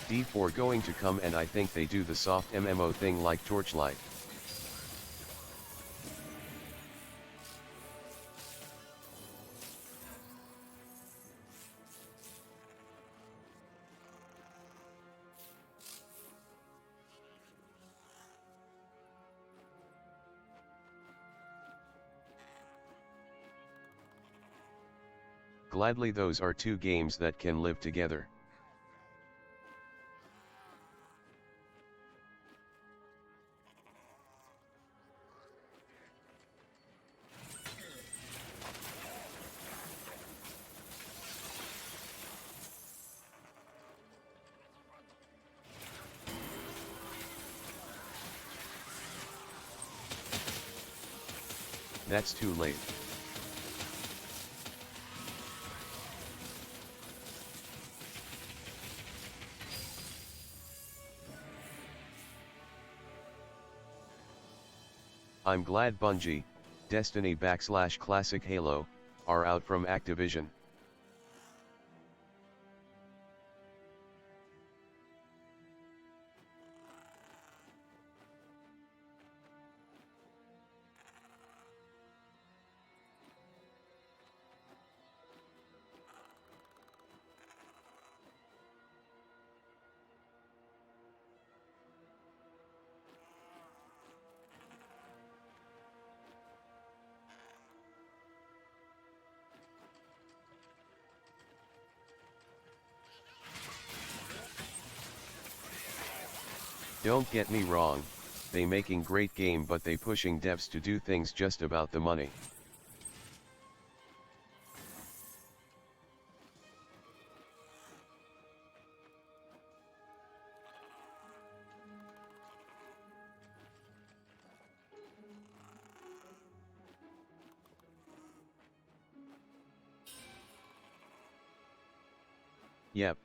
D4 going to come, and I think they do the soft MMO thing like Torchlight. Gladly, those are two games that can live together. That's too late. I'm glad Bungie, Destiny / Classic Halo, are out from Activision. Don't get me wrong, they making great game, but they pushing devs to do things just about the money. Yep.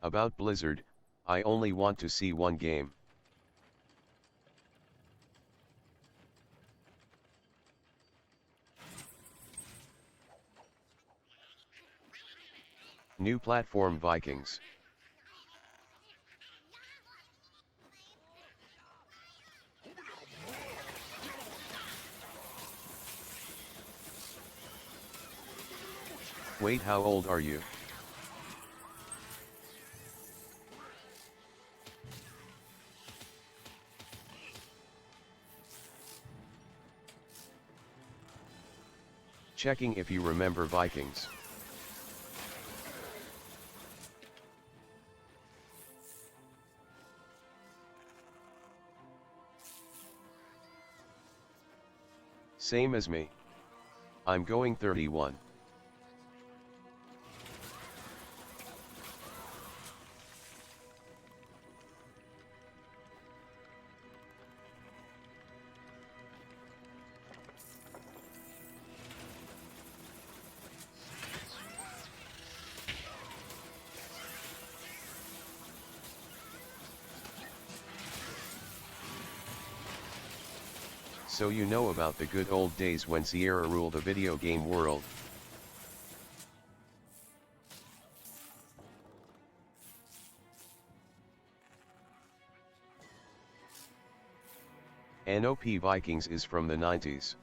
About Blizzard, I only want to see one game. New platform Vikings. Wait, how old are you? Checking if you remember Vikings. Same as me. I'm going 31. So you know about the good old days when Sierra ruled the video game world. NOP Vikings is from the 90s.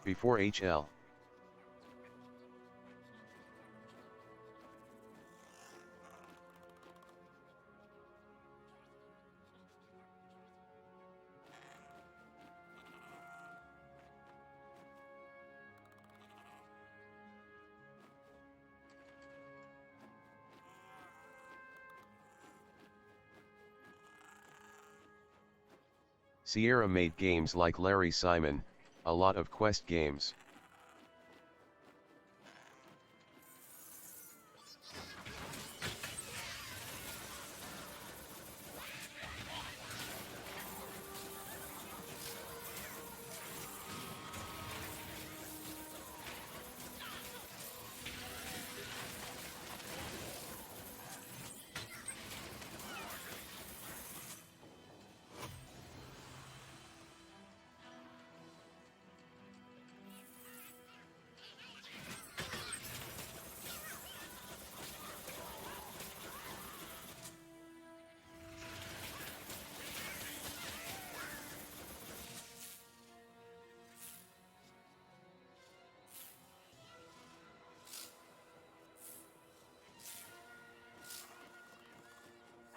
Before HL. Sierra made games like Larry Simon, a lot of quest games.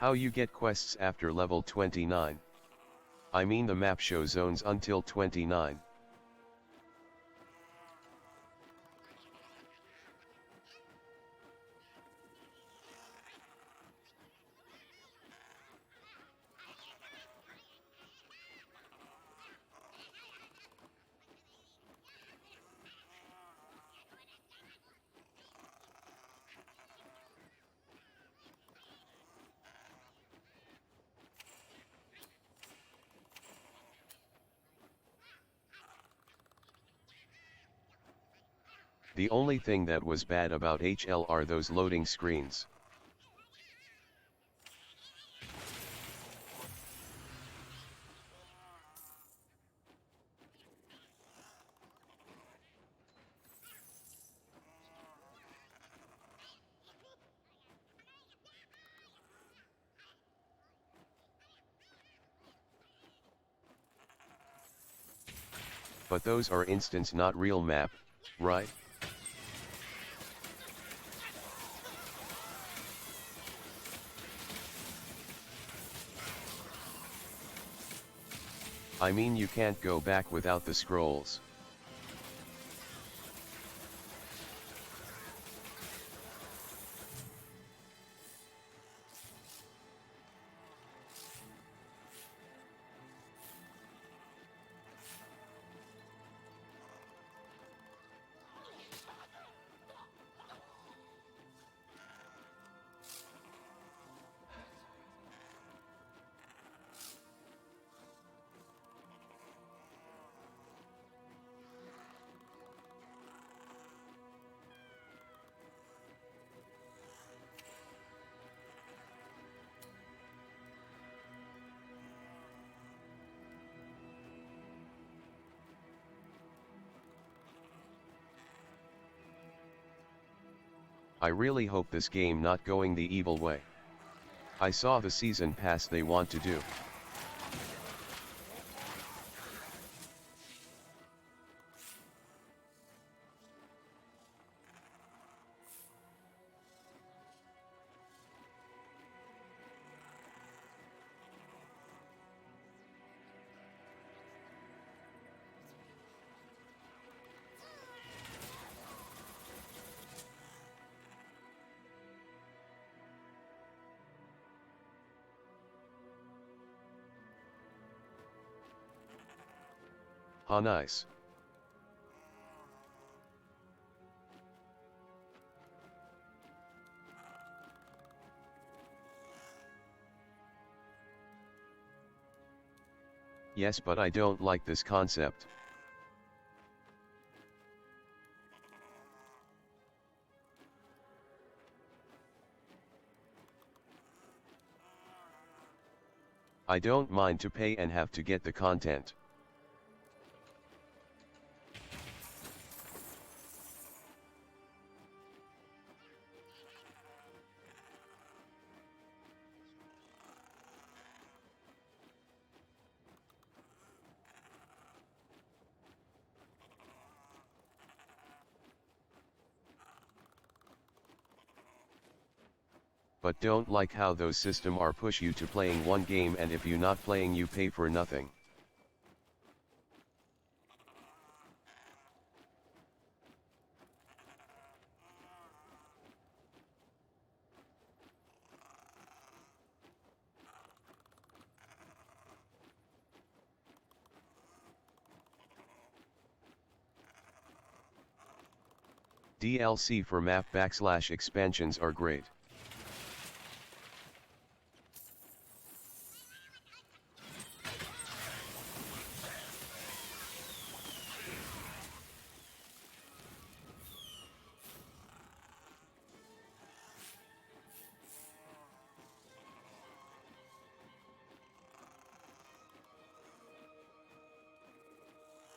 How you get quests after level 29? I mean the map shows zones until 29. The only thing that was bad about HL are those loading screens. But those are instance, not real map, right? I mean you can't go back without the scrolls. I really hope this game not going the evil way. I saw the season pass they want to do. How nice. Yes, but I don't like this concept. I don't mind to pay and have to get the content. But don't like how those system are push you to playing one game, and if you not playing you pay for nothing. DLC for map / expansions are great.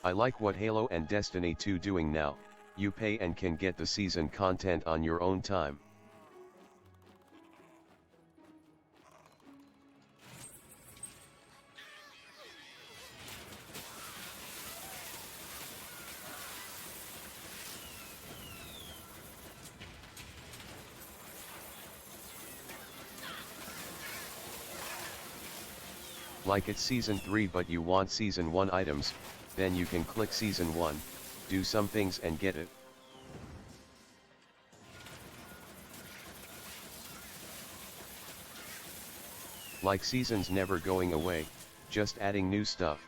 I like what Halo and Destiny 2 doing now. You pay and can get the season content on your own time. Like it's season 3 but you want season 1 items, then you can click season 1, do some things and get it. Like seasons never going away, just adding new stuff.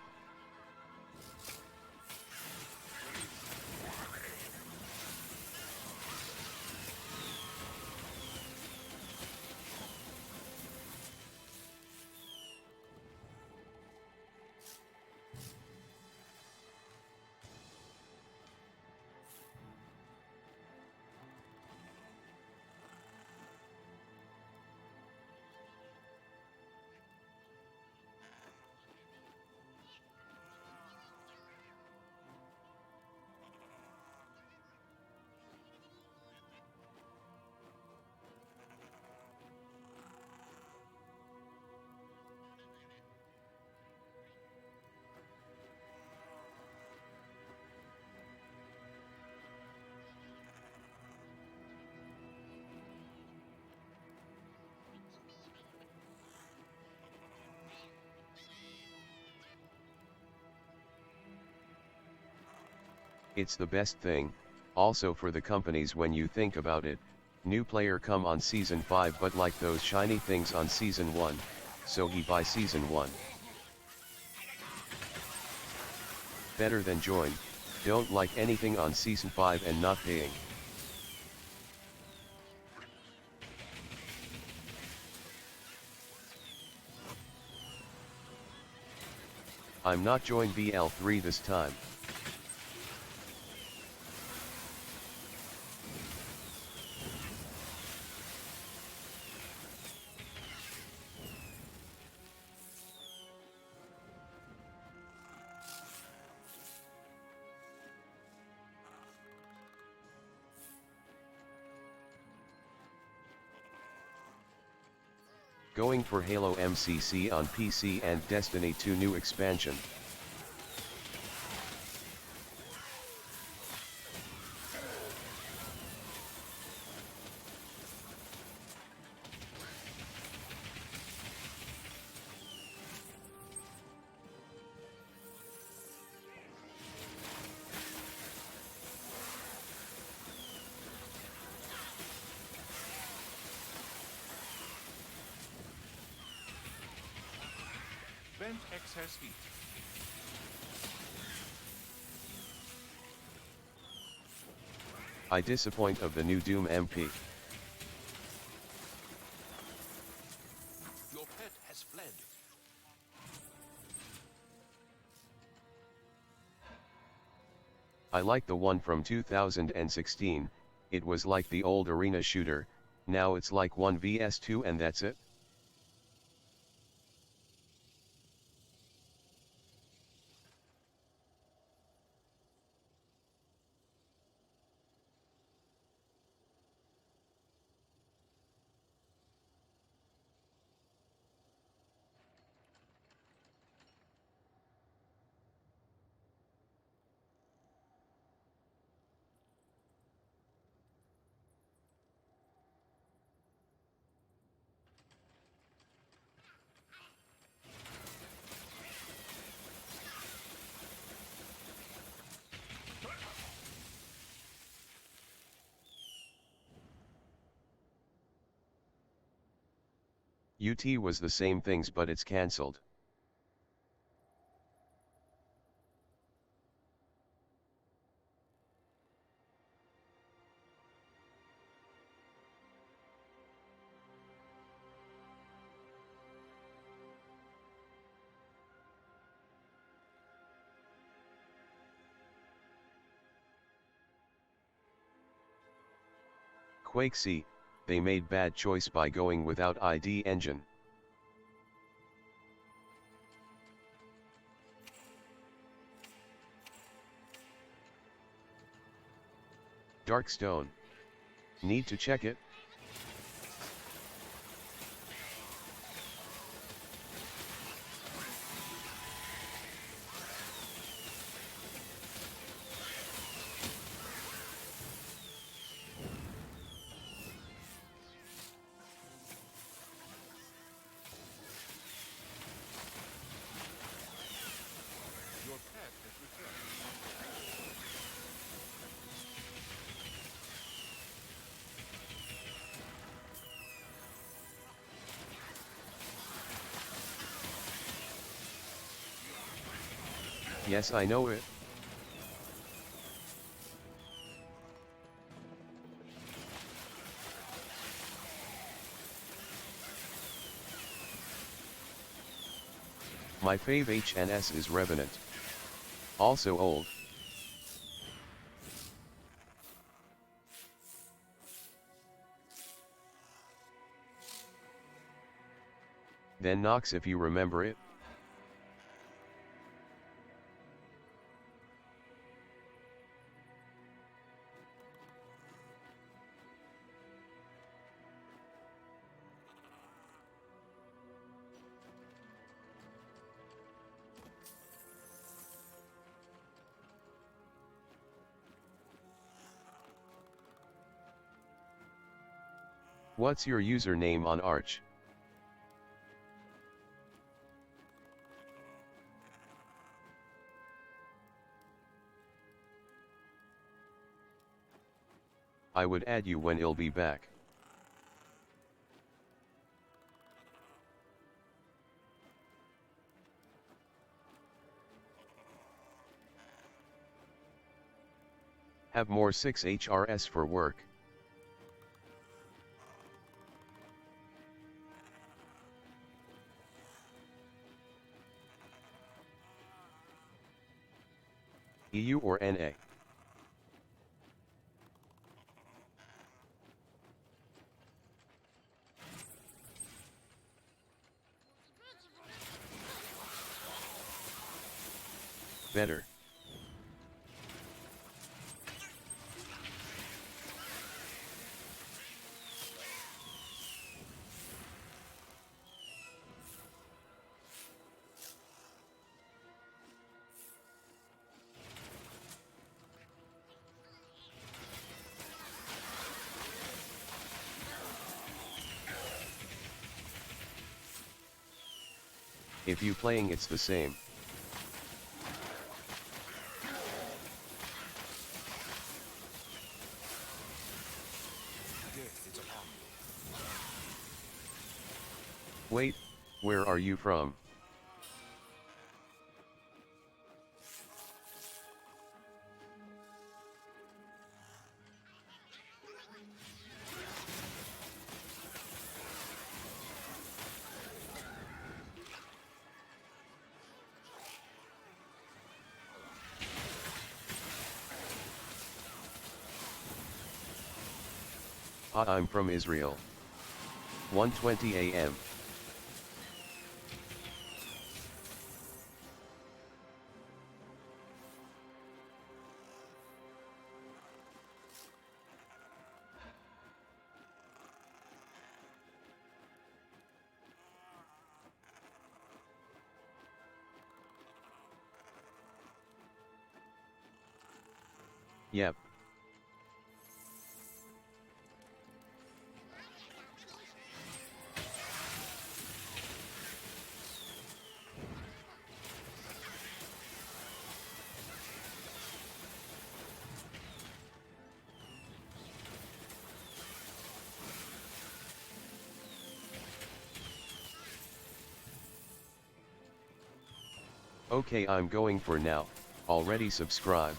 It's the best thing, also for the companies when you think about it. New player come on season 5 but like those shiny things on season 1, so he buy season 1. Better than join, don't like anything on season 5 and not paying. I'm not join BL3 this time. Going for Halo MCC on PC and Destiny 2 new expansion. Vent excess heat. I disappoint of the new Doom MP. Your pet has fled. I like the one from 2016, it was like the old arena shooter, now it's like 1 vs 2 and that's it. UT was the same things but it's cancelled. Quake C, they made bad choice by going without ID engine. Darkstone. Need to check it? Your pet has returned. Yes, I know it. My fave HNS is Revenant. Also old. Then Nox if you remember it. What's your username on Arch? I would add you when it'll be back. Have more 6 HRS for work. EU or NA? Better. If you playing it's the same. Death is upon you. Wait, where are you from? I'm from Israel. 1:20 a.m. Yep. Okay, I'm going for now. Already subscribed.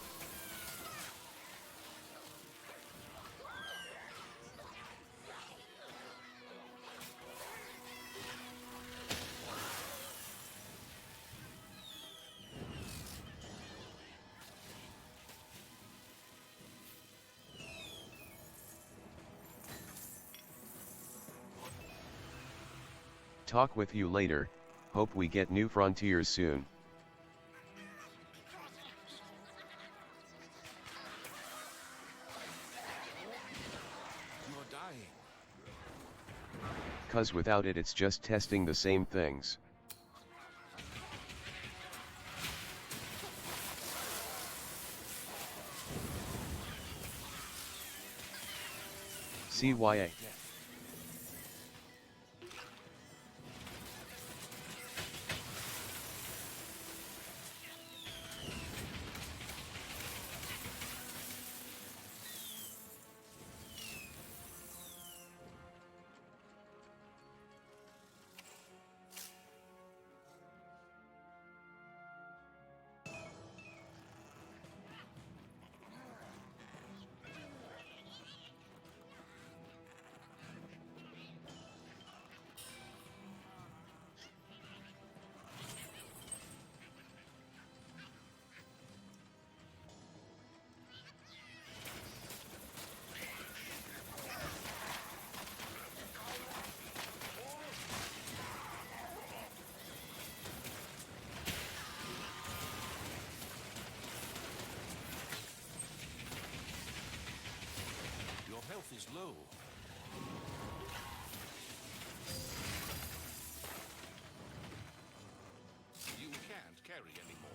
Talk with you later, hope we get new frontiers soon. You are dying. Cause without it it's just testing the same things. CYA. Death. Your health is low. You can't carry anymore.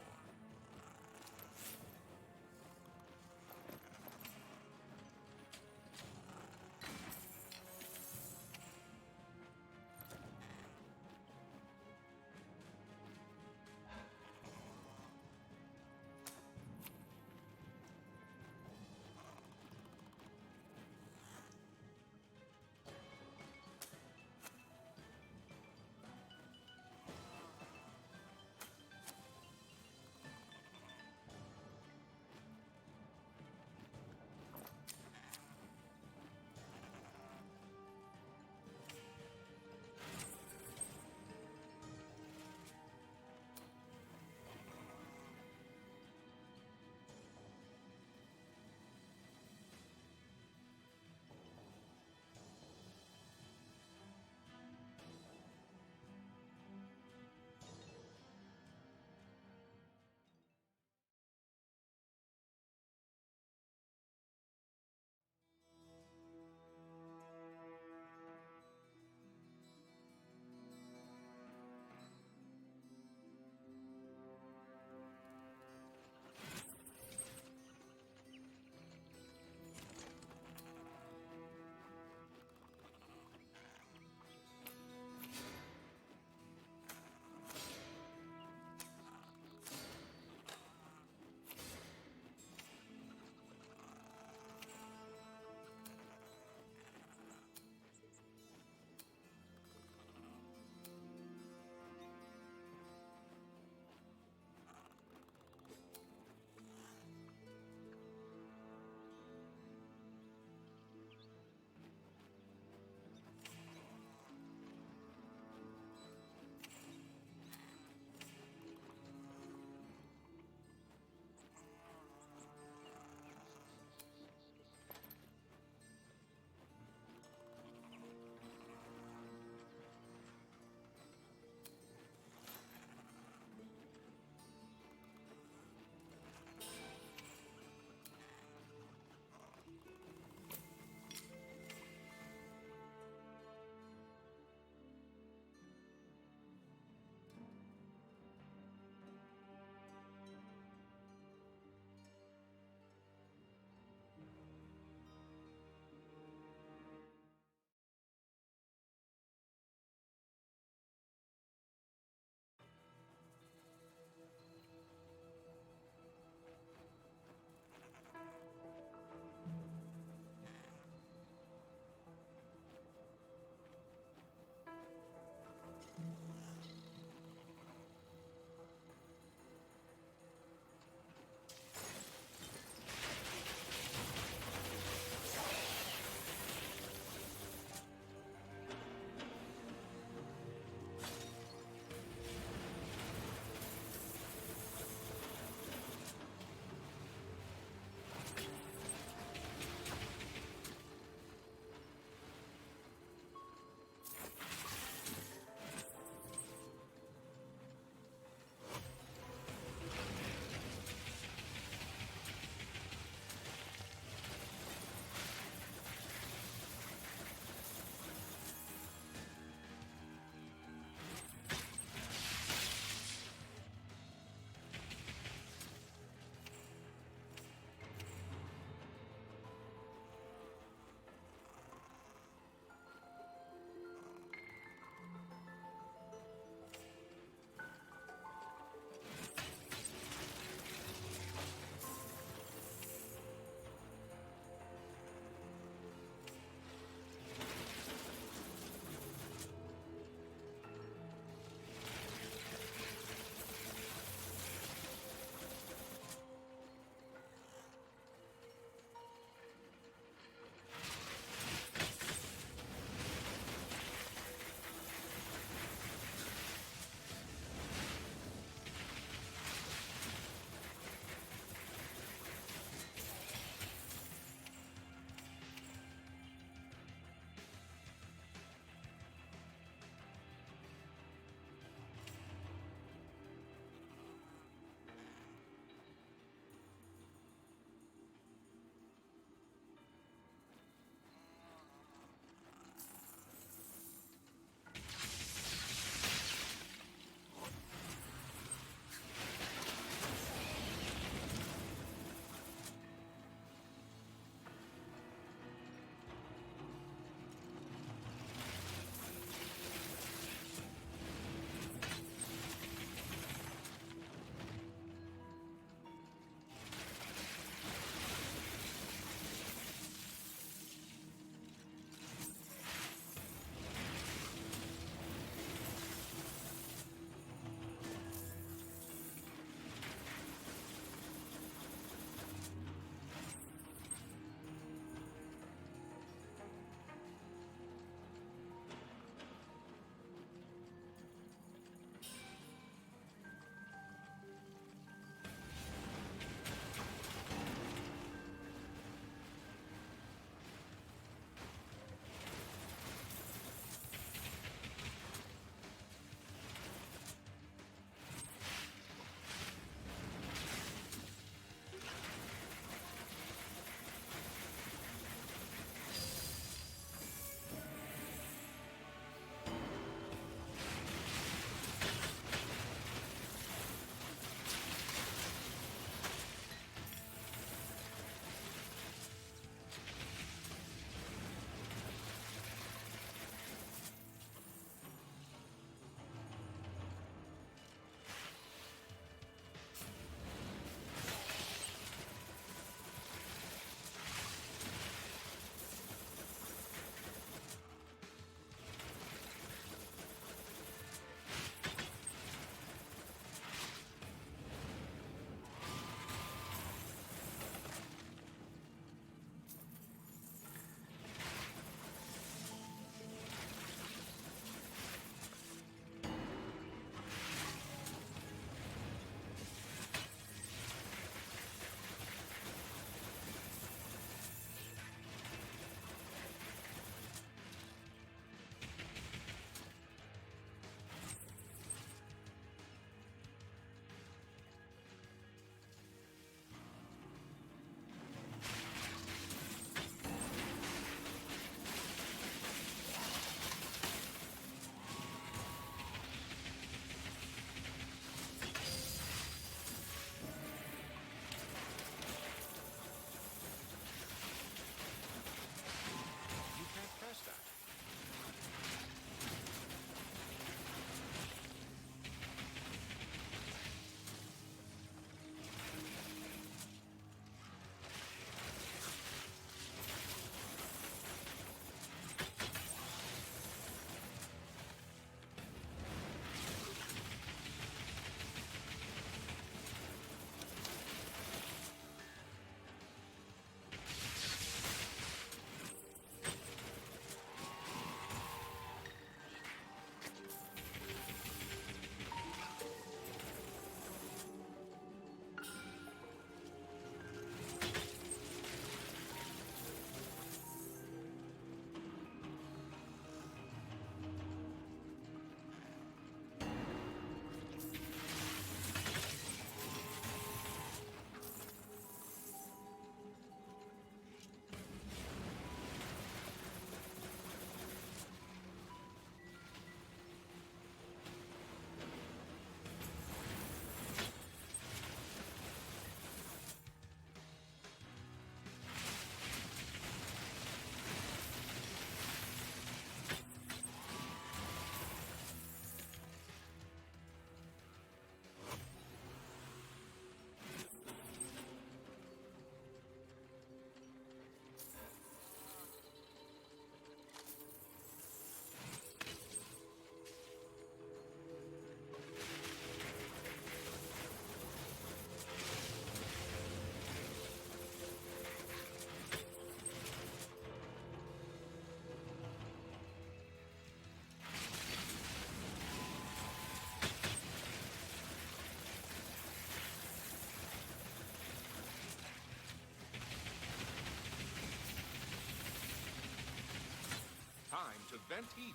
to vent heat.